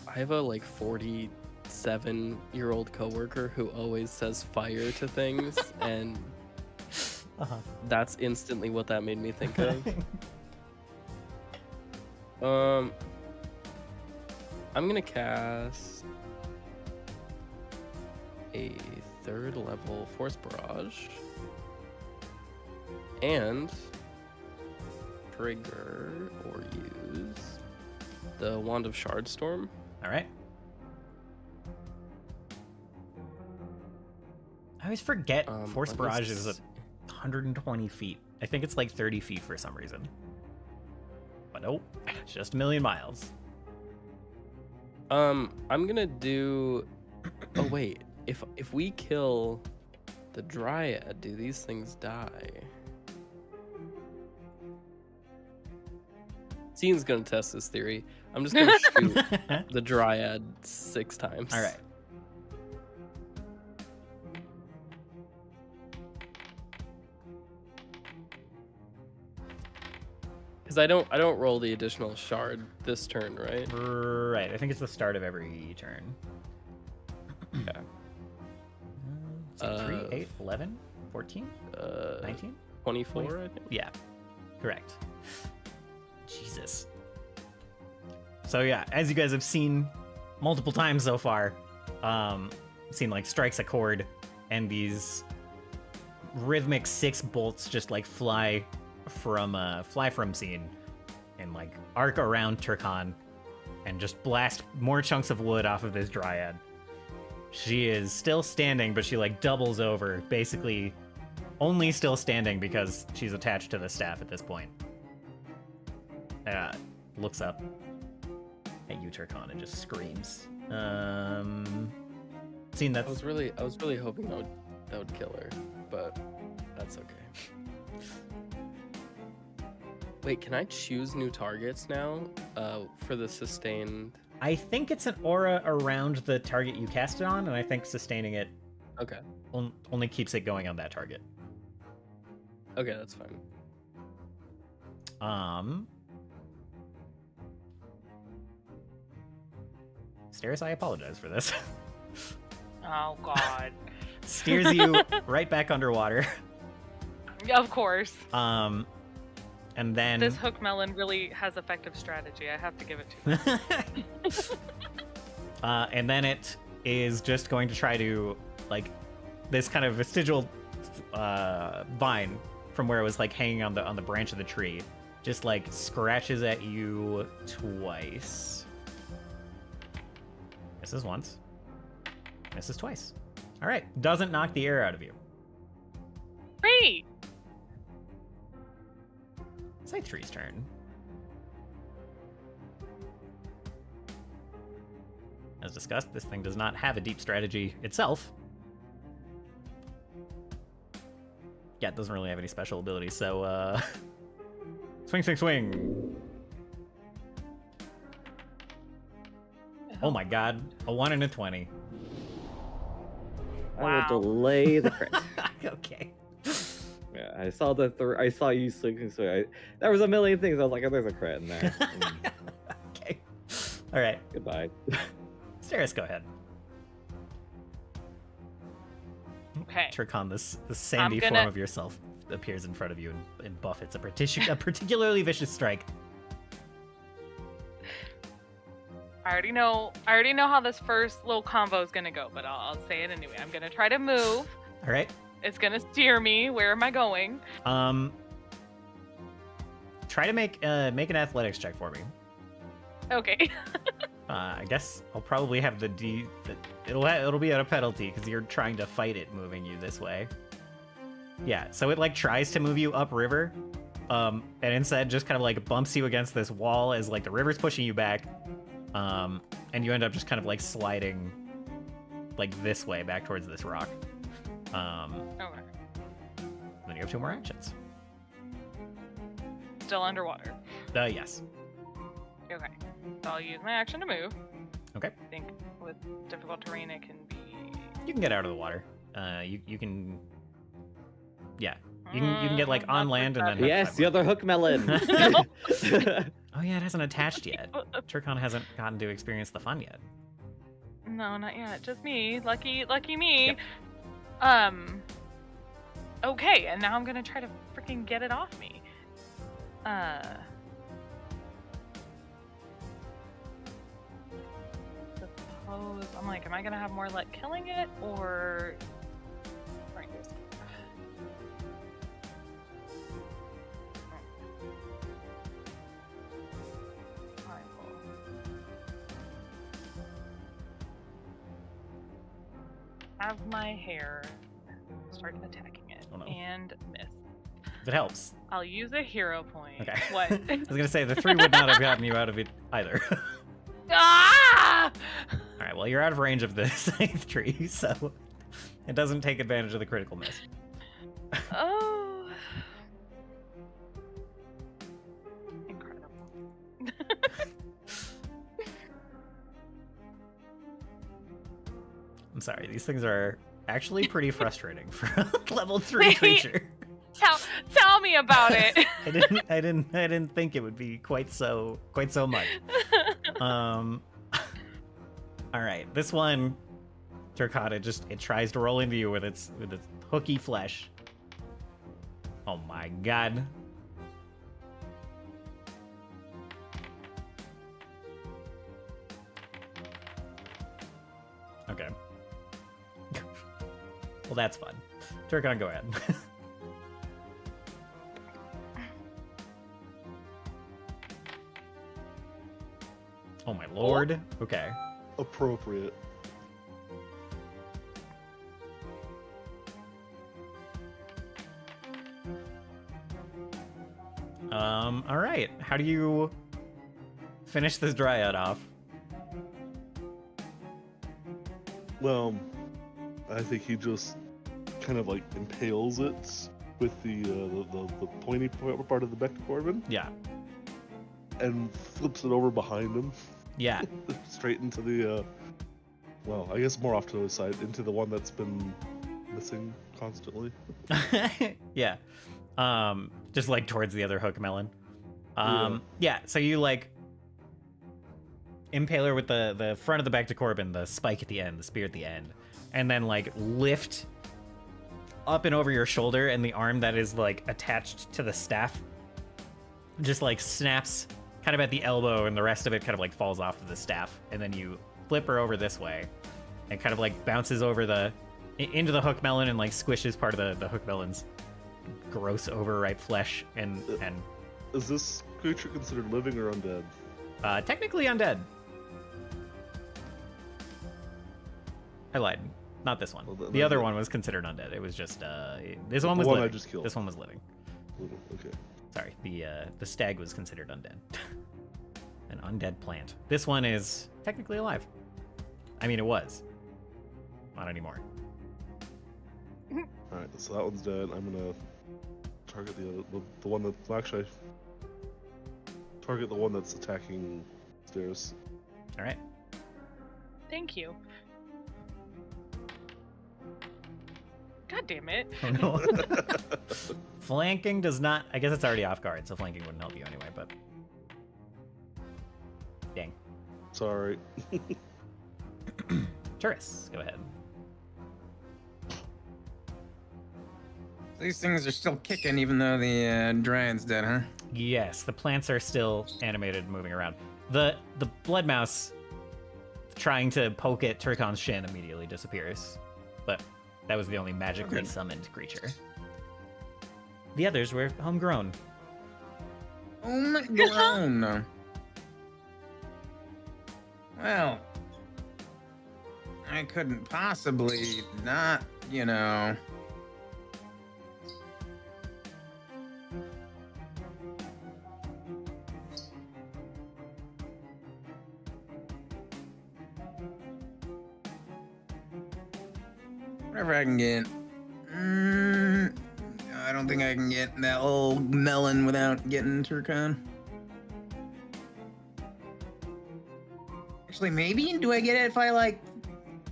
I have a like 47-year-old coworker who always says fire to things, and that's instantly what that made me think of. I'm gonna cast a 3rd level Force Barrage and trigger or use the Wand of Shardstorm. All right. I always forget Force Barrage is 120 feet. I think it's like 30 feet for some reason. But nope, it's just a million miles. I'm gonna do. Oh wait, if we kill the Dryad, do these things die? Scene's gonna test this theory. I'm just gonna shoot the Dryad 6 times. All right. Because I don't roll the additional shard this turn, right? Right. I think it's the start of every turn. Yeah. 3, 8, 11, 14, 19? 24, I think. Yeah, correct. Jesus. So yeah, as you guys have seen multiple times so far, Scene like strikes a chord, and these rhythmic 6 bolts just like fly from Scene and like arc around Turkon and just blast more chunks of wood off of this Dryad. She is still standing, but she like doubles over, basically only still standing because she's attached to the staff at this point. Looks up at you, Turkon, and just screams. Scene, that's I was really hoping that would kill her, but that's okay. Wait, can I choose new targets now? For the sustained. I think it's an aura around the target you cast it on, and I think sustaining it Okay. only keeps it going on that target. Okay, that's fine. Stairs, I apologize for this. Oh God. Steers you right back underwater. Of course. And then This hook melon really has effective strategy. I have to give it to it. and then it is just going to try to, like, this kind of vestigial vine from where it was like hanging on the branch of the tree, just like scratches at you twice. Misses once. Misses twice. All right, doesn't knock the air out of you. Great. Scythe's turn. As discussed, this thing does not have a deep strategy itself. Yeah, it doesn't really have any special abilities, so, swing, swing, swing! Oh my god, a 1 and a 20. I Wow. will delay the crit. Okay. Yeah, I saw I saw you swing. So there was a million things. I was like, oh, there's a crit in there. Okay. All right. Goodbye. Sarahs, go ahead. Okay. Turkon, this sandy gonna- form of yourself appears in front of you and buffets a particularly vicious strike. I already know how this first little combo is gonna go, but I'll say it anyway. I'm gonna try to move. All right. It's gonna steer me. Where am I going? Try to make an athletics check for me. Okay. I guess I'll probably have it'll be at a penalty because you're trying to fight it moving you this way. Yeah, so it like tries to move you upriver, and instead just kind of like bumps you against this wall as like the river's pushing you back, and you end up just kind of like sliding like this way back towards this rock. Okay. Then you have 2 more actions. Still underwater. Yes. Okay. So I'll use my action to move. Okay. I think with difficult terrain it can be. You can get out of the water. You can. Yeah. You can get like on land and then. Yes, the other hook melon. Oh yeah, it hasn't attached yet. Turkon hasn't gotten to experience the fun yet. No, not yet. Just me. Lucky me. Yep. Okay, and now I'm gonna try to freaking get it off me. Suppose I'm like, am I gonna have more luck killing it or? Right, here's- I will- Have my hair start attacking it Oh, no. and miss. If it helps. I'll use a hero point. Okay. What? I was gonna say the 3 would not have gotten you out of it either. Ah! All right. Well, you're out of range of the safe tree, so it doesn't take advantage of the critical miss. Oh. Incredible. I'm sorry. These things are actually pretty frustrating for a level 3 creature. Tell me about it. I didn't think it would be quite so much. All right, this one, Turkon, it tries to roll into you with its hooky flesh. Oh my god. Okay. Well, that's fun. Turkon, go ahead. Oh my lord. Okay. Appropriate. All right. How do you finish this dryad off? Well, I think he just kind of like impales it with the pointy part of the Beck Corbin Yeah. and flips it over behind him, Yeah. straight into the, well, I guess more off to the side, into the one that's been missing constantly. Yeah. Just like towards the other hook melon. Yeah, so you like impale her with the front of the back to Corbin, the spike at the end, the spear at the end, and then like lift up and over your shoulder, and the arm that is like attached to the staff just like snaps kind of at the elbow, and the rest of it kind of like falls off of the staff, and then you flip her over this way, and kind of like bounces over into the hook melon and like squishes part of the hook melon's gross overripe flesh and Is this creature considered living or undead? technically undead. I lied. Not this one. Well, The other one was considered undead. It was just this one was one I living. just killed. This one was living. Okay. Sorry, the stag was considered undead. An undead plant. This one is technically alive. I mean, it was. Not anymore. Alright, so that one's dead. I'm gonna target the one that... Well, actually, target the one that's attacking stairs. All right. Thank you. God damn it. Oh no. Flanking does not. I guess it's already off guard, so flanking wouldn't help you anyway. But dang. Sorry. Turris, go ahead. These things are still kicking even though the Dryad's dead, huh? Yes, the plants are still animated, moving around. The blood mouse trying to poke at Turkon's shin immediately disappears, but that was the only magically Okay. summoned creature. The others were homegrown. Oh my god. Well, I couldn't possibly not, you know. Whatever I can get. I don't think I can get that old melon without getting Turkon. Actually, maybe? Do I get it if I, like,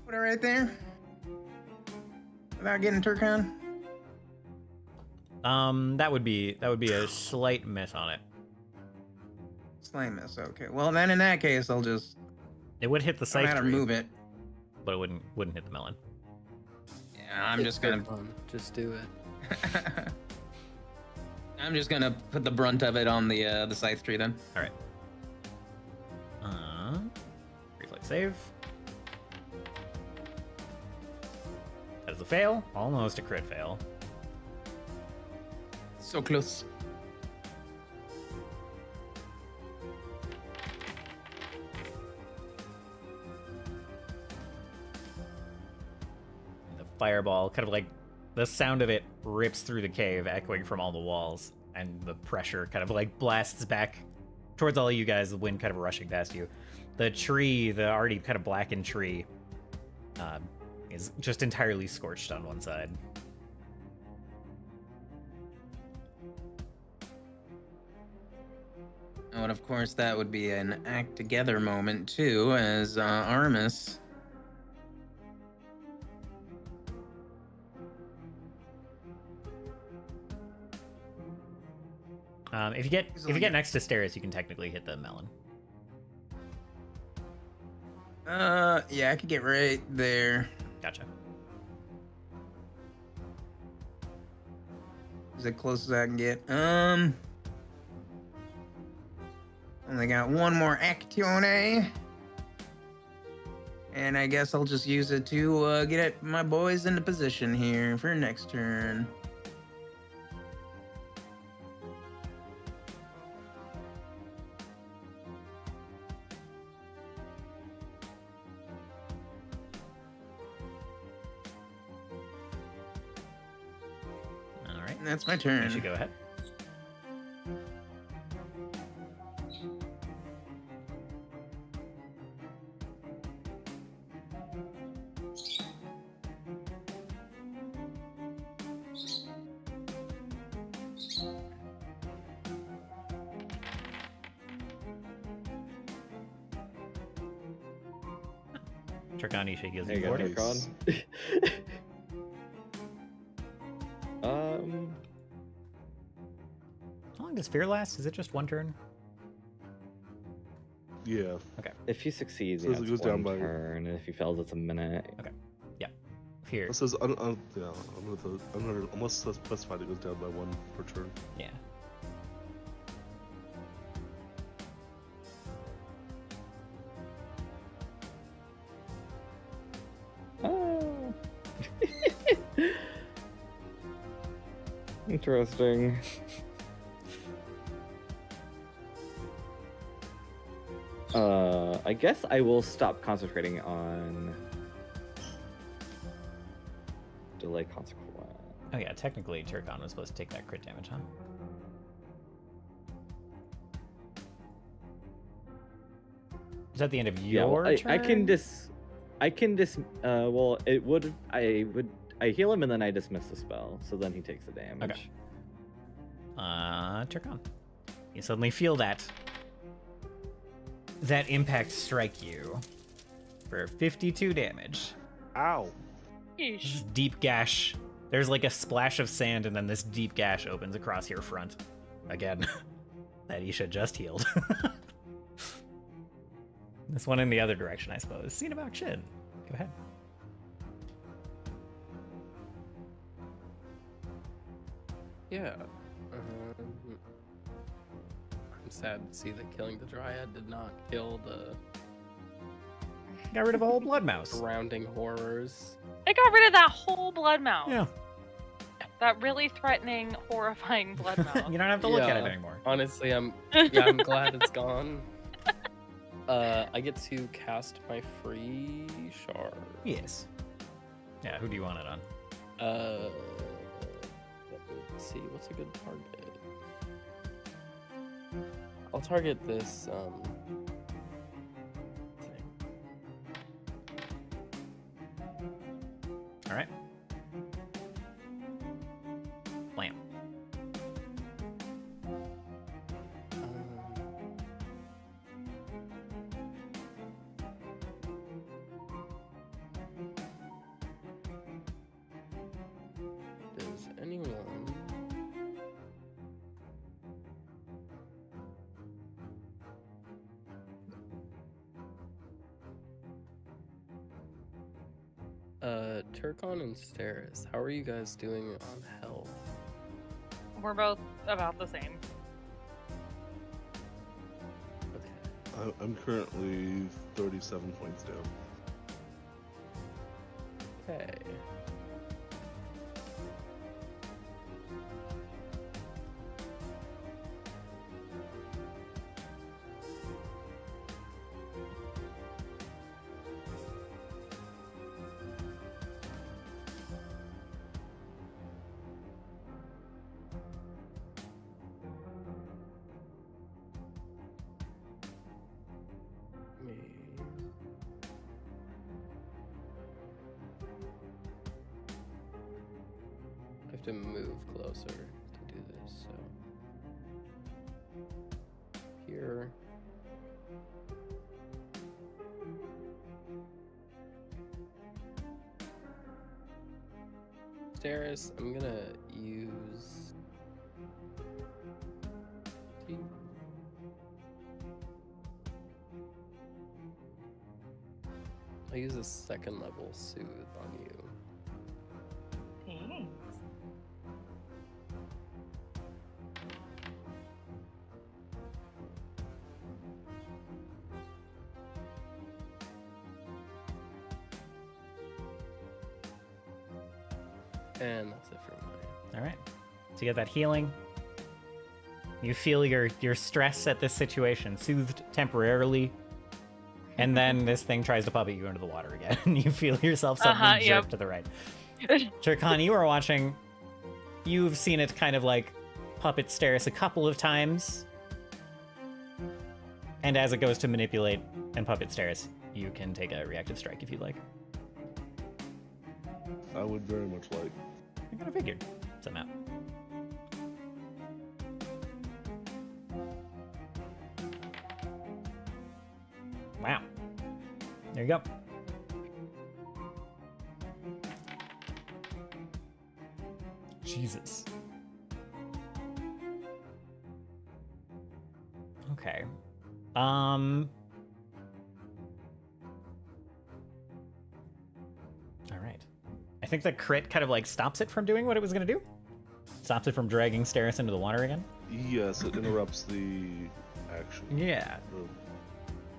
put it right there? Without getting Turkon? That would be a slight miss on it. Slight miss, okay. Well, then in that case, I'll just... It would hit the I scythe gotta tree, move it. but it wouldn't hit the melon. Yeah, I'm just gonna... Just do it. I'm just gonna put the brunt of it on the scythe tree then. All right. Reflex save. That is a fail. Almost a crit fail. So close. The fireball, kind of like the sound of it rips through the cave, echoing from all the walls, and the pressure kind of like blasts back towards all of you guys, the wind kind of rushing past you. The tree, the already kind of blackened tree, is just entirely scorched on one side. Oh, and of course that would be an act together moment too, as Armis. If you get next to stairs, you can technically hit the melon. Yeah, I could get right there. Gotcha. As close as I can get. Only got one more Actione. And I guess I'll just use it to get my boys into position here for next turn. All right. That's my You turn. should go ahead. Turkani should give There you you go, order. Nice. Turkon. How long does fear last? Is it just one turn? Yeah. If he succeeds, So yeah, it it's goes down one by- turn, and if he fails, it's a minute. Fear. It says, yeah, unless specified, it goes down by one per turn. Yeah. Interesting. I guess I will stop concentrating on delay consequence. Oh yeah, technically Turkon was supposed to take that crit damage, huh? Is that the end of your well, turn? I can well, I heal him and then I dismiss the spell, so then he takes the damage. Okay. Turkon. You suddenly feel that impact strike you for 52 damage. Ow. This deep gash. There's like a splash of sand, and then this deep gash opens across your front. Again, that Isha just healed. This one in the other direction, I suppose. Scene of action. Go ahead. Yeah. I'm sad to see that killing the Dryad did not kill the Got rid of a whole blood mouse. surrounding horrors. I got rid of that whole blood mouse. Yeah. That really threatening, horrifying blood mouse. You don't have to look at it Yeah. anymore. Honestly, I'm glad it's gone. I get to cast my free shard. Yes. Yeah, who do you want it on? Let's see, what's a good target? I'll target this thing. All right. Blam. Does anyone Turkon and Steris, how are you guys doing on health? We're both about the same. Okay. I'm currently 37 points down. Okay. Me. I have to move closer to do this, so here. Stairs, I'm gonna use I'll use a second level soothe on you. Thanks. And that's it for mine. All right. So you get that healing. You feel your stress at this situation soothed temporarily. And then this thing tries to puppet you into the water again. And you feel yourself suddenly jerk to the right. Turkon, you are watching. You've seen it kind of like puppet Steris a couple of times. And as it goes to manipulate and puppet Steris, you can take a reactive strike if you'd like. I would very much like. I kind of figured somehow. Wow. There you go. Jesus. Okay. All right. I think the crit kind of like stops it from doing what it was going to do. Stops it from dragging Steris into the water again. Yes, it interrupts the action. Yeah. Oh.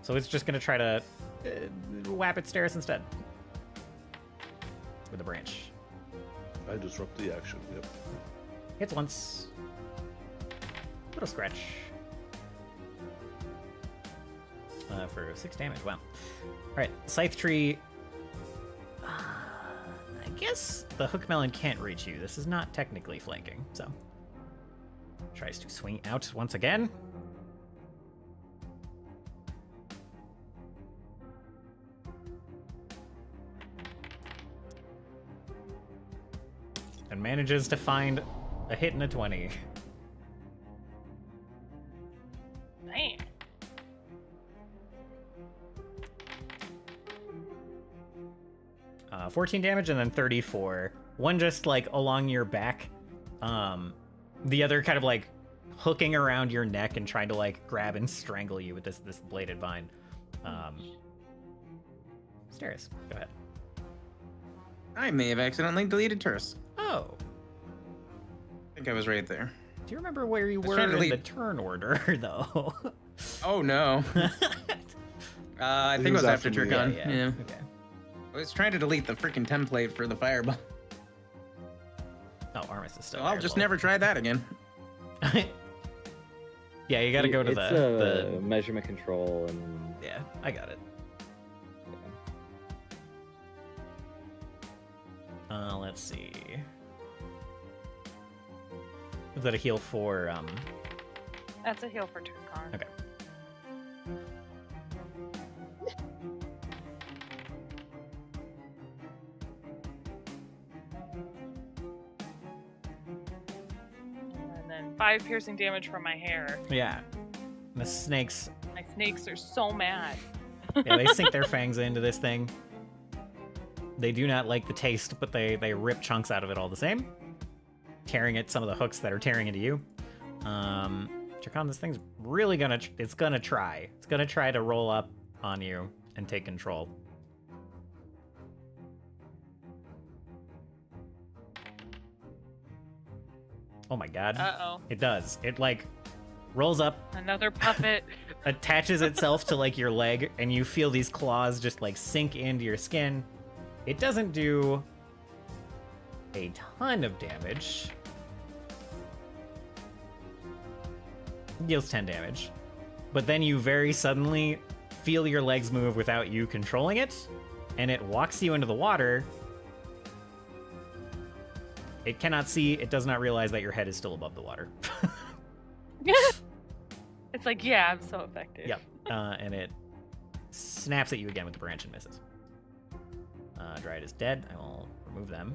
So it's just going to try to whap at Steris instead. With a branch. I disrupt the action, yep. Hits once. Little scratch. For 6 damage. Wow. Alright, Scythe Tree. I guess the Hook Melon can't reach you. This is not technically flanking, so. Tries to swing out once again. And manages to find a hit and a 20. Man. Uh, 14 damage and then 34. One just like along your back. The other kind of like hooking around your neck and trying to like grab and strangle you with this bladed vine. Stairs, go ahead. I may have accidentally deleted Turris. Oh. I think I was right there. Do you remember where you was were trying to in the leave. turn order, though? Oh no. I think it was after me. Turkon. Yeah. Okay. I was trying to delete the freaking template for the fireball. Oh, Armis is still So I'll there, just well. never try that again. Yeah, you gotta go to it's the measurement control and Yeah, I got it. Let's see. Is that a heal for That's a heal for Turkon. Okay. And then 5 piercing damage from my hair. Yeah. The snakes, My snakes are so mad. yeah, they sink their fangs into this thing. They do not like the taste, but they rip chunks out of it all the same. Tearing at some of the hooks that are tearing into you. Turkon, this thing's really gonna try. It's gonna try to roll up on you and take control. Oh my god. Uh-oh. It does. It like rolls up, Another puppet. attaches itself to like your leg, and you feel these claws just like sink into your skin. It doesn't do a ton of damage. Deals 10 damage. But then you very suddenly feel your legs move without you controlling it, and it walks you into the water. It cannot see, it does not realize that your head is still above the water. It's like, yeah, I'm so effective. Yep. And it snaps at you again with the branch and misses. Dryad is dead. I will remove them.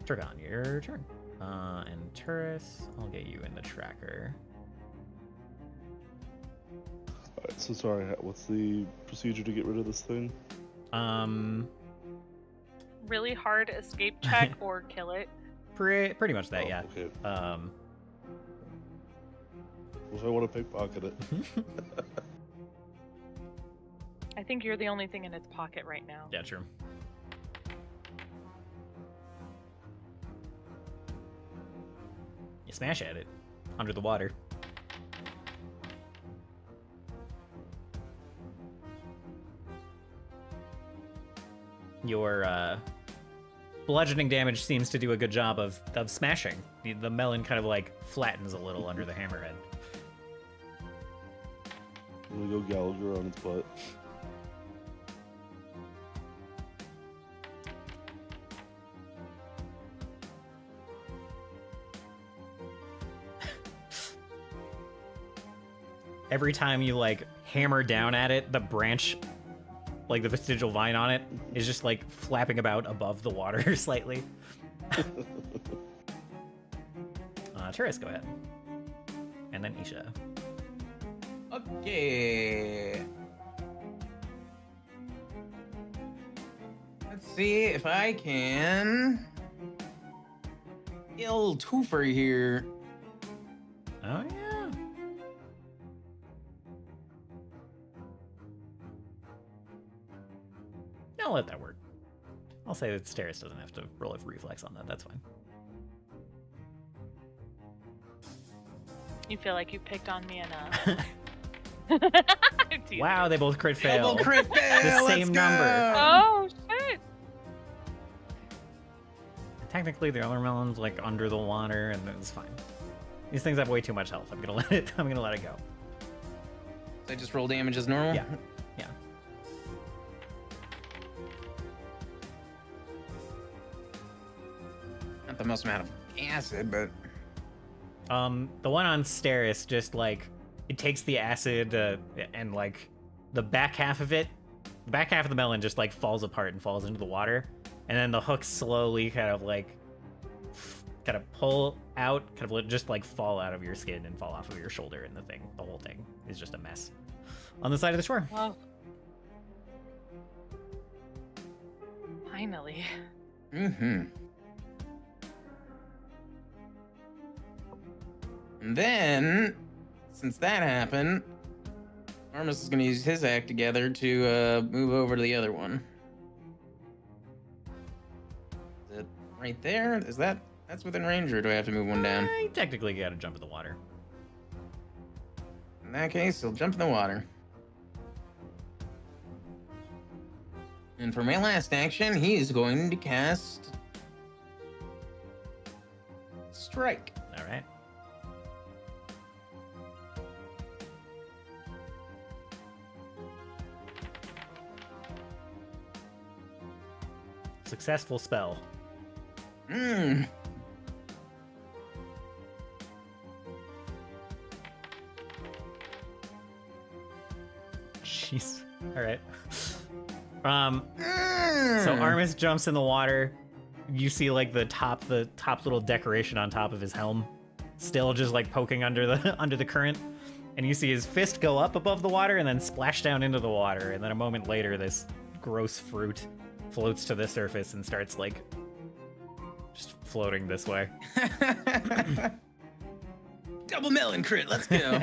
Turkon, your turn. And Turris, I'll get you in the tracker. Alright, so sorry, what's the procedure to get rid of this thing? Really hard escape check or kill it. Pretty much that, Oh, yeah. Okay. Well, I want to pickpocket it. I think you're the only thing in its pocket right now. Yeah, true. You smash at it under the water. Your bludgeoning damage seems to do a good job of smashing. The melon kind of like flattens a little under the hammerhead. I'm gonna go Gallagher on its butt. Every time you like hammer down at it, the branch, like the vestigial vine on it, is just like flapping about above the water slightly. Turris, go ahead. And then Isha. Okay. Let's see if I can kill twofer here. Oh yeah. I'll let that work. I'll say that Steris doesn't have to roll a reflex on that. That's fine. You feel like you picked on me enough. Wow, they both crit fail. Double crit fail. The same let's number. go. Oh shit! technically the other melon's like under the water, and it's fine. These things have way too much health. I'm gonna let it go. I just roll damage as normal. Yeah. Yeah. Not the most amount of acid, but The one on Steris just like it takes the acid and like the back half of it, the back half of the melon just like falls apart and falls into the water, and then the hooks slowly kind of pull out, kind of just like fall out of your skin and fall off of your shoulder, and the whole thing is just a mess on the side of the shore. Wow. Finally. mm-hmm. And then, since that happened, Armus is going to use his act together to move over to the other one. Is it right there? Is that's within range, or do I have to move one down? You technically gotta jump in the water. In that case, he'll jump in the water. And for my last action, he is going to cast Strike. All right. Successful spell. Mmm. Jeez. All right. So Armus jumps in the water. You see like the top little decoration on top of his helm, still just like poking under the current, and you see his fist go up above the water and then splash down into the water, and then a moment later, this gross fruit floats to the surface and starts like just floating this way. Double melon crit, let's go.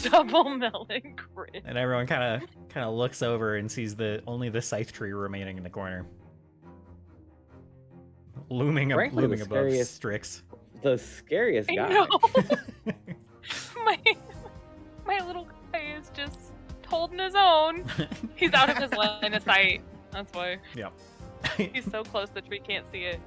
Double melon crit. And everyone kind of looks over and sees only the scythe tree remaining in the corner, looming above Strix. The scariest I guy. know. my little guy is just holding his own. He's out of his line of sight. That's why. Yep. He's so close the tree can't see it.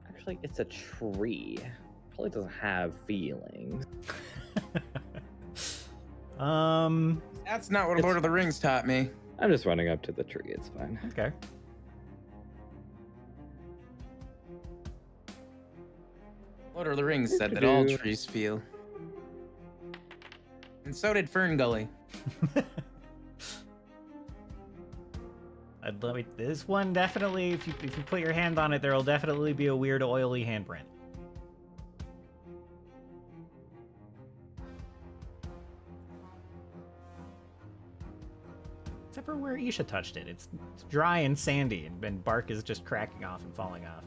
Actually, it's a tree. Probably doesn't have feelings. That's not what Lord of the Rings taught me. I'm just running up to the tree. It's fine. Okay. Lord of the Rings said that all trees feel. And so did Fern Gully. This one definitely, if you put your hand on it, there'll definitely be a weird oily handprint. Except for where Isha touched it. It's dry and sandy, and bark is just cracking off and falling off.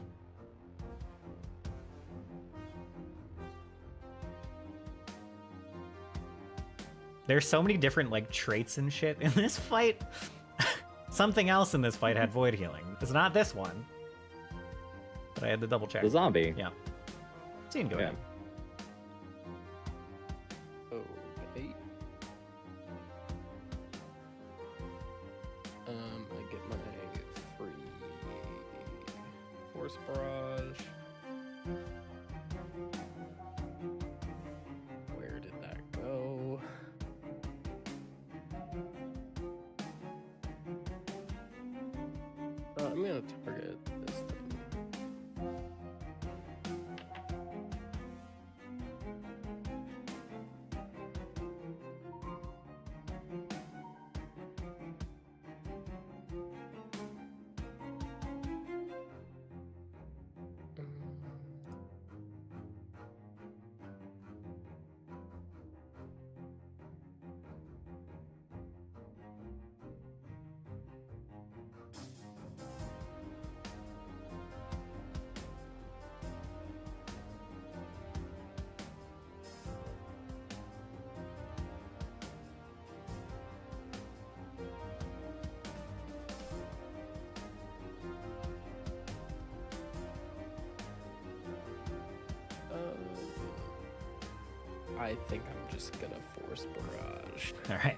There's so many different like traits and shit in this fight. Something else in this fight had void healing. It's not this one. But I had to double check. The zombie. Yeah. Scene go ahead. Okay. I get my free force barrage. Where did that go? I'm gonna target this thing. I think I'm just gonna force barrage. All right.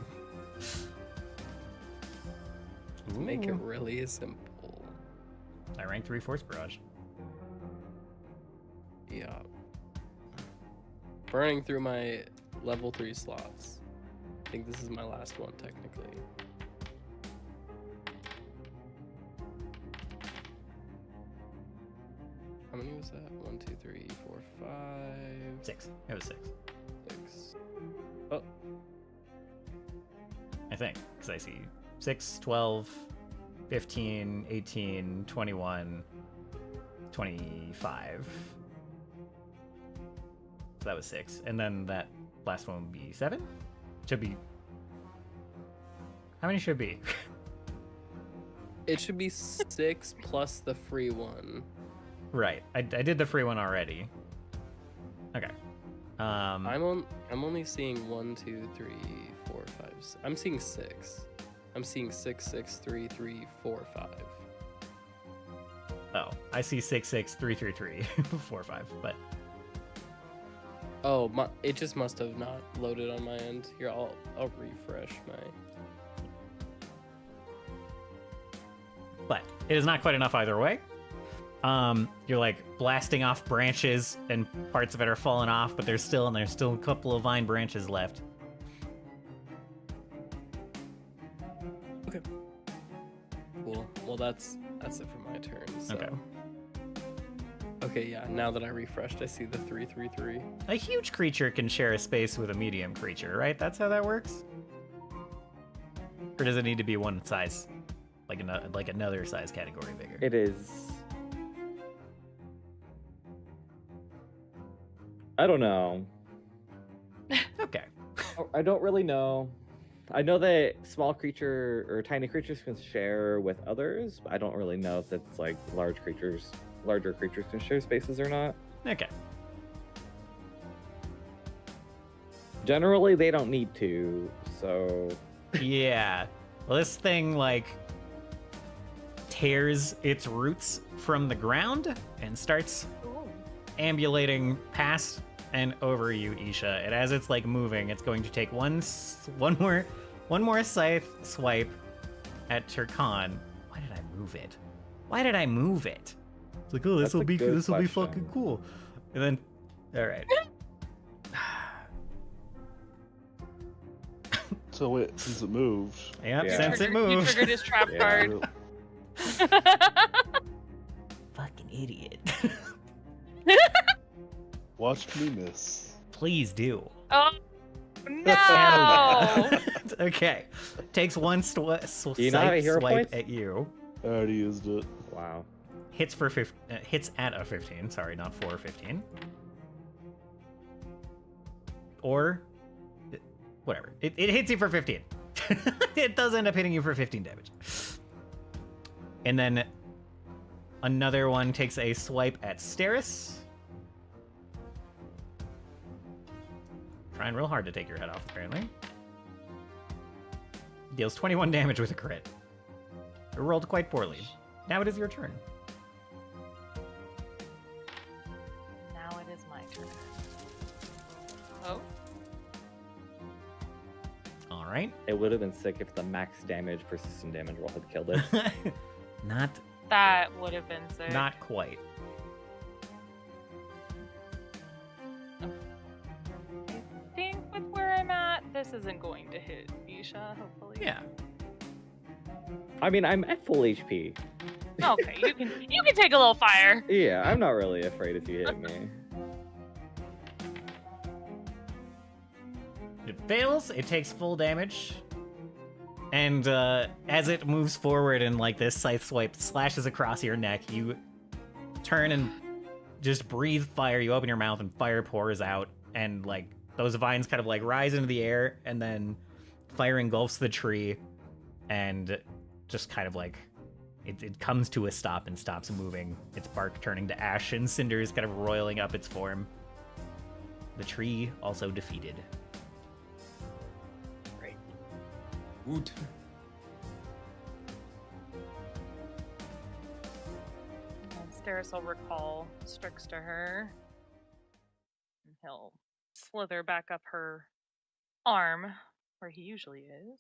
To make it Ooh. really simple. I rank 3 force barrage. Yeah. Burning through my level 3 slots. I think this is my last one, technically. How many was that? 1, 2, 3, 4, 5, 6. It was 6. 6. Oh, I think. Because I see 6, 12, 15, 18, 21, 25. So that was 6. And then that last one would be 7? Should be... How many should it be? it should be 6 plus the free one. Right. I did the free one already. Okay. I'm only seeing 1, 2, 3, 4, 5. I'm seeing 6. I'm seeing 6, 6, 3, 3, 4, 5. Oh, I see 6, 6, 3, 3, 3, 4, 5, but... Oh, it just must have not loaded on my end. Here, I'll refresh my... But it is not quite enough either way. You're like blasting off branches and parts of it are falling off, but there's still a couple of vine branches left. Okay. Cool. Well, that's it for my turn. So. Okay. Okay, yeah. Now that I refreshed, I see the 3, 3, 3. A huge creature can share a space with a medium creature, right? That's how that works? Or does it need to be one size? Like another size category bigger? It is. I don't know. Okay. I don't really know. I know that small creature or tiny creatures can share with others, but I don't really know if it's like larger creatures can share spaces or not. Okay. Generally, they don't need to, so... Yeah. Well, this thing, like, tears its roots from the ground and starts ambulating past and over you, Isha. And as it's, like, moving, it's going to take one more scythe swipe at Turkan. Why did I move it? Why did I move it? It's like, oh, this will be fucking cool. And then, all right. So wait, since it moved. Yep, Yeah. since it moved. You triggered his trap Yeah. card. Fucking idiot. Watch me miss. Please do. Oh no! Okay. Takes one Do you not have a hero swipe points? at you. I already used it. Wow. Hits at a 15. Sorry, not for 15. Or whatever. It hits you for 15. It does end up hitting you for 15 damage. And then another one takes a swipe at Steris. Trying real hard to take your head off, apparently. Deals 21 damage with a crit. It rolled quite poorly. Now it is your turn. Now it is my turn. Oh, All right. It would have been sick if the max damage, persistent damage roll had killed it. Not that would have been sick. not quite. I think with where I'm at, this isn't going to hit Isha, hopefully. Yeah. I mean, I'm at full HP. Okay, you can take a little fire. Yeah, I'm not really afraid if you hit me. It fails. It takes full damage. And as it moves forward and like this scythe swipe slashes across your neck, you turn and just breathe fire. You open your mouth and fire pours out. And like those vines kind of like rise into the air and then fire engulfs the tree and just kind of like it comes to a stop and stops moving. Its bark turning to ash and cinders kind of roiling up its form. The tree also defeated. Woot. And Steris will recall Strix to her. And he'll slither back up her arm where he usually is.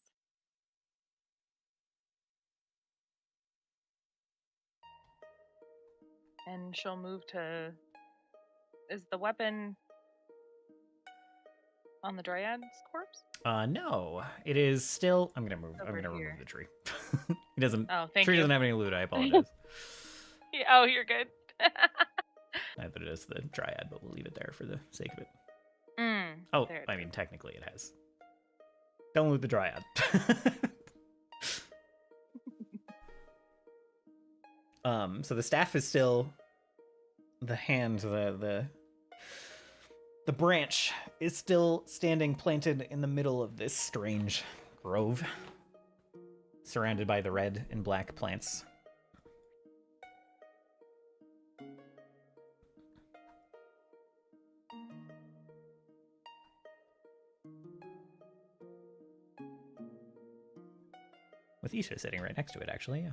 And she'll move to... Is the weapon on the Dryad's corpse? No, it is still. I'm gonna Over remove here. the tree. He doesn't. Oh, thank Tree you. doesn't have any loot. I apologize. Yeah, oh, you're good. Neither does the Dryad, but we'll leave it there for the sake of it. There it I mean, technically it has. Don't loot the Dryad. So the staff is still the hand, the branch is still standing planted in the middle of this strange grove, surrounded by the red and black plants. With Isha sitting right next to it, actually, yeah.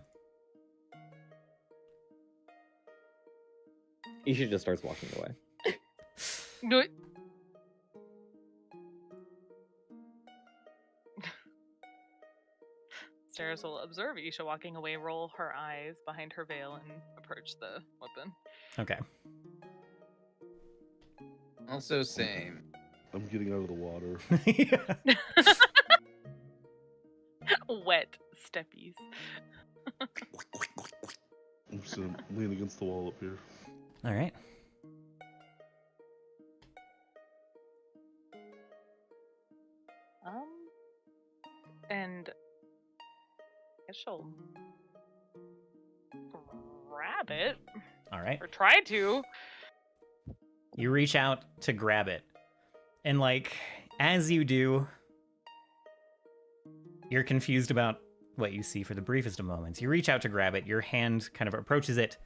Isha just starts walking away. No. Sarahs will observe Isha walking away, roll her eyes behind her veil, and approach the weapon. Okay. Also same. I'm getting out of the water. Yeah. Wet steppies. I'm just gonna lean against the wall up here. All right. And I guess she'll grab it, All right. or try to. You reach out to grab it. And, like, as you do, you're confused about what you see for the briefest of moments. You reach out to grab it, your hand kind of approaches it,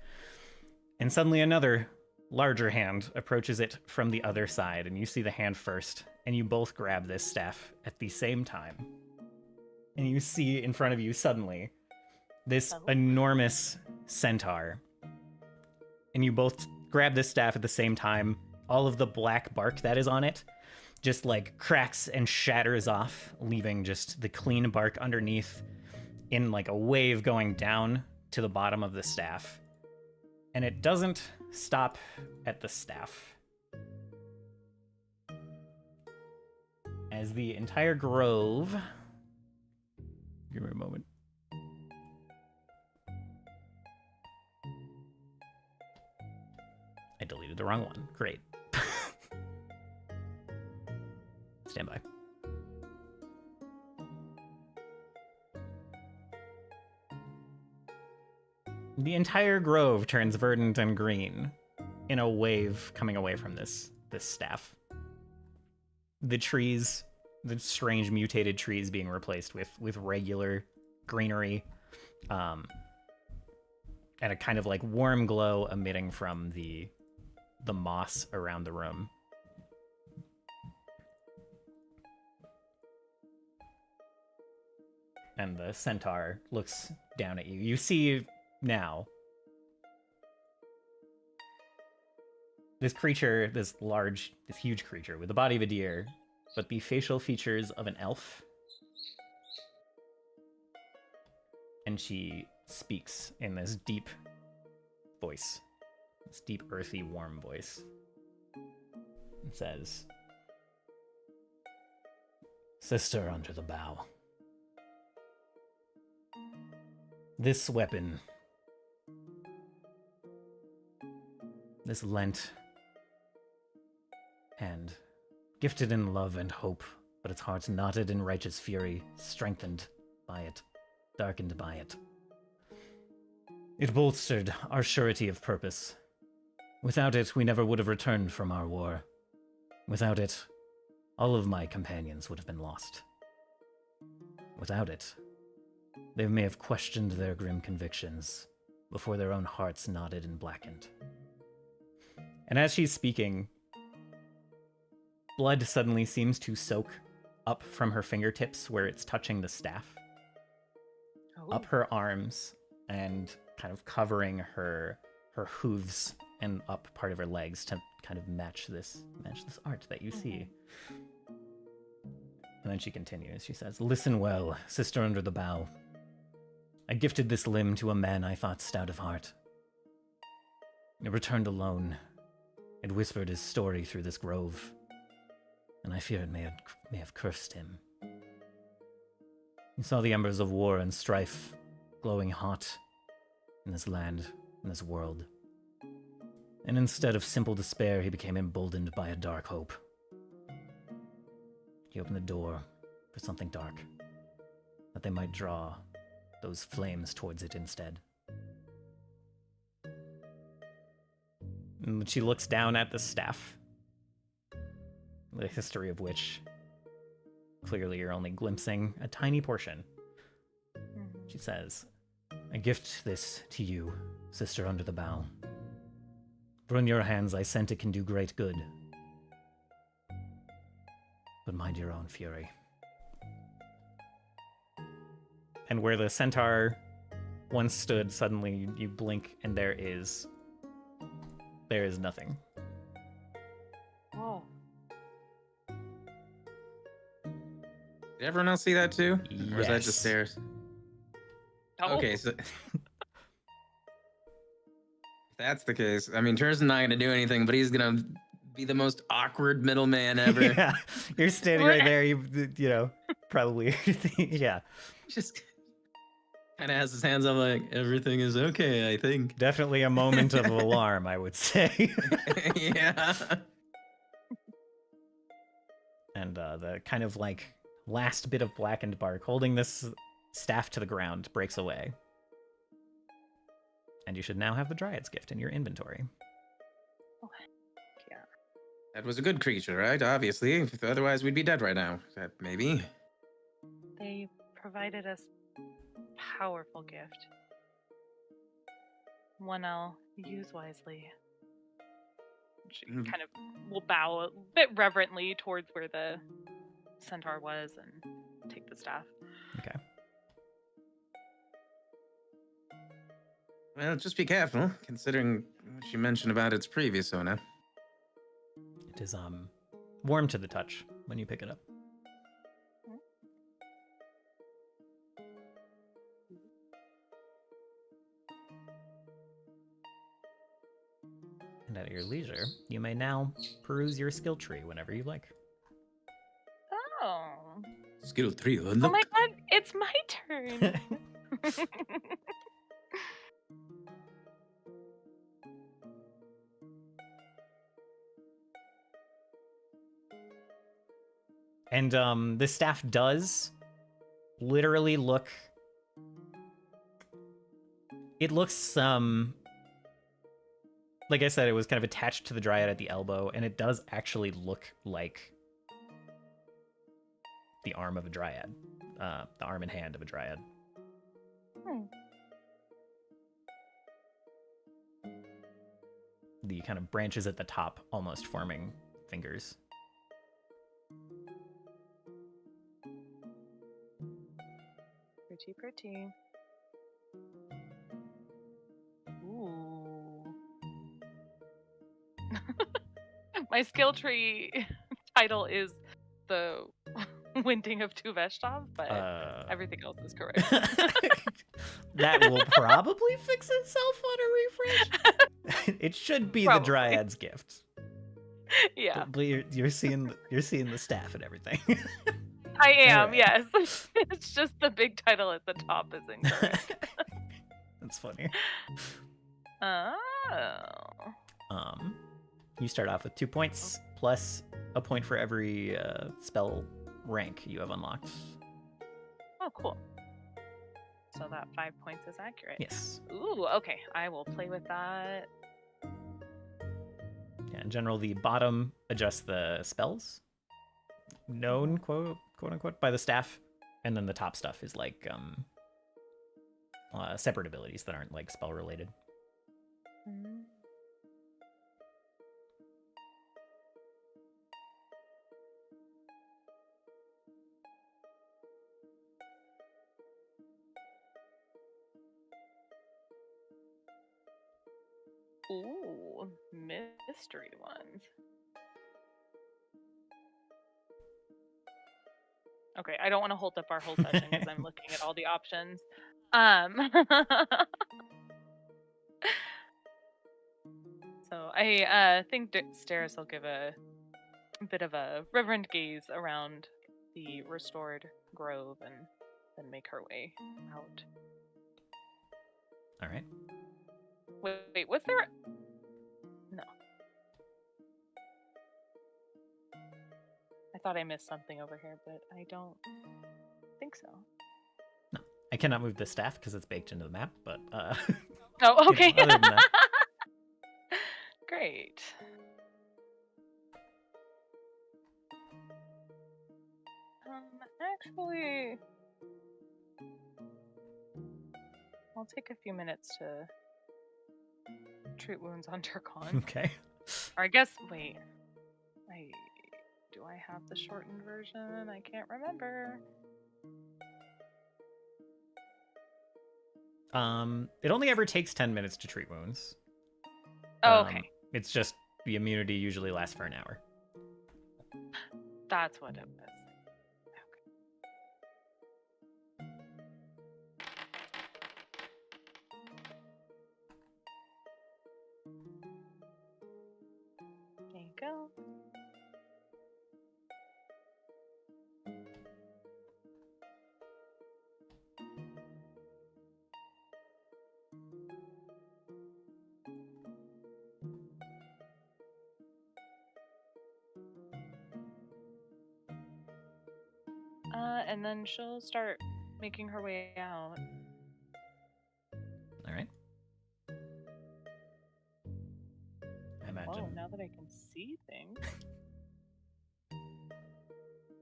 and suddenly another larger hand approaches it from the other side, and you see the hand first, and you both grab this staff at the same time. And you see in front of you suddenly this enormous centaur. And you both grab this staff at the same time. All of the black bark that is on it just like cracks and shatters off, leaving just the clean bark underneath in like a wave going down to the bottom of the staff. And it doesn't stop at the staff. As the entire grove... Give me a moment. I deleted the wrong one. Great. Stand by. The entire grove turns verdant and green in a wave coming away from this staff. The trees, the strange mutated trees being replaced with regular greenery, and a kind of like warm glow emitting from the moss around the room. And the centaur looks down at you. You see now this creature, this huge creature with the body of a deer, but the facial features of an elf. And she speaks in this deep voice, this deep, earthy, warm voice. It says, "Sister under the bough. This weapon, this lent hand, gifted in love and hope, but its heart knotted in righteous fury, strengthened by it, darkened by it. It bolstered our surety of purpose. Without it, we never would have returned from our war. Without it, all of my companions would have been lost. Without it, they may have questioned their grim convictions before their own hearts knotted and blackened." And as she's speaking, blood suddenly seems to soak up from her fingertips where it's touching the staff, up her arms, and kind of covering her hooves and up part of her legs to kind of match this art that you see. And then she continues. She says, "Listen well, sister under the bough. I gifted this limb to a man I thought stout of heart. It returned alone. It whispered his story through this grove, and I fear it may have cursed him. He saw the embers of war and strife glowing hot in this land, in this world. And instead of simple despair, he became emboldened by a dark hope. He opened the door for something dark, that they might draw those flames towards it instead." And she looks down at the staff, the history of which clearly you're only glimpsing a tiny portion. She says, "I gift this to you, sister under the bough. For in your hands I sent it can do great good. But mind your own fury." And where the centaur once stood, suddenly you blink and there is nothing. Oh. Did everyone else see that too? Or is that Yes. just stairs? Oh. Okay, so if that's the case, I mean, Turris is not gonna do anything, but he's gonna be the most awkward middleman ever. Yeah, you're standing right there. You know, probably. Yeah, Just kind of has his hands up like everything is okay, I think. definitely a moment of alarm, I would say. Yeah. And the kind of like last bit of blackened bark holding this staff to the ground breaks away. And you should now have the Dryad's Gift in your inventory. Yeah. That was a good creature, right? Obviously. Otherwise, we'd be dead right now. Maybe. They provided us powerful gift. One I'll use wisely. She kind of will bow a bit reverently towards where the centaur was and take the staff. Okay. Well, just be careful, considering what you mentioned about its previous owner. It is warm to the touch when you pick it up. And at your leisure, you may now peruse your skill tree whenever you like. Oh. Skill 3, Oh my god, it's my turn. And the staff does literally look... It looks, like I said, it was kind of attached to the Dryad at the elbow, and it does actually look like the arm of a Dryad. The arm and hand of a Dryad. The kind of branches at the top almost forming fingers. Pretty, pretty. Ooh. My skill tree title is the Winding of Two Veshtov, but everything else is correct. That will probably fix itself on a refresh. It should be Probably. the Dryad's Gift. Yeah, But you're seeing the staff and everything. I am. Alright. Yes, it's just the big title at the top is incorrect. That's funny. Oh. You start off with 2 points plus a point for every spell rank you have unlocked. Oh, cool. So that 5 points is accurate. Yes. Ooh, okay. I will play with that. Yeah, in general, the bottom adjusts the spells known, quote unquote, by the staff, and then the top stuff is like separate abilities that aren't like spell related. Mm. Ooh. Ooh, mystery ones. Okay, I don't want to hold up our whole session because I'm looking at all the options. So I think Steris will give a bit of a reverent gaze around the restored grove and then make her way out. All right. Wait, was there? No. I thought I missed something over here, but I don't think so. No, I cannot move the staff because it's baked into the map. But Oh, okay. other than that, Great. Actually, I'll take a few minutes to treat wounds on Turkon. okay. Or I guess, wait. Do I have the shortened version? I can't remember. It only ever takes 10 minutes to treat wounds. Oh, okay. It's just the immunity usually lasts for an hour. That's what it was. There you go. And then she'll start making her way out. All right. I imagine. Oh, now that I can see things.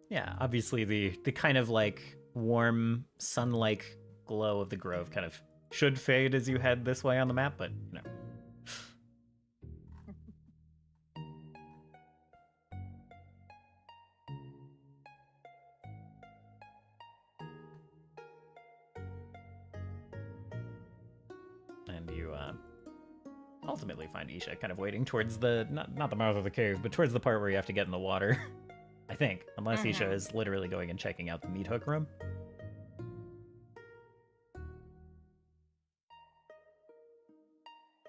Yeah, obviously the kind of like warm sun-like glow of the grove kind of should fade as you head this way on the map, but you know. And you ultimately find Isha kind of waiting towards the not the mouth of the cave, but towards the part where you have to get in the water. I think, unless Isha is literally going and checking out the meat hook room.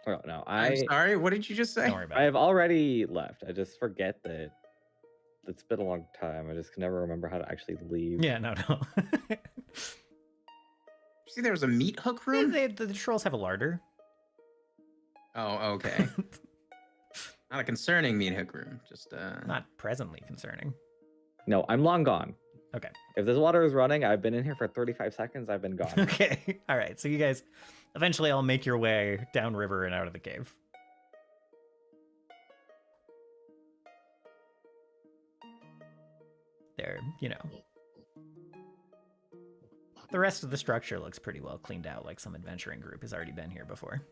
Oh, no, I'm sorry. What did you just say? Don't worry about I it. have already left. I just forget that it's been a long time. I just can never remember how to actually leave. Yeah, no. See, there was a meat hook room. The trolls have a larder. Oh, okay. Not a concerning meat hook room. Just Not presently concerning. No, I'm long gone. Okay. If this water is running, I've been in here for 35 seconds. I've been gone. Okay. All right. So you guys eventually all make your way downriver and out of the cave. There, you know. The rest of the structure looks pretty well cleaned out, like some adventuring group has already been here before.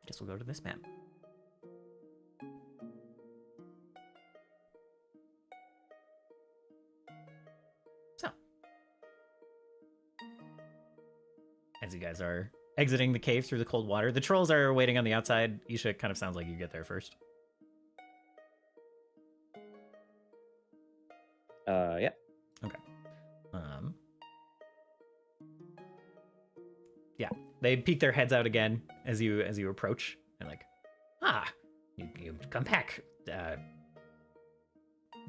Guess we'll go to this map. So, as you guys are exiting the cave through the cold water, the trolls are waiting on the outside. Isha, kind of sounds like you get there first. Yeah. Okay. Yeah, they peek their heads out again as you approach, and like, you come back.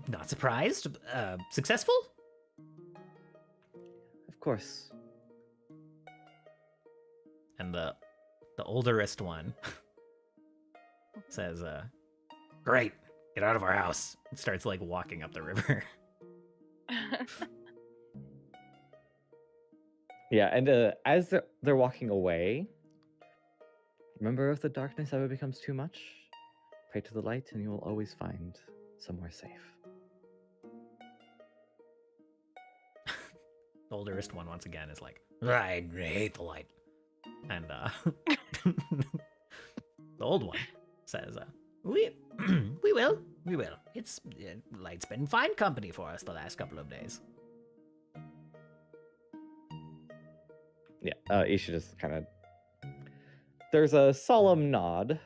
Not surprised. Successful? Of course. And the olderest one says, "Great, get out of our house." And starts like walking up the river. Yeah, and as they're walking away, remember, if the darkness ever becomes too much, pray to the light and you will always find somewhere safe. The olderest one once again is like, I hate the light. And the old one says, we will. It's light's been fine company for us the last couple of days. Yeah, Isha just kind of. There's a solemn nod.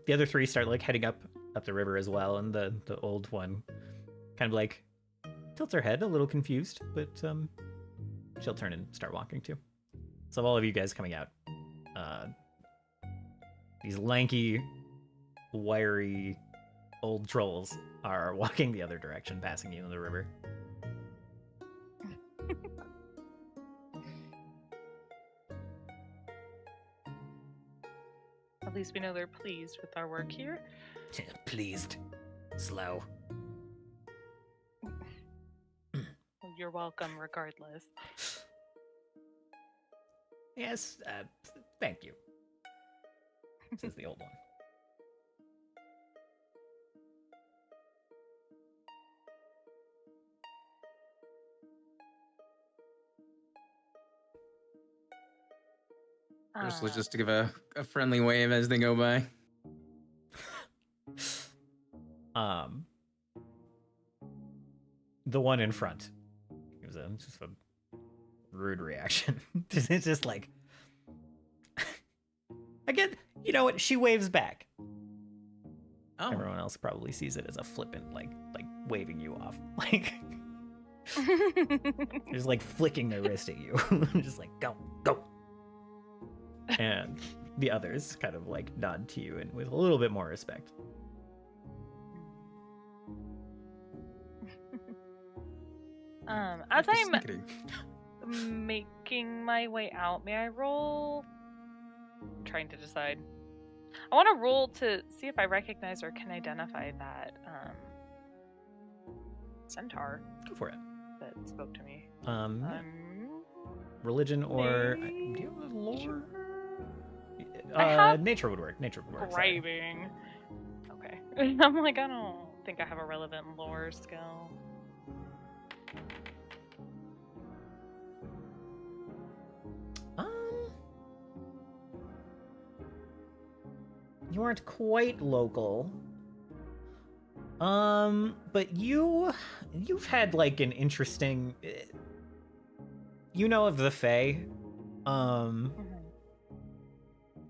The other three start like heading up the river as well, and the old one kind of like tilts her head a little confused, but she'll turn and start walking too. So all of you guys coming out, these lanky, wiry old trolls are walking the other direction, passing you in the river. At least we know they're pleased with our work here. Pleased. Slow. Well, you're welcome regardless. Yes, thank you, says the old one. Just to give a friendly wave as they go by. The one in front gives just a rude reaction. It's just like, again, you know what? She waves back. Oh. Everyone else probably sees it as a flippant, like waving you off, like just like flicking their wrist at you, just like go. And the others kind of like nod to you and with a little bit more respect. As I'm making my way out, may I roll? I'm trying to decide. I want to roll to see if I recognize or can identify that centaur. Go for it. That spoke to me. Religion or do you have a lore? I have nature would work. Nature would work. Braving. Okay. I'm like, I don't think I have a relevant lore skill. You aren't quite local. But you've had like an interesting. You know of the Fae.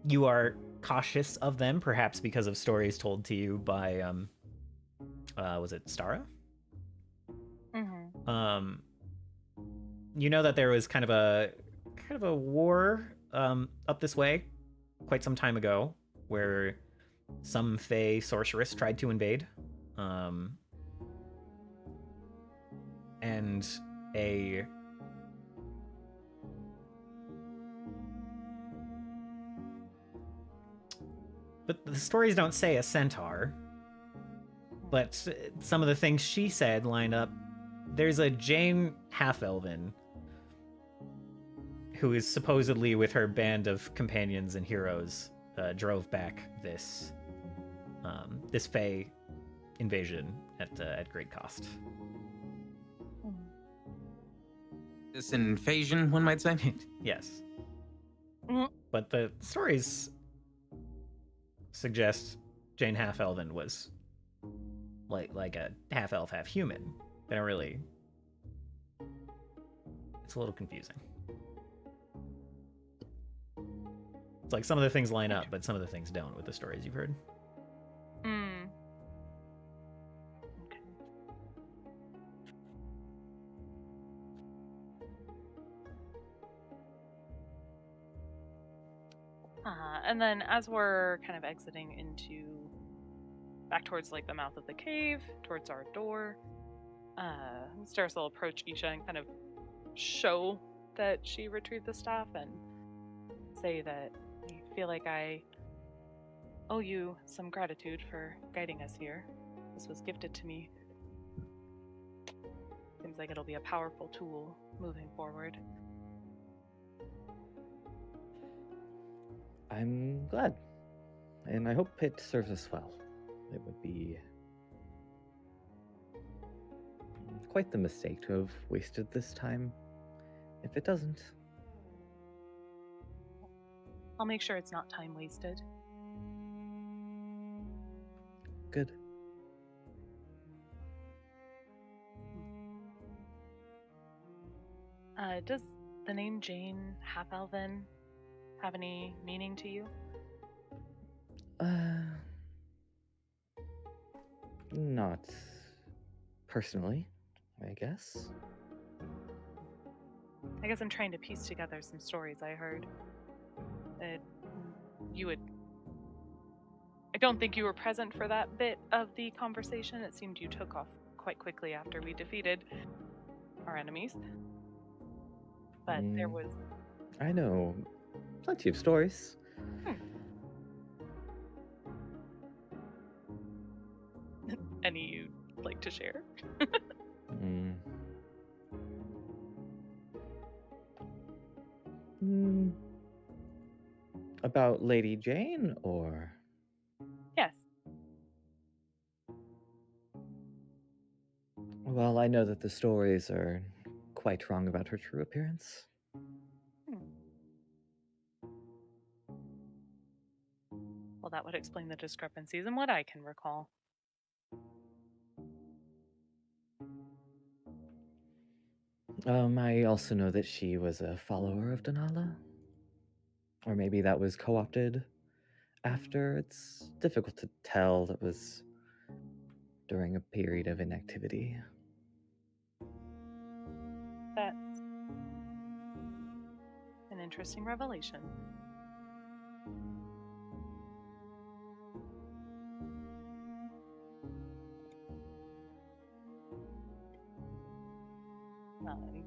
You are cautious of them, perhaps because of stories told to you by was it Stara? You know that there was kind of a war up this way quite some time ago where some Fae sorceress tried to invade, and but the stories don't say a centaur, but some of the things she said line up. There's a Jane half-elven who is supposedly with her band of companions and heroes drove back this Fae invasion at great cost. This invasion, one might say. Yes. But the stories suggest Jane half-elven was like a half-elf, half-human. They don't really. It's a little confusing. It's like some of the things line up, but some of the things don't with the stories you've heard. Okay. And then as we're kind of exiting back towards like the mouth of the cave, towards our door, Starus will approach Isha and kind of show that she retrieved the staff and say that I feel like I owe you some gratitude for guiding us here. This was gifted to me. Seems like it'll be a powerful tool moving forward. I'm glad. And I hope it serves us well. It would be quite the mistake to have wasted this time if it doesn't. I'll make sure it's not time wasted. Good. Does the name Jane Half-Elven have any meaning to you? Not personally, I guess. I guess I'm trying to piece together some stories I heard. That you would. I don't think you were present for that bit of the conversation. It seemed you took off quite quickly after we defeated our enemies. But there was. I know plenty of stories. Any you'd like to share? About Lady Jane, or? Yes. Well, I know that the stories are quite wrong about her true appearance. Well, that would explain the discrepancies in what I can recall. I also know that she was a follower of Denala. Or maybe that was co-opted after. It's difficult to tell. That was during a period of inactivity. That's an interesting revelation.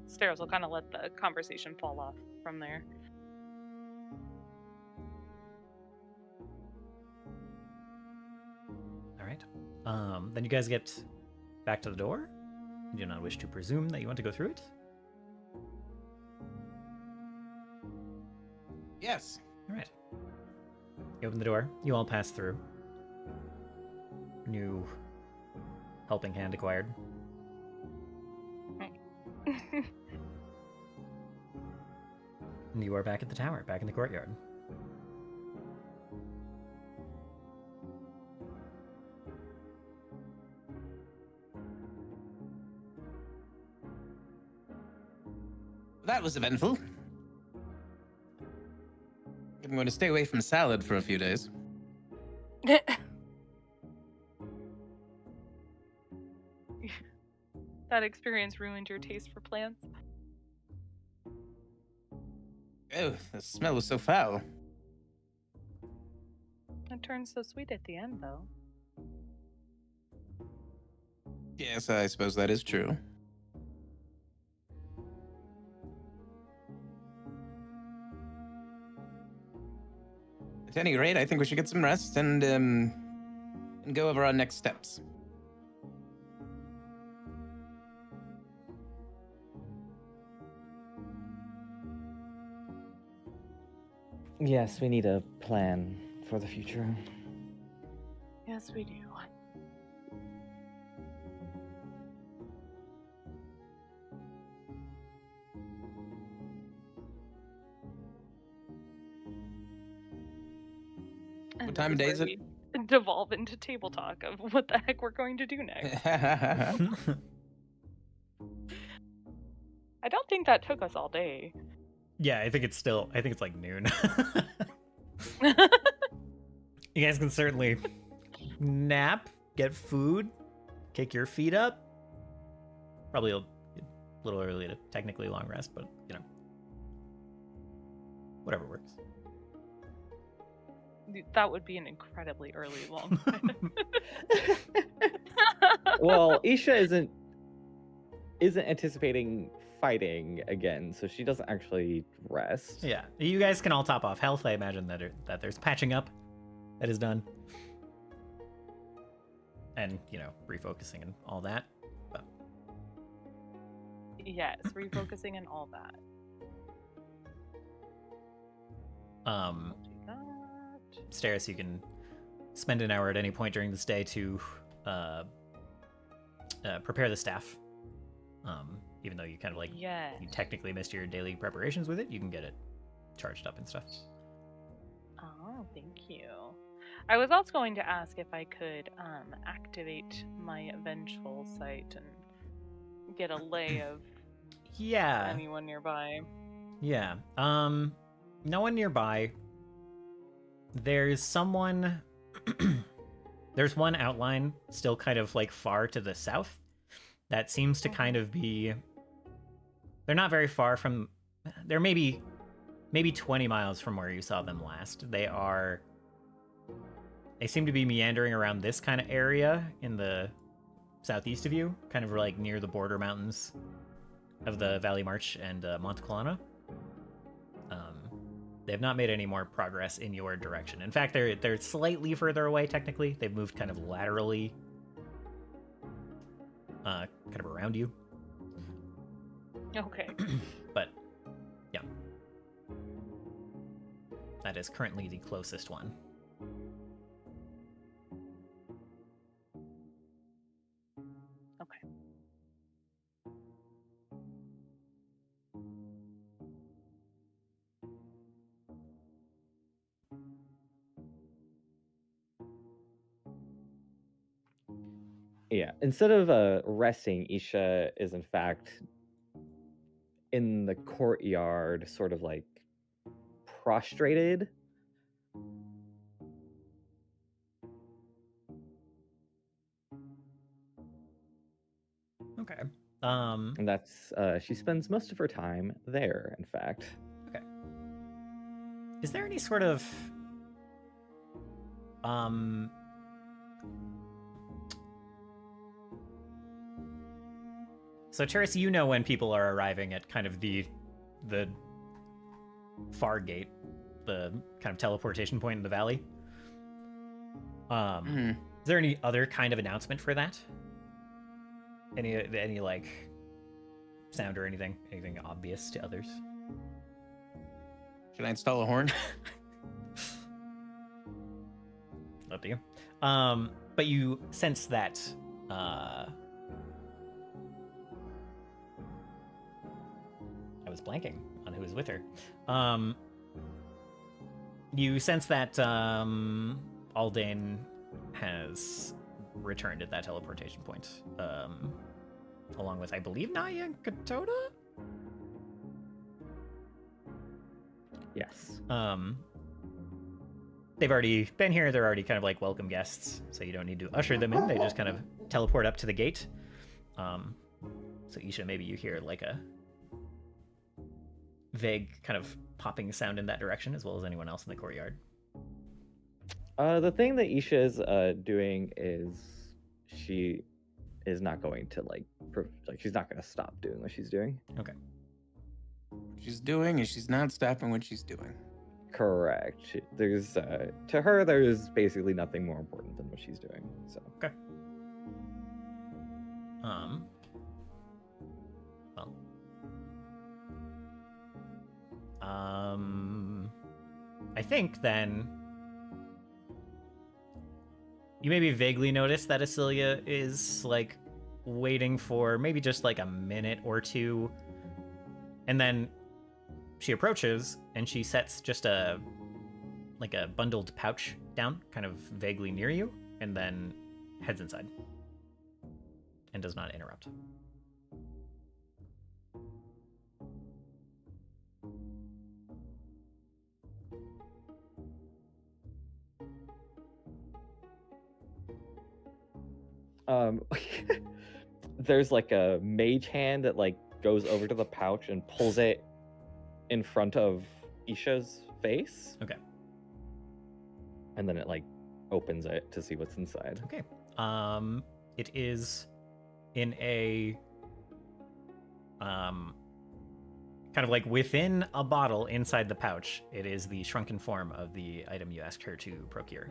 Steros will kind of let the conversation fall off from there. All right. Then you guys get back to the door. You do not wish to presume that you want to go through it? Yes. All right. You open the door. You all pass through. New helping hand acquired. And you are back at the tower, back in the courtyard. That was eventful. I'm going to stay away from salad for a few days. That experience ruined your taste for plants? Oh, the smell was so foul. It turned so sweet at the end, though. Yes, I suppose that is true. At any rate, I think we should get some rest and go over our next steps. Yes, we need a plan for the future. Yes, we do. What time of day is it? Devolve into table talk of what the heck we're going to do next. Yeah, I don't think that took us all day. I think it's like noon. You guys can certainly nap, get food, kick your feet up. Probably a little early to technically long rest, but whatever works. That would be an incredibly early long. Well, Isha isn't anticipating fighting again, so she doesn't actually rest. Yeah, you guys can all top off health. I imagine that there's patching up that is done, and refocusing and all that. But yes, refocusing and all that. Steris, you can spend an hour at any point during this day to prepare the staff. Even though you kind of you technically missed your daily preparations with it, you can get it charged up and stuff. Oh, thank you. I was also going to ask if I could activate my vengeful sight and get a lay of Yeah. Anyone nearby? Yeah. No one nearby. There's someone there's one outline still kind of like far to the south that seems to kind of be they're not very far from they're maybe 20 miles from where you saw them last. They seem to be meandering around this kind of area in the southeast of you, kind of like near the border mountains of the Valley March and Montclana. They have not made any more progress in your direction. In fact, they're slightly further away technically. They've moved kind of laterally, kind of around you. Okay. But yeah, that is currently the closest one. Okay. Yeah. Instead of resting, Isha is in fact in the courtyard, sort of like prostrated. Okay. And that's she spends most of her time there, in fact. Okay. Is there any sort of So Turris, you know when people are arriving at kind of the far gate, the kind of teleportation point in the valley. Is there any other kind of announcement for that? Any like sound or anything obvious to others? Should I install a horn? Up to you. But you sense that I was blanking on who was with her. You sense that Aldane has returned at that teleportation point, along with, I believe, Naya and Katoda? Yes. They've already been here. They're already kind of like welcome guests, so you don't need to usher them in. They just kind of teleport up to the gate. So Isha, maybe you hear like a vague kind of popping sound in that direction, as well as anyone else in the courtyard. The thing that Isha is doing is she is not going to like she's not going to stop doing what she's doing. Okay. What she's doing is she's not stopping what she's doing. Correct. There's to her there's basically nothing more important than what she's doing. So okay. I think then you maybe vaguely notice that Asilia is like waiting for maybe just like a minute or two, and then she approaches and she sets just a bundled pouch down kind of vaguely near you, and then heads inside and does not interrupt. There's like a mage hand that like goes over to the pouch and pulls it in front of Isha's face. Okay. And then it like opens it to see what's inside. Okay. It is in a kind of like within a bottle inside the pouch. It is the shrunken form of the item you asked her to procure.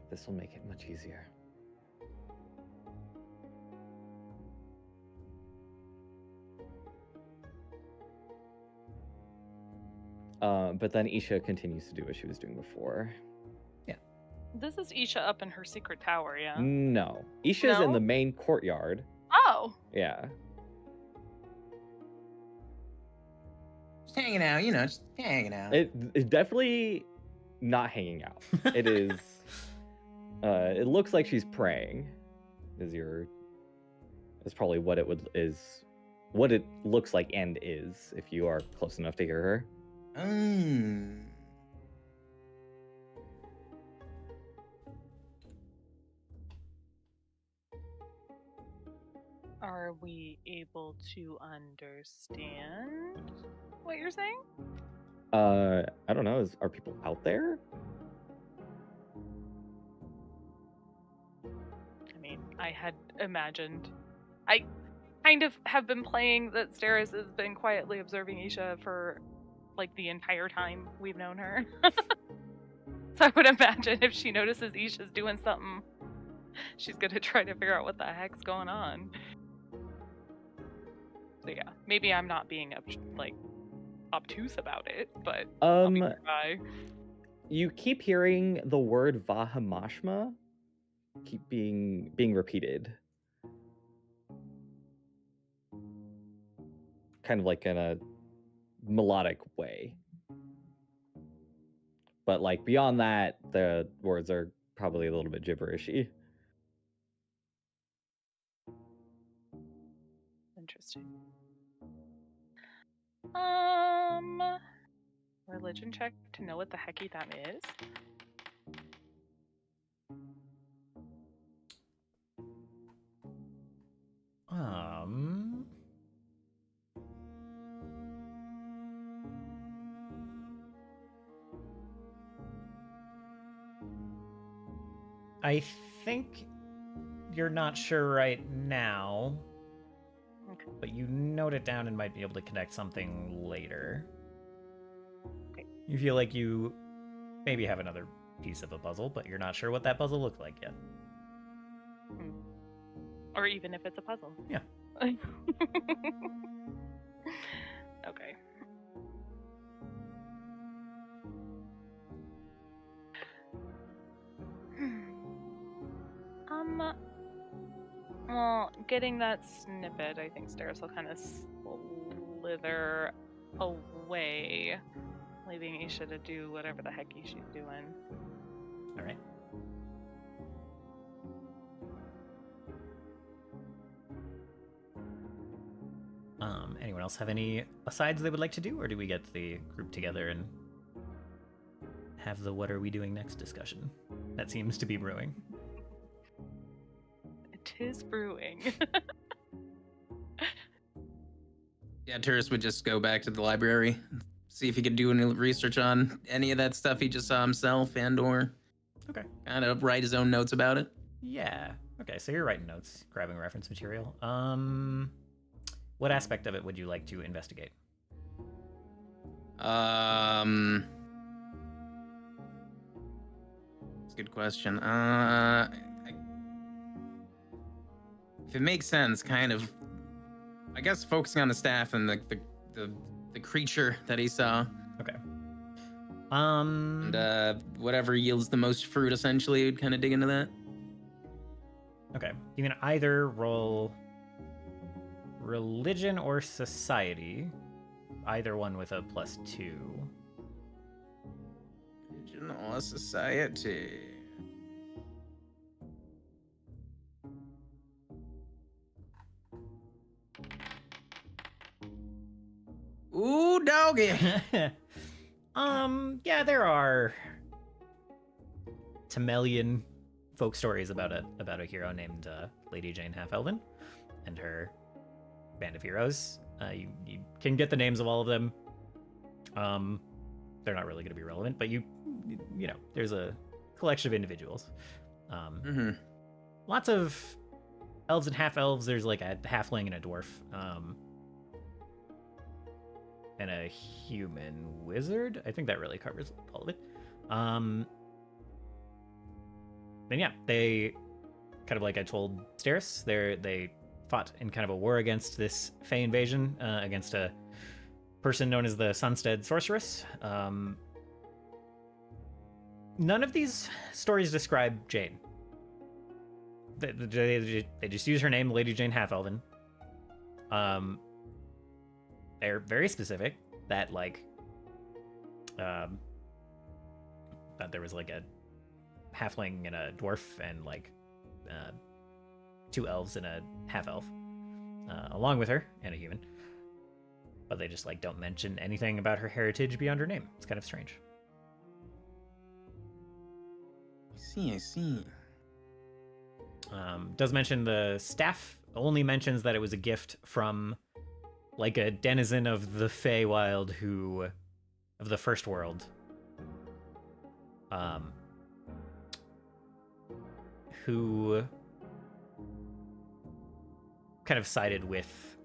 This will make it much easier. But then Isha continues to do what she was doing before. Yeah. This is Isha up in her secret tower, yeah? No. Isha's in No? the main courtyard. Oh! Yeah. Just hanging out, just hanging out. It definitely not hanging out. It is It looks like she's praying. Is probably what what it looks like and is if you are close enough to hear her. Are we able to understand what you're saying? I don't know. Are people out there? I mean, I had imagined. I kind of have been playing that Steris has been quietly observing Isha for like the entire time we've known her. So I would imagine if she notices Isha's doing something, she's gonna try to figure out what the heck's going on. So yeah, maybe I'm not being obtuse about it, but I'll be try. You keep hearing the word Vahamashma keep being repeated, kind of like in a melodic way. But like beyond that, the words are probably a little bit gibberishy. Interesting. Religion check to know what the hecky that is. I think you're not sure right now, Okay. but you note it down and might be able to connect something later. Okay. You feel like you maybe have another piece of a puzzle, but you're not sure what that puzzle looks like yet. Or even if it's a puzzle. Yeah. Okay. Well, getting that snippet, I think Steris will kind of slither away, leaving Isha to do whatever the heck she's doing. All right. Anyone else have any asides they would like to do, or do we get the group together and have the what are we doing next discussion? That seems to be brewing. It is brewing. Yeah, Turris would just go back to the library, see if he could do any research on any of that stuff he just saw himself, and/or Okay. kind of write his own notes about it. Yeah. Okay, so you're writing notes, grabbing reference material. What aspect of it would you like to investigate? That's a good question. If it makes sense, kind of, I guess focusing on the staff and the creature that he saw. Okay. And whatever yields the most fruit, essentially, would kind of dig into that. Okay. You can either roll religion or society, either one with a +2. Religion or society. Ooh, doggy. Yeah, there are Temelian folk stories about a hero named Lady Jane Half-Elven and her band of heroes. You can get the names of all of them. They're not really going to be relevant, but you know, there's a collection of individuals. Lots of elves and half-elves. There's like a halfling and a dwarf. And a human wizard. I think that really covers all of it. And yeah, they kind of like I told Steris, they fought in kind of a war against this Fey invasion, against a person known as the Sunstead Sorceress. None of these stories describe Jane. They just use her name, Lady Jane Half-Elven. They're very specific that like that there was like a halfling and a dwarf and like 2 elves and a half elf, along with her and a human. But they just like don't mention anything about her heritage beyond her name. It's kind of strange. I see. Does mention the staff. Only mentions that it was a gift from like a denizen of the Feywild of the First World. Who kind of sided with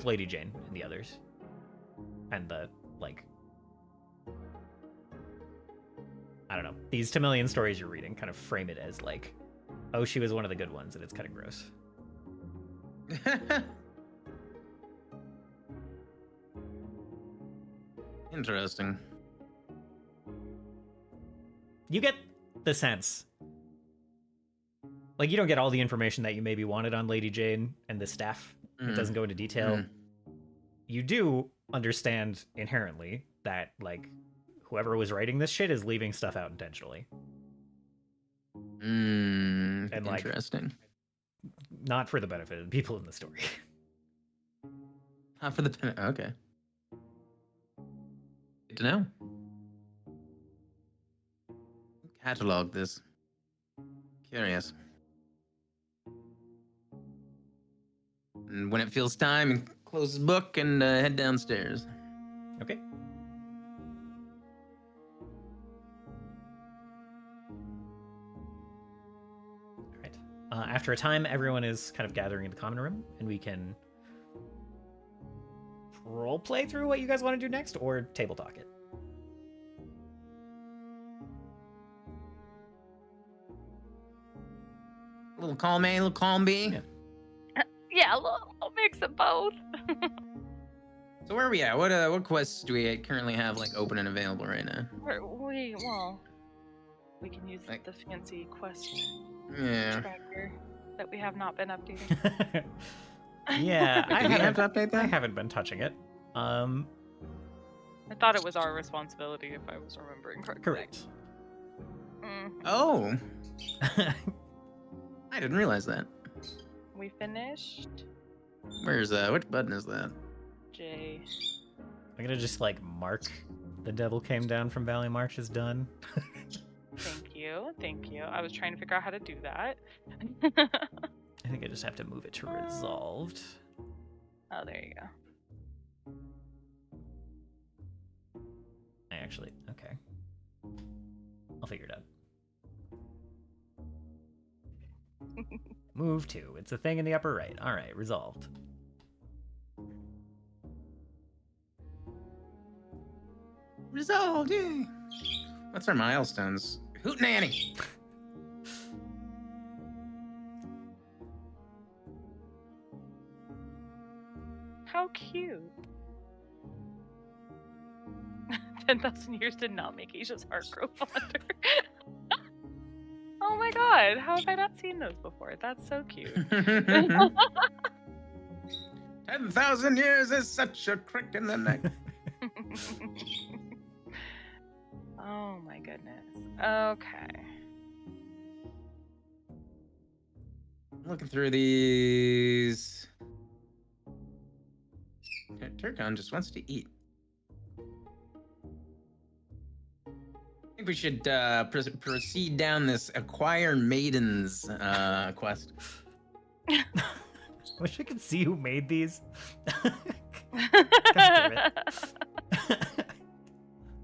Lady Jane and the others. And the, like, I don't know. These Tamilian stories you're reading kind of frame it as like, oh, she was one of the good ones, and it's kind of gross. Interesting. You get the sense. Like, you don't get all the information that you maybe wanted on Lady Jane and the staff. It doesn't go into detail. You do understand inherently that, like, whoever was writing this shit is leaving stuff out intentionally. And, like, interesting. Not for the benefit of the people in the story. Not for the... Okay. Good to know. Catalog this. Curious. And when it feels time, close his book and head downstairs. Okay. All right. After a time, everyone is kind of gathering in the common room, and we can role play through what you guys want to do next, or table talk it. A little column A, a little column B. Yeah. Yeah, a mix of both. So where are we at? What quests do we currently have like open and available right now? We can use Like- the fancy quest Yeah. tracker that we have not been updating. Yeah, Do we have to update I that? haven't been touching it. I thought it was our responsibility if I was remembering correctly. Correct. Oh, I didn't realize that. We finished. Where's which button is that? J. I'm gonna just like mark the devil came down from Valley March is done. Thank you. I was trying to figure out how to do that. I think I just have to move it to resolved. Oh, there you go. Okay. I'll figure it out. Move to. It's a thing in the upper right. All right, resolved. Resolved, yeah. What's our milestones? Hootenanny. How cute. 10,000 years did not make Asia's heart grow fonder. Oh my god, how have I not seen those before? That's so cute. 10,000 years is such a crick in the neck. Oh my goodness. Okay. Looking through these. Turkon just wants to eat. I think we should proceed down this acquire maidens quest. Wish I could see who made these.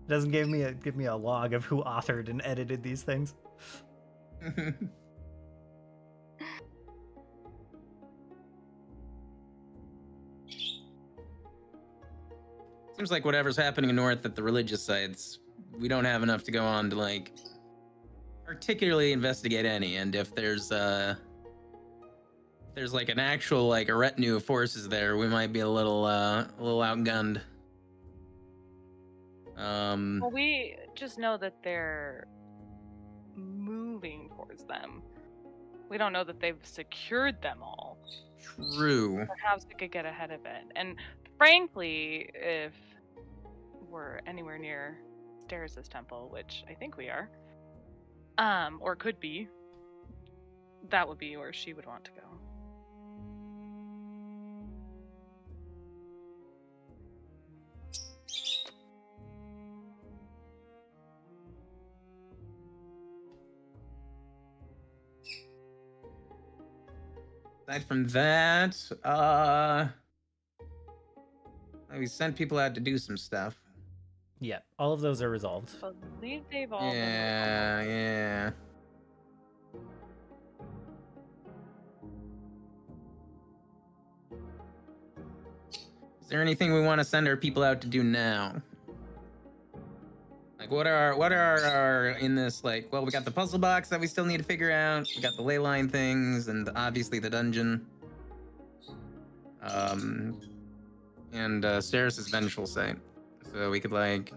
Doesn't give me a log of who authored and edited these things. Seems like whatever's happening north at the religious sites, we don't have enough to go on to like particularly investigate any. And if there's like an actual like a retinue of forces there, we might be a little outgunned. Well, we just know that they're moving towards them. We don't know that they've secured them all. True. Perhaps we could get ahead of it. And frankly, if we're anywhere near Steris' temple, which I think we are, or could be, that would be where she would want to go. Aside from that, we sent people out to do some stuff. Yeah, all of those are resolved. I believe they've all been Yeah, yeah. Is there anything we want to send our people out to do now? Like, what are our in this, like, well, we got the puzzle box that we still need to figure out. We got the ley line things, and obviously the dungeon. And Steris' vengeful sight. So we could, like,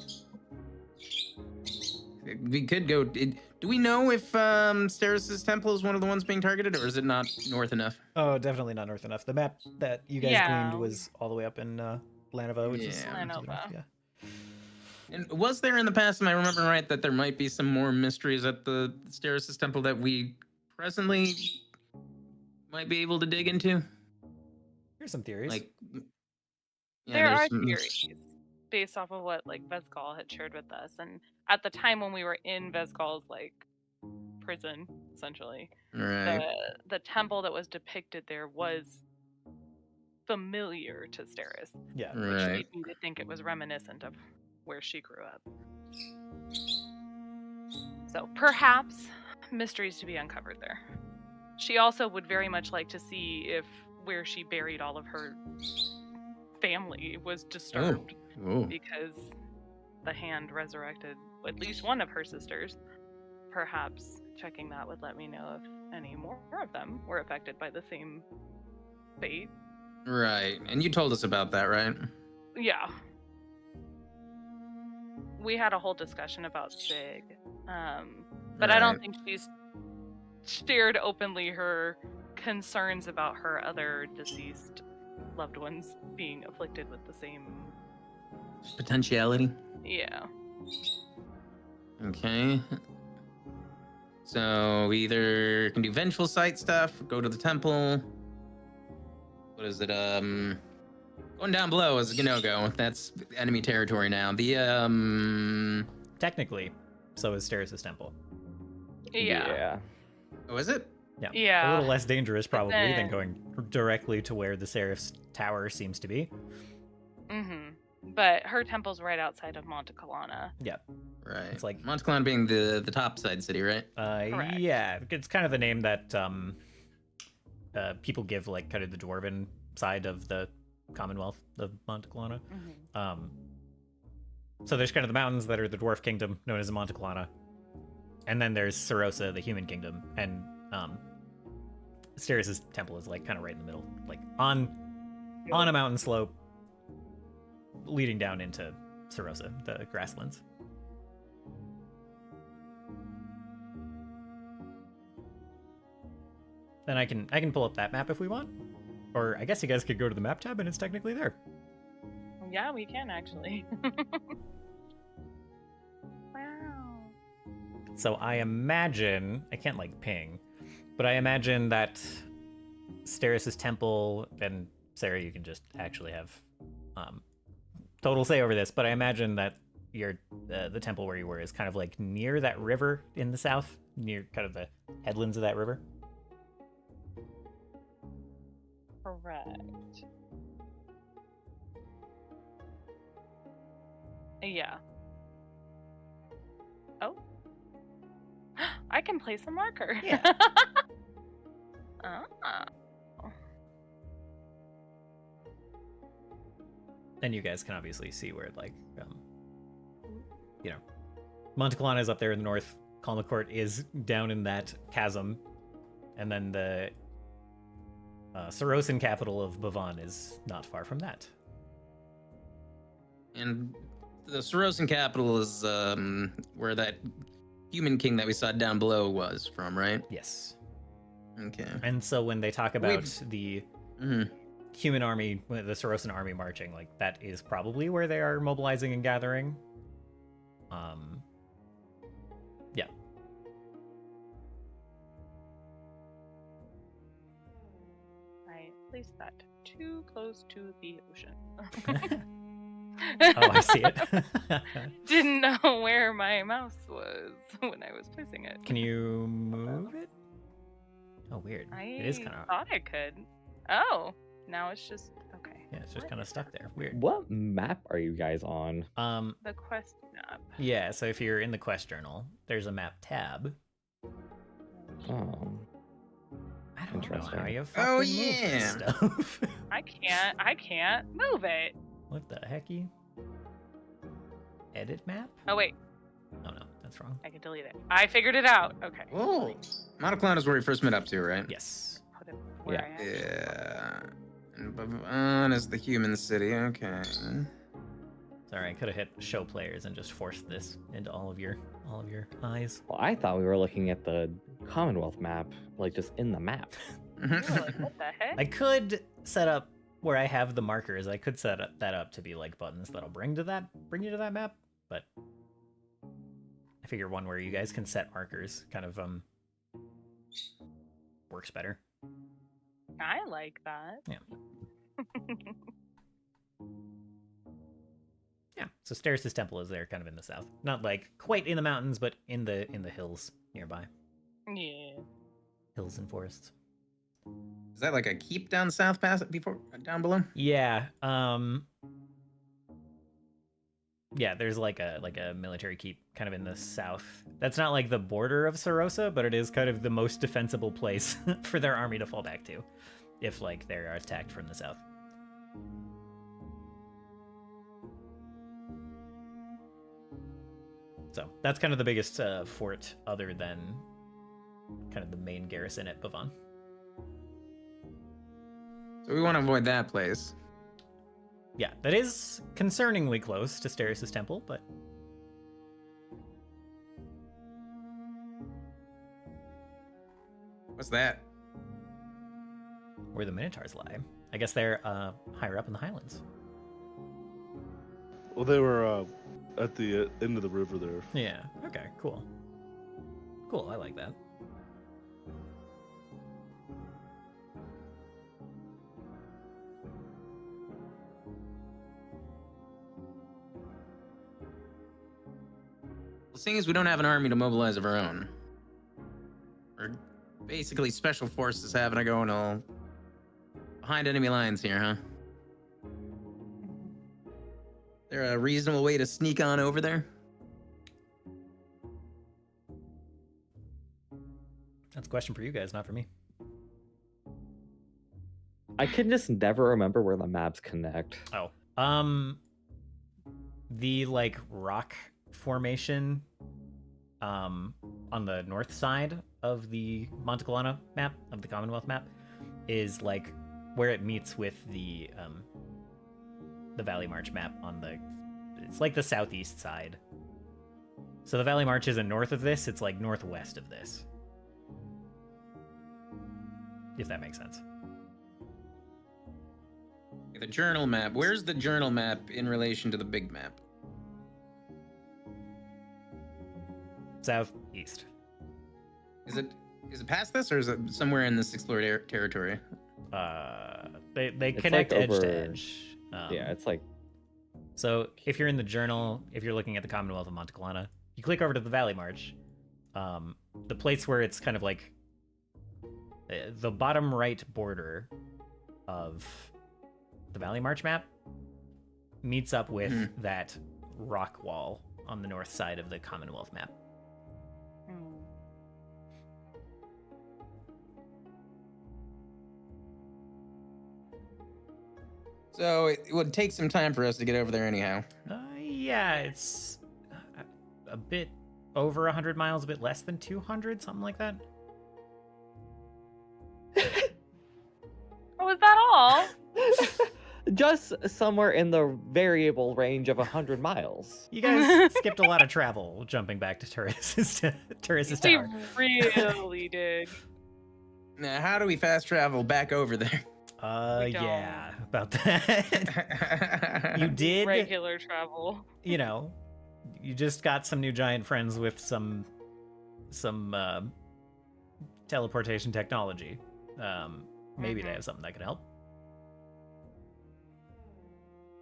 we could go. Do we know if Steris' temple is one of the ones being targeted, or is it not north enough? Oh, definitely not north enough. The map that you guys gleaned was all the way up in Lanova, which is Lanova. Yeah. And was there in the past, am I remembering right, that there might be some more mysteries at the Steris' temple that we presently might be able to dig into? Here's some theories. Like, yeah, There there's are some- theories based off of what like Vezgal had shared with us, and at the time when we were in Vezgal's like prison, essentially, Right. the temple that was depicted there was familiar to Steris, Yeah. which Right. made me to think it was reminiscent of where she grew up. So perhaps mysteries to be uncovered there. She also would very much like to see if where she buried all of her family was disturbed, Oh. because the hand resurrected at least one of her sisters. Perhaps checking that would let me know if any more of them were affected by the same fate. Right. And you told us about that, right? Yeah. We had a whole discussion about Sig, but I don't Right. think she's shared openly her concerns about her other deceased loved ones being afflicted with the same. Potentiality. Yeah. Okay. So we either can do vengeful sight stuff, go to the temple. What is it? Going down below is a no-go. That's enemy territory now. The Technically, so is Steris' temple. Yeah. oh, is it? Yeah. Yeah. A little less dangerous probably than then- going directly to where the Seraph's tower seems to be. But her temple's right outside of Monte Calana. Yeah. Right. It's like- Montclair being the top side city, right? Correct. Yeah, it's kind of the name that people give like kind of the dwarven side of the Commonwealth of Montclair. So there's kind of the mountains that are the dwarf kingdom known as the Montclair, and then there's Sarosa, the human kingdom, and Steris' temple is like kind of right in the middle, like on a mountain slope leading down into Sarosa, the grasslands. Then I can pull up that map if we want, or I guess you guys could go to the map tab and it's technically there. Yeah, we can actually. Wow. So I imagine, I can't like ping, but I imagine that Steris' temple, and Sarah, you can just actually have total say over this, but I imagine that your the temple where you were is kind of like near that river in the south, near kind of the headlands of that river. Correct. Yeah. Oh. I can place a marker. Yeah. Ah. And you guys can obviously see where, like, Montclair is up there in the north. Kalmacourt is down in that chasm, and then the Sarosan capital of Bhavan is not far from that. And the Sarosan capital is where that human king that we saw down below was from, right? Yes. Okay. And so when they talk about the Mhm. human army, the Sarosan army marching, like that is probably where they are mobilizing and gathering. Yeah. I placed that too close to the ocean. Oh, I see it. Didn't know where my mouse was when I was placing it. Can you move it? Oh, weird. I It is kind of. thought I could. Oh, now it's just okay. Yeah, it's just kind of stuck there. Weird. What map are you guys on? The quest map. Yeah. So if you're in the quest journal, there's a map tab. Oh. I don't know Interesting. how you Oh, fucking move this yeah. stuff. I can't move it. What the hecky? Edit map? Oh wait, Oh no, that's wrong. I can delete it. I figured it out. Okay. Oh, Monoclone is where we first met up to, right? Yes. Put it where Yeah. I actually- Yeah. And Bavon is the human city. Okay. Sorry, I could have hit show players and just forced this into all of your eyes. Well, I thought we were looking at the Commonwealth map, like just in the map. You were like, what the heck? I could set up where I have the markers. I could set that up to be like buttons that'll bring you to that map, but I figure one where you guys can set markers kind of works better. I like that. Yeah. Yeah. So Starus' temple is there, kind of in the south. Not like quite in the mountains, but in the hills nearby. Yeah. Hills and forests. Is that like a keep down south pass before down below? Yeah. Yeah, there's like a military keep kind of in the south. That's not like the border of Sarosa, but it is kind of the most defensible place for their army to fall back to if like they're attacked from the south. So that's kind of the biggest fort other than kind of the main garrison at Bavon. So we want to avoid that place. Yeah, that is concerningly close to Starus' temple, but What's that? where the Minotaurs lie. I guess they're higher up in the highlands. Well, they were at the end of the river there. Yeah, okay, cool. Cool, I like that. The thing is, we don't have an army to mobilize of our own. We're basically special forces having to go all behind enemy lines here, huh? Is there a reasonable way to sneak on over there? That's a question for you guys, not for me. I can just never remember where the maps connect. Oh. The like rock formation on the north side of the Montecalana map, of the Commonwealth map, is like where it meets with the Valley March map on the, it's like the southeast side. So the Valley March isn't north of this, it's like northwest of this. If that makes sense. The journal map. Where's the journal map in relation to the big map? Southeast. Is it past this, or is it somewhere in this explored territory? They It's connect like edge to over- edge. Yeah, it's like So if you're in the journal, if you're looking at the Commonwealth of Montecalana, you click over to the Valley March. The place where it's kind of like the bottom right border of the Valley March map meets up with that rock wall on the north side of the Commonwealth map. Hmm. So it would take some time for us to get over there anyhow. Yeah, it's a bit over 100 miles, a bit less than 200, something like that. Oh, is that all? just somewhere in the variable range of 100 miles. You guys skipped a lot of travel jumping back to Turris' We tower. really did. Now, how do we fast travel back over there? We don't. Yeah, about that. You did, Regular travel. you know, you just got some new giant friends with some teleportation technology. Maybe they have something that can help.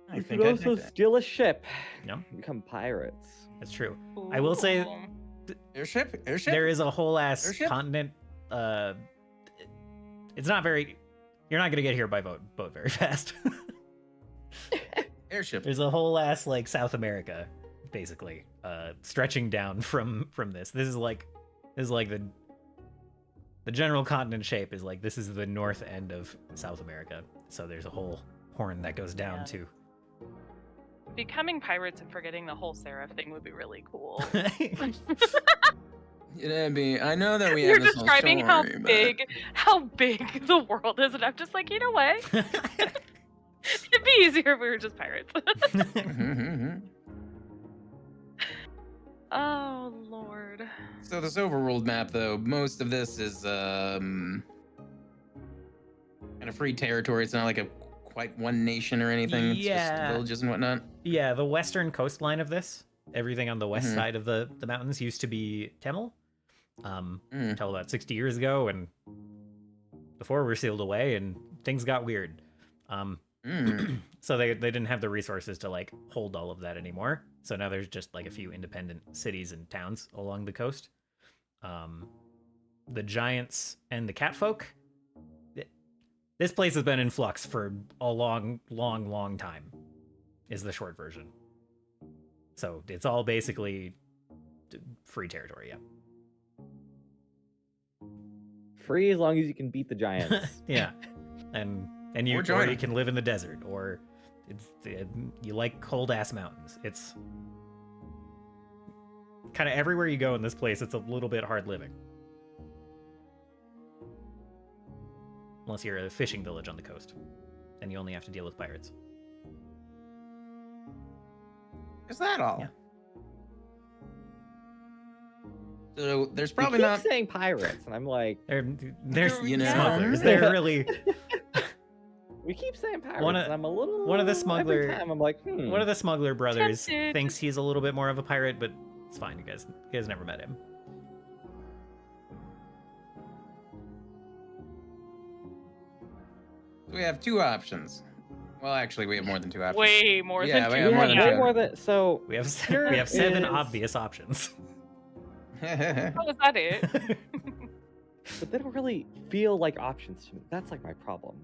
I You think could I'd also take that. steal a ship. No, Become pirates. that's true. I will say Ooh. Airship? there is a whole ass Airship? continent. It's not very. You're not gonna get here by boat very fast. Airship. There's a whole ass like South America, basically, stretching down from this. This is like the general continent shape is like this is the north end of South America. So there's a whole horn that goes down Yeah. to. Becoming pirates and forgetting the whole Seraph thing would be really cool. I know that we You're have this whole describing how story, but- how big the world is, and I'm just like, you know what? It'd be easier if we were just pirates. Oh Lord. So this overworld map, though, most of this is kind of free territory. It's not like a quite one nation or anything. It's just Yeah. villages and whatnot. Yeah, the western coastline of this, everything on the west Mhm. side of the mountains used to be Temel. Mm. Until about 60 years ago, and before we were sealed away, and things got weird. So they didn't have the resources to like hold all of that anymore. So now there's just like a few independent cities and towns along the coast. The giants and the catfolk. This place has been in flux for a long time, is the short version. So it's all basically free territory, yeah. Free as long as you can beat the giants. Yeah, and you Or join 'em. can live in the desert, or you like cold ass mountains. It's kind of everywhere you go in this place. It's a little bit hard living, unless you're a fishing village on the coast, then you only have to deal with pirates. Is that all? Yeah. So there's You probably keep not. saying pirates, and I'm like, There's You know. smugglers. They're really we keep saying pirates, One of- and I'm a little. one of the smuggler- Every time I'm like, one of the smuggler brothers Tempted. thinks he's a little bit more of a pirate, but it's fine. You guys never met him. We have two options. Well, actually, we have more than two options. Way more Yeah, than we two. have more than way two. more than so. We have Here we have 7 is- obvious options. How was that it? But they don't really feel like options to me. That's like my problem.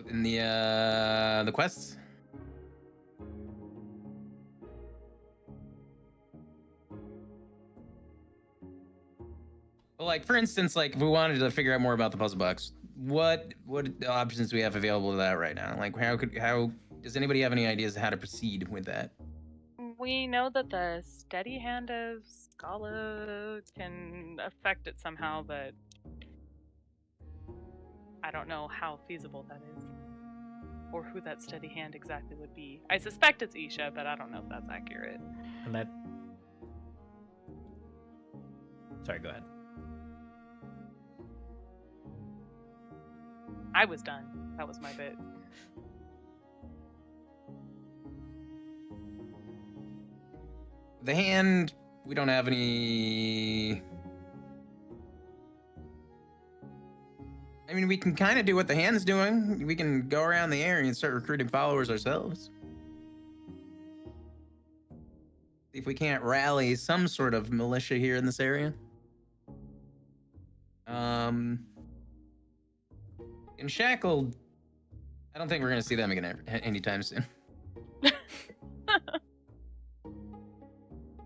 In the quests. Well, like for instance, like if we wanted to figure out more about the puzzle box, what options do we have available to that right now? Like how does anybody have any ideas of how to proceed with that? We know that the steady hand of Scala can affect it somehow, but I don't know how feasible that is. Or who that steady hand exactly would be. I suspect it's Isha, but I don't know if that's accurate. And that. Sorry, go ahead. I was done. That was my bit. The hand, we don't have any. I mean, we can kind of do what the hand's doing. We can go around the area and start recruiting followers ourselves. See if we can't rally some sort of militia here in this area. In Shackled, I don't think we're gonna see them again anytime soon.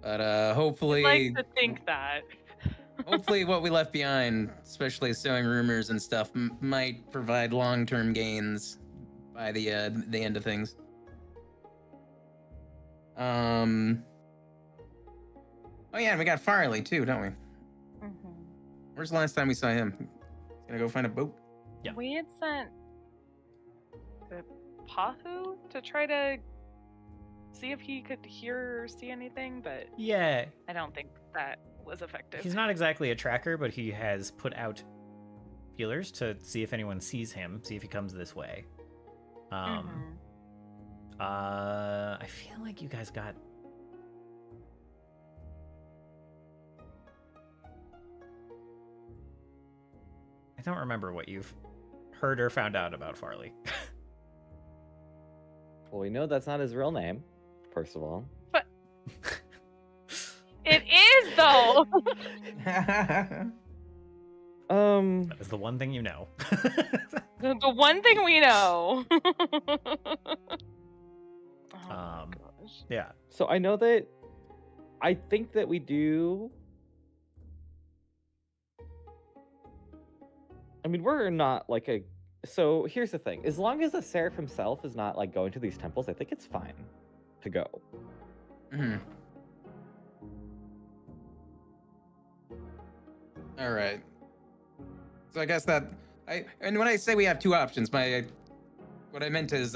But hopefully, I'd like to think that. hopefully what we left behind, especially sowing rumors and stuff, might provide long-term gains by the end of things. Oh yeah, and we got Farley too, don't we? Mhm. Where's the last time we saw him? He's gonna go find a boat. Yeah. We had sent the Pahu to try to see if he could hear or see anything, but Yeah, I don't think that was effective. he's not exactly a tracker, but he has put out feelers to see if anyone sees him, see if he comes this way. Mhm. I feel like you guys got. I don't remember what you've heard or found out about Farley. Well, we know that's not his real name, first of all. But it is though. That is the one thing you know. The one thing we know. Oh my gosh. Yeah. So I know that. I think that we do. I mean, we're not like a. So here's the thing: as long as the Seraph himself is not like going to these temples, I think it's fine to go. All right. So I guess and when I say we have two options, what I meant is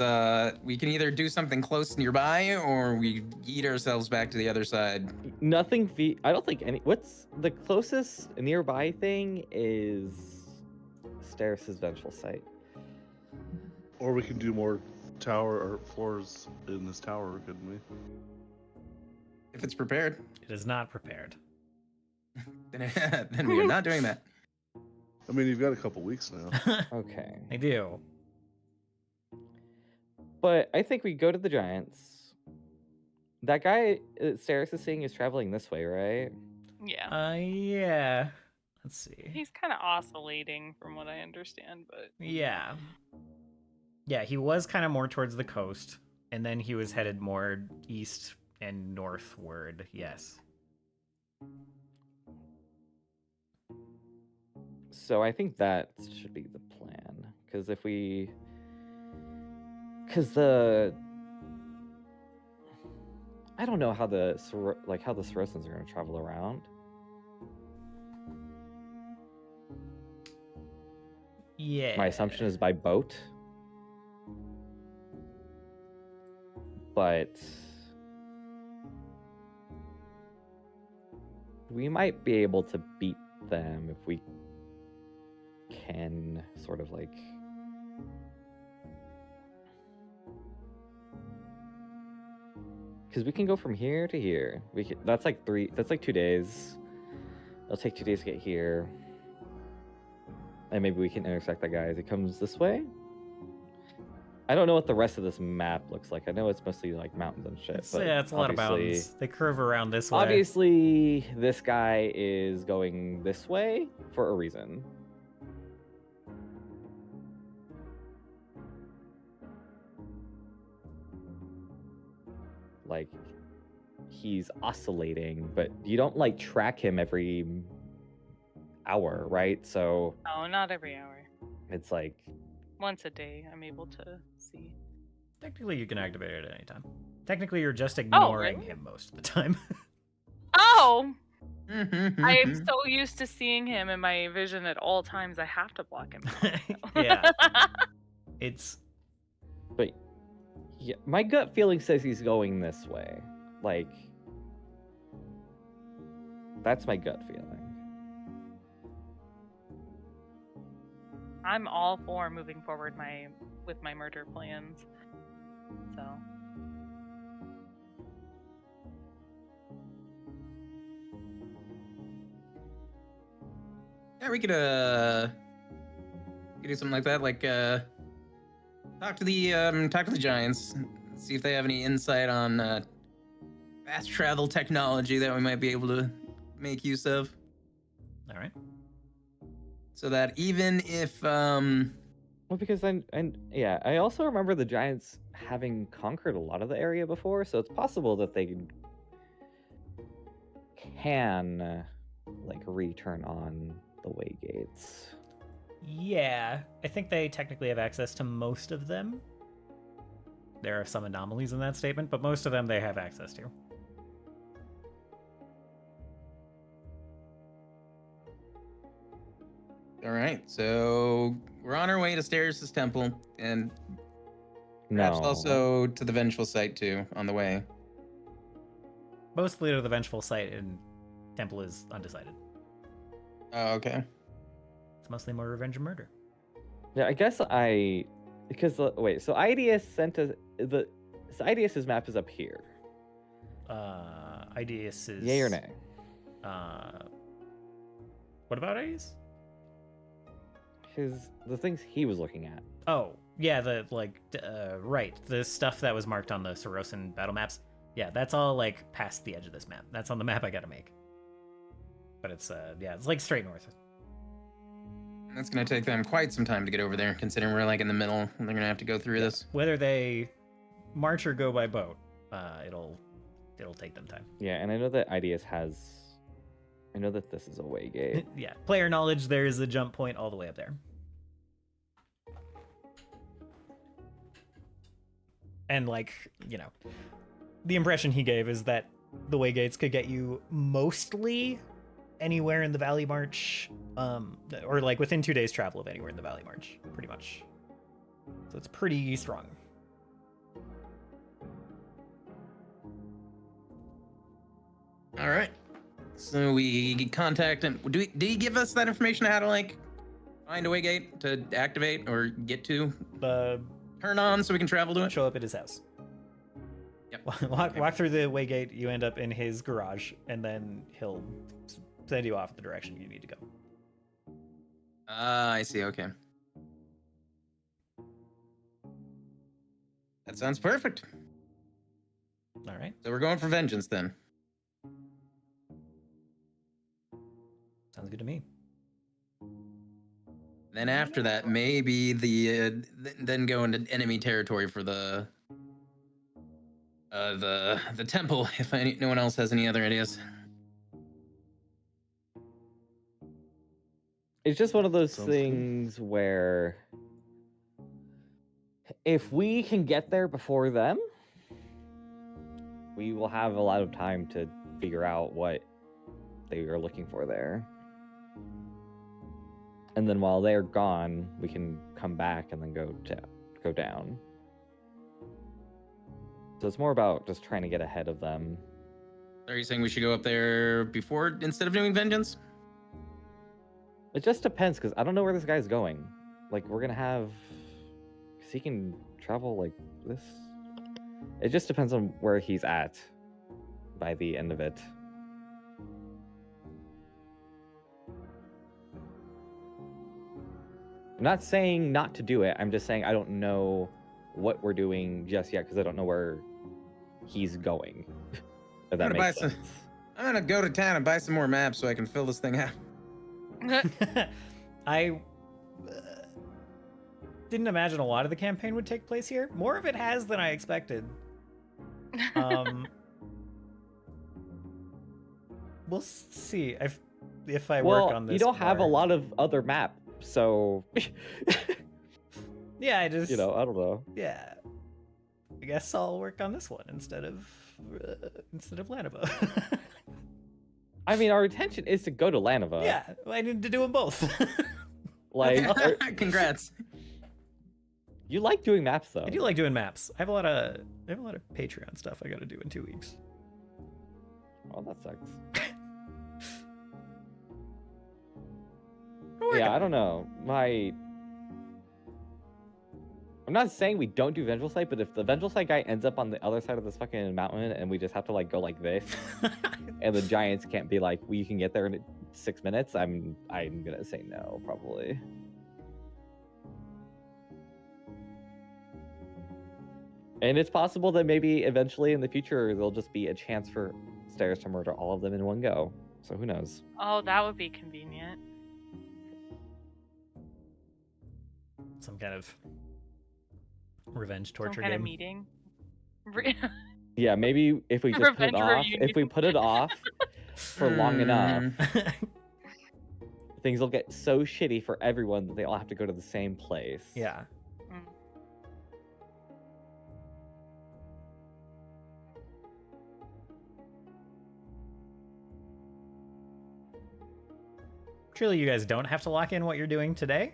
we can either do something close nearby or we eat ourselves back to the other side. Nothing. I don't think any. What's the closest nearby thing is Steris's vengeful sight. Or we can do more tower or floors in this tower, couldn't we? If it's prepared, It is not prepared. then we are not doing that. I mean, you've got a couple weeks now. Okay. I do. But I think we go to the Giants. That guy Steris is seeing is traveling this way, right? Yeah. Yeah. Let's see. He's kind of oscillating from what I understand, but Yeah. Yeah, he was kind of more towards the coast, and then he was headed more east and northward, yes. So I think that should be the plan. Because if we... Because the... I don't know how the Sarosans are going to travel around. Yeah. My assumption is by boat. But... we might be able to beat them if we can sort of like... Because we can go from here to here. That's like 2 days. It'll take 2 days to get here. And maybe we can intersect that guy as he comes this way. I don't know what the rest of this map looks like. I know it's mostly like mountains and shit. But yeah, it's a lot of obviously- mountains. They curve around this way. Obviously, this guy is going this way for a reason. Like, he's oscillating, but you don't like track him every hour, right? So no, not every hour. it's like, Once a day, I'm able to see. Technically, you can activate it at any time. Technically, you're just ignoring really? him most of the time. Oh! I am so used to seeing him in my vision at all times, I have to block him out. Yeah. It's... but yeah, my gut feeling says he's going this way. Like, that's my gut feeling. I'm all for moving forward with my murder plans. So Yeah, we could do something like that. Like talk to the Giants, see if they have any insight on fast travel technology that we might be able to make use of. All right. So that even if Well, because I also remember the Giants having conquered a lot of the area before, so it's possible that they can like return on the way gates. Yeah, I think they technically have access to most of them. There are some anomalies in that statement, but most of them they have access to. all right, so we're on our way to Steris' temple and perhaps No. also to the Vengeful Site too on the way. Mostly to the Vengeful Site, and Temple is undecided. Oh, okay. It's mostly more revenge and murder. Yeah, I guess wait, so IDS sent us So IDS's map is up here. IDS is... Yay or nay? What about IDS? The things he was looking at. Oh, yeah, right. The stuff that was marked on the Sarahtonin battle maps. Yeah, that's all, like, past the edge of this map. That's on the map I gotta make. But it's, it's, like, straight north. That's gonna take them quite some time to get over there, considering we're, like, in the middle, and they're gonna have to go through this. Whether they march or go by boat, it'll take them time. Yeah, and I know that IDS has... I know that this is a way gate. Yeah, player knowledge, there is a jump point all the way up there. And, like, you know, the impression he gave is that the way gates could get you mostly anywhere in the Valley March, or, like, within 2 days travel of anywhere in the Valley March, pretty much. So it's pretty strong. All right. So we contact him. Did he give us that information on how to, like, find a way gate to activate or get to? Turn on so we can travel to it? Show up at his house. Yep. Walk through the way gate, you end up in his garage, and then he'll send you off the direction you need to go. I see, okay. That sounds perfect. All right. So we're going for vengeance then. Sounds good to me. Then after that, maybe then go into enemy territory for the temple. If no one else has any other ideas. It's just one of those Sounds things where if we can get there before them, we will have a lot of time to figure out what they are looking for there. And then while they're gone, we can come back and then go down. So it's more about just trying to get ahead of them. Are you saying we should go up there before instead of doing vengeance? It just depends, because I don't know where this guy's going. Like, we're gonna have... Because he can travel like this. It just depends on where he's at by the end of it. I'm not saying not to do it. I'm just saying I don't know what we're doing just yet because I don't know where he's going. If that makes sense. I'm gonna go to town and buy some more maps so I can fill this thing out. I didn't imagine a lot of the campaign would take place here. More of it has than I expected. We'll see if I work on this. You don't have a lot of other maps, so yeah, I just I don't know. Yeah, I guess I'll work on this one instead of Lanova. I mean, our intention is to go to Lanova. Yeah, I need to do them both. Like, congrats. You like doing maps, though. I do like doing maps. I have a lot of Patreon stuff I got to do in 2 weeks. Oh, that sucks. Yeah, I don't know. I'm not saying we don't do Vengeful Sight, but if the Vengeful Sight guy ends up on the other side of this fucking mountain and we just have to like go like this, and the giants can't be like, well, you can get there in 6 minutes, I'm gonna say no, probably. And it's possible that maybe eventually in the future there'll just be a chance for Stairs to murder all of them in one go. So who knows? Oh, that would be convenient. Some kind of revenge torture Some kind game. of meeting. Yeah, maybe if we just put it Revenge off, reunion. if we put it off for long enough, things will get so shitty for everyone that they all have to go to the same place. Yeah. Truly, you guys don't have to lock in what you're doing today.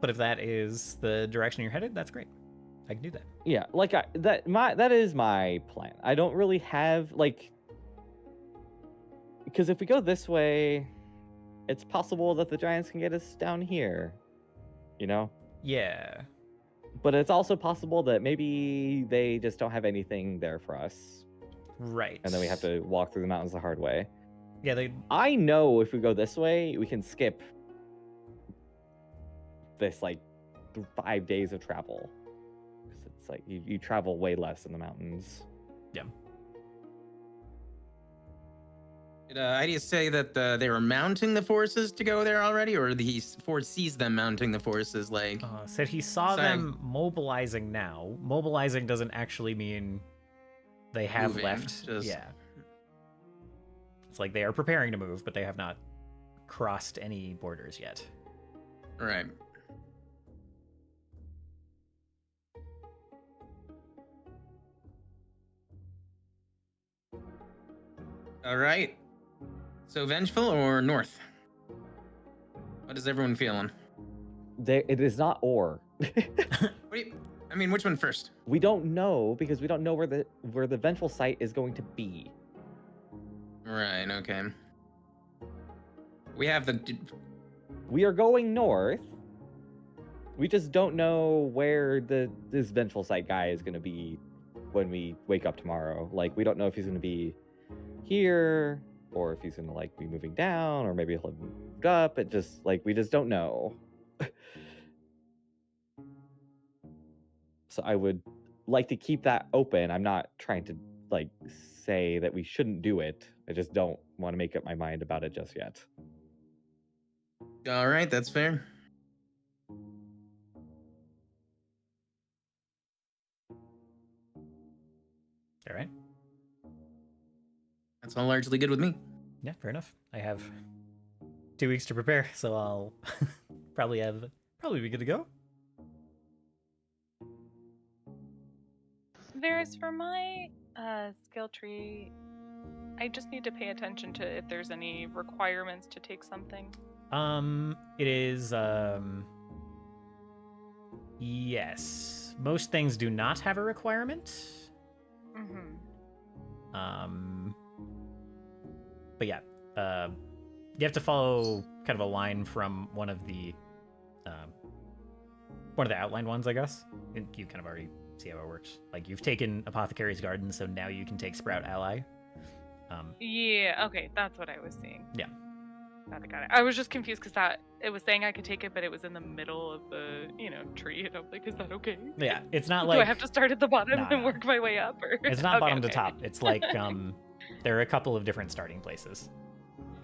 But if that is the direction you're headed, that's great. I can do that. Yeah, like that is my plan. I don't really have because if we go this way, it's possible that the giants can get us down here. Yeah. But it's also possible that maybe they just don't have anything there for us, Right. and then we have to walk through the mountains the hard way. Yeah, they. I know if we go this way, we can skip this like 5 days of travel. 'Cause it's like you travel way less in the mountains. Yeah. Did Ideas say that they were mounting the forces to go there already, or he foresees them mounting the forces? Like, Said he saw Sorry. them mobilizing now. Mobilizing doesn't actually mean they have Moving, left. just- Yeah. It's like they are preparing to move, but they have not crossed any borders yet. right. All right. So vengeful or north? What is everyone feeling? It is not or. What do you, I mean, which one first? We don't know because we don't know where the vengeful site is going to be. Right. Okay. We have the. We are going north. We just don't know where this vengeful site guy is going to be when we wake up tomorrow. Like, we don't know if he's going to be here or if he's going to like be moving down or maybe he'll have moved up. It just like we just don't know. So I would like to keep that open. I'm not trying to like say that we shouldn't do it. I just don't want to make up my mind about it just yet. All right. That's fair. All right. That's all largely good with me. Yeah, fair enough. I have 2 weeks to prepare, so I'll probably be good to go. Varys, for my skill tree, I just need to pay attention to if there's any requirements to take something. It is yes. Most things do not have a requirement. Mm-hmm. But yeah, you have to follow kind of a line from one of the outlined ones, I guess. And you kind of already see how it works. Like, you've taken Apothecary's Garden, so now you can take Sprout Ally. Yeah, okay, that's what I was seeing. Yeah. Got it. I was just confused because it was saying I could take it, but it was in the middle of the, tree, and I'm like, is that okay? Yeah, it's not like... Do I have to start at the bottom Nah, and nah. work my way up? Or... It's not Okay, bottom to okay. top. It's like, there are a couple of different starting places.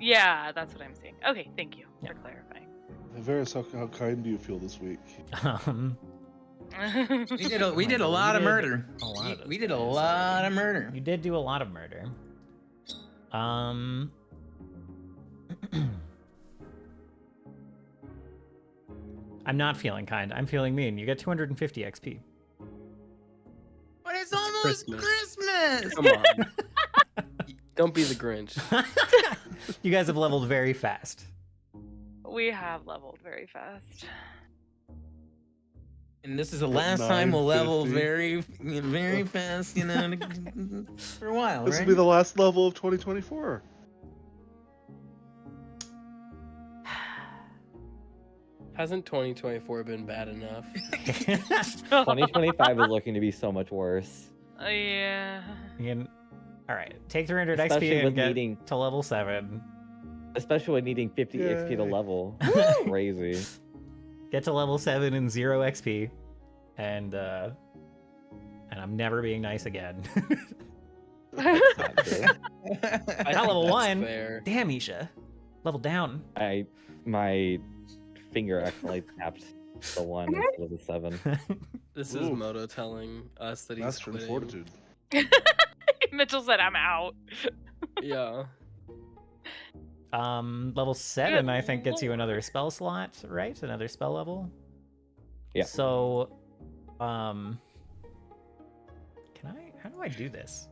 Yeah, that's what I'm seeing. Okay, thank you Yeah. for clarifying. Varys, how kind do you feel this week? We did a lot of murder. A lot of those We did a things lot already. of murder. You did do a lot of murder. I'm not feeling kind. I'm feeling mean. You get 250 XP. But it's almost Christmas. Christmas. Come on. Don't be the Grinch. You guys have leveled very fast. We have leveled very fast. And this is the last time we'll level 950. very fast, for a while, This right? will be the last level of 2024. Hasn't 2024 been bad enough? 2025 is looking to be so much worse. Yeah. All right, take 300 Especially XP with and get needing- to level 7. Especially with needing 50 XP to Yay. level. Crazy. Get to level 7 and 0 XP, and I'm never being nice again. Not true. I Not level think 1. that's fair. Damn, Isha, level down. My finger accidentally tapped the 1 instead of the 7. This is Ooh. Moto telling us that he's Master in quitting. fortitude. Mitchell said I'm out. Yeah. Level 7, I think, gets you another spell slot, right? Another spell level. Yeah. So, how do I do this?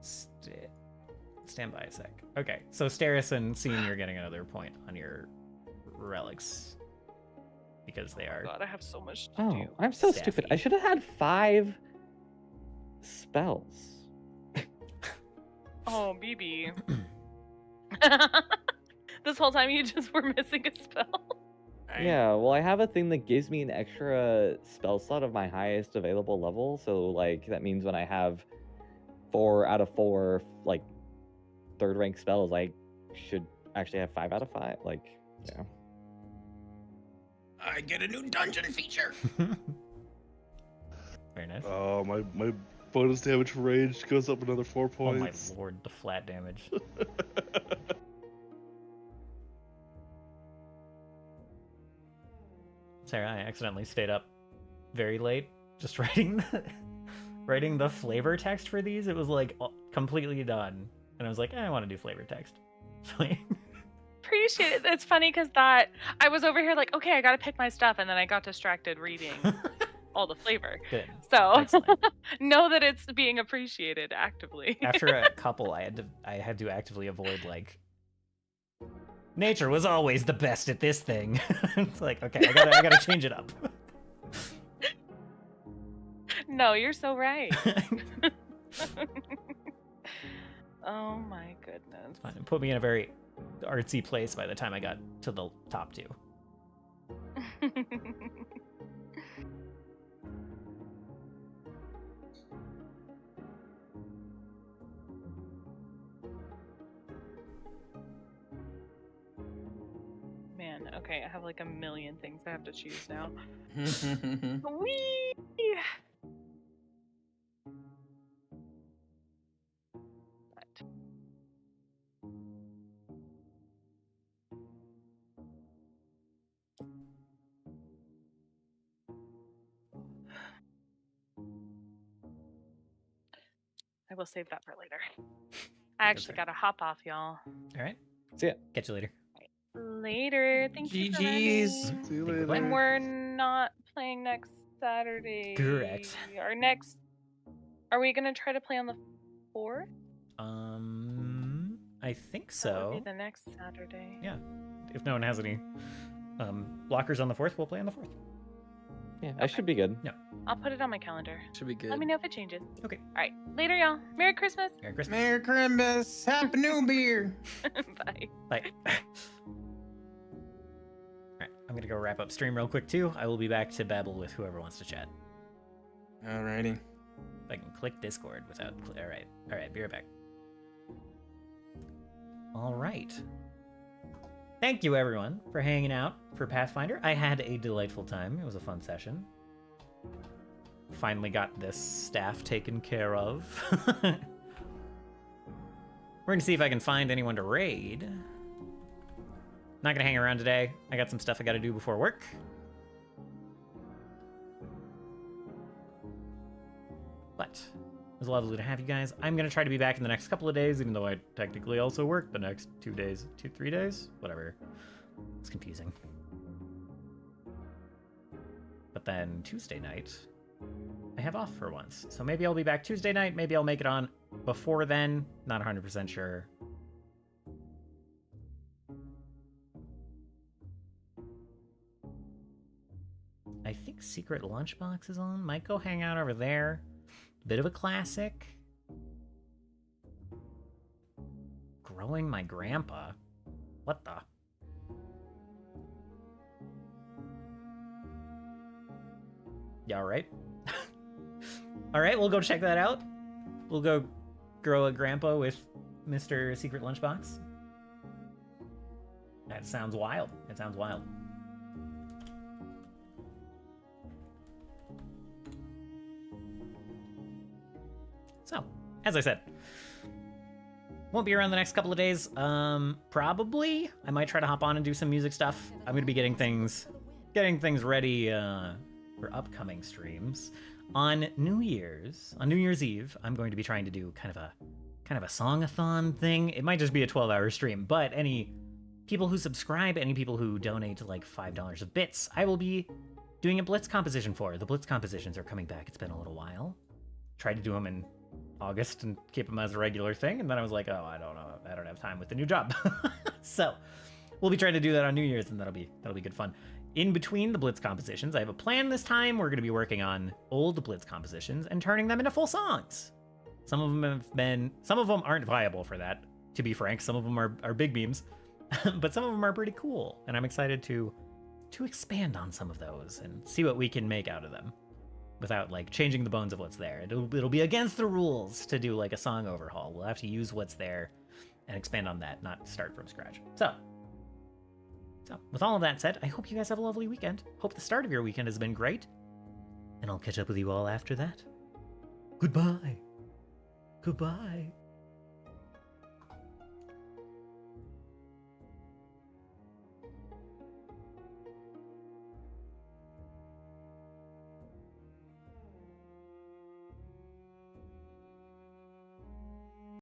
Stand by a sec. Okay, so Steris and Scene, you're getting another point on your relics because they are. God, I have so much to Oh, do. I'm so Staffy. stupid. I should have had 5 spells. Oh, BB. This whole time you just were missing a spell. Right? Yeah, well, I have a thing that gives me an extra spell slot of my highest available level. So, like, that means when I have 4 out of 4, like, third rank spells, I should actually have 5 out of 5. Like, yeah. I get a new dungeon feature. Very nice. Oh, my bonus damage for rage goes up another 4 Oh my points. lord, the flat damage. Sarah, I accidentally stayed up very late just writing the flavor text for these. It was like completely done. And I was like, I want to do flavor text. Appreciate it. It's funny because that I was over here like, okay, I gotta pick my stuff, and then I got distracted reading all the flavor. Good. So Excellent. know that it's being appreciated actively. After a couple, I had to actively avoid like nature was always the best at this thing. It's like, okay, I gotta change it up. No, you're so right. Oh my goodness. Fine. It put me in a very artsy place by the time I got to the top 2. Man, okay, I have like a million things I have to choose now. Whee! But I will save that for later. I actually gotta hop off, y'all. All right. See ya. Catch you later. Later. Thank you for GG's. running. See you Think we're later. playing. And we're not playing next Saturday. Correct. Are we gonna try to play on the 4th? I think That so. would be the next Saturday. Yeah. If no one has any blockers on the 4th, we'll play on the 4th. Yeah, I should be good. I'll put it on my calendar. Should be good. Let me know if it changes. Okay. All right. Later, y'all. Merry Christmas. Merry Christmas. Merry Christmas. Happy New Beer. Bye. Bye. Alright, I'm gonna go wrap up stream real quick too. I will be back to babble with whoever wants to chat. Alrighty. If I can click Discord without... Alright. Alright, be right back. Alright. Thank you everyone for hanging out for Pathfinder. I had a delightful time. It was a fun session. Finally got this staff taken care of. We're gonna see if I can find anyone to raid. Not gonna hang around today. I got some stuff I gotta do before work. But it was lovely to have you guys. I'm gonna try to be back in the next couple of days, even though I technically also work the next 3 days, whatever. It's confusing. But then Tuesday night, I have off for once. So maybe I'll be back Tuesday night, maybe I'll make it on before then. Not 100% sure. I think Secret Lunchbox is on. Might go hang out over there. Bit of a classic. Growing my grandpa. What the? Yeah, alright. Alright, we'll go check that out. We'll go grow a grandpa with Mr. Secret Lunchbox. That sounds wild. It sounds wild. So, as I said, won't be around the next couple of days. Probably. I might try to hop on and do some music stuff. I'm gonna be getting things ready for upcoming streams. On New Year's Eve, I'm going to be trying to do kind of a song-a-thon thing. It might just be a 12-hour stream, but any people who subscribe, any people who donate like $5 of bits, I will be doing a Blitz composition for. The Blitz compositions are coming back. It's been a little while. Tried to do them in August and keep them as a regular thing, and then I was like, oh, I don't know, I don't have time with the new job. So we'll be trying to do that on New Year's, and that'll be good fun. In between the Blitz compositions, I have a plan this time. We're going to be working on old Blitz compositions and turning them into full songs. Some of them aren't viable for that, to be frank. Some of them are big beams, but some of them are pretty cool, and I'm excited to expand on some of those and see what we can make out of them without like changing the bones of what's there. It'll be against the rules to do like a song overhaul. We'll have to use what's there and expand on that, not start from scratch. So with all of that said, I hope you guys have a lovely weekend. Hope the start of your weekend has been great. And I'll catch up with you all after that. Goodbye. Goodbye.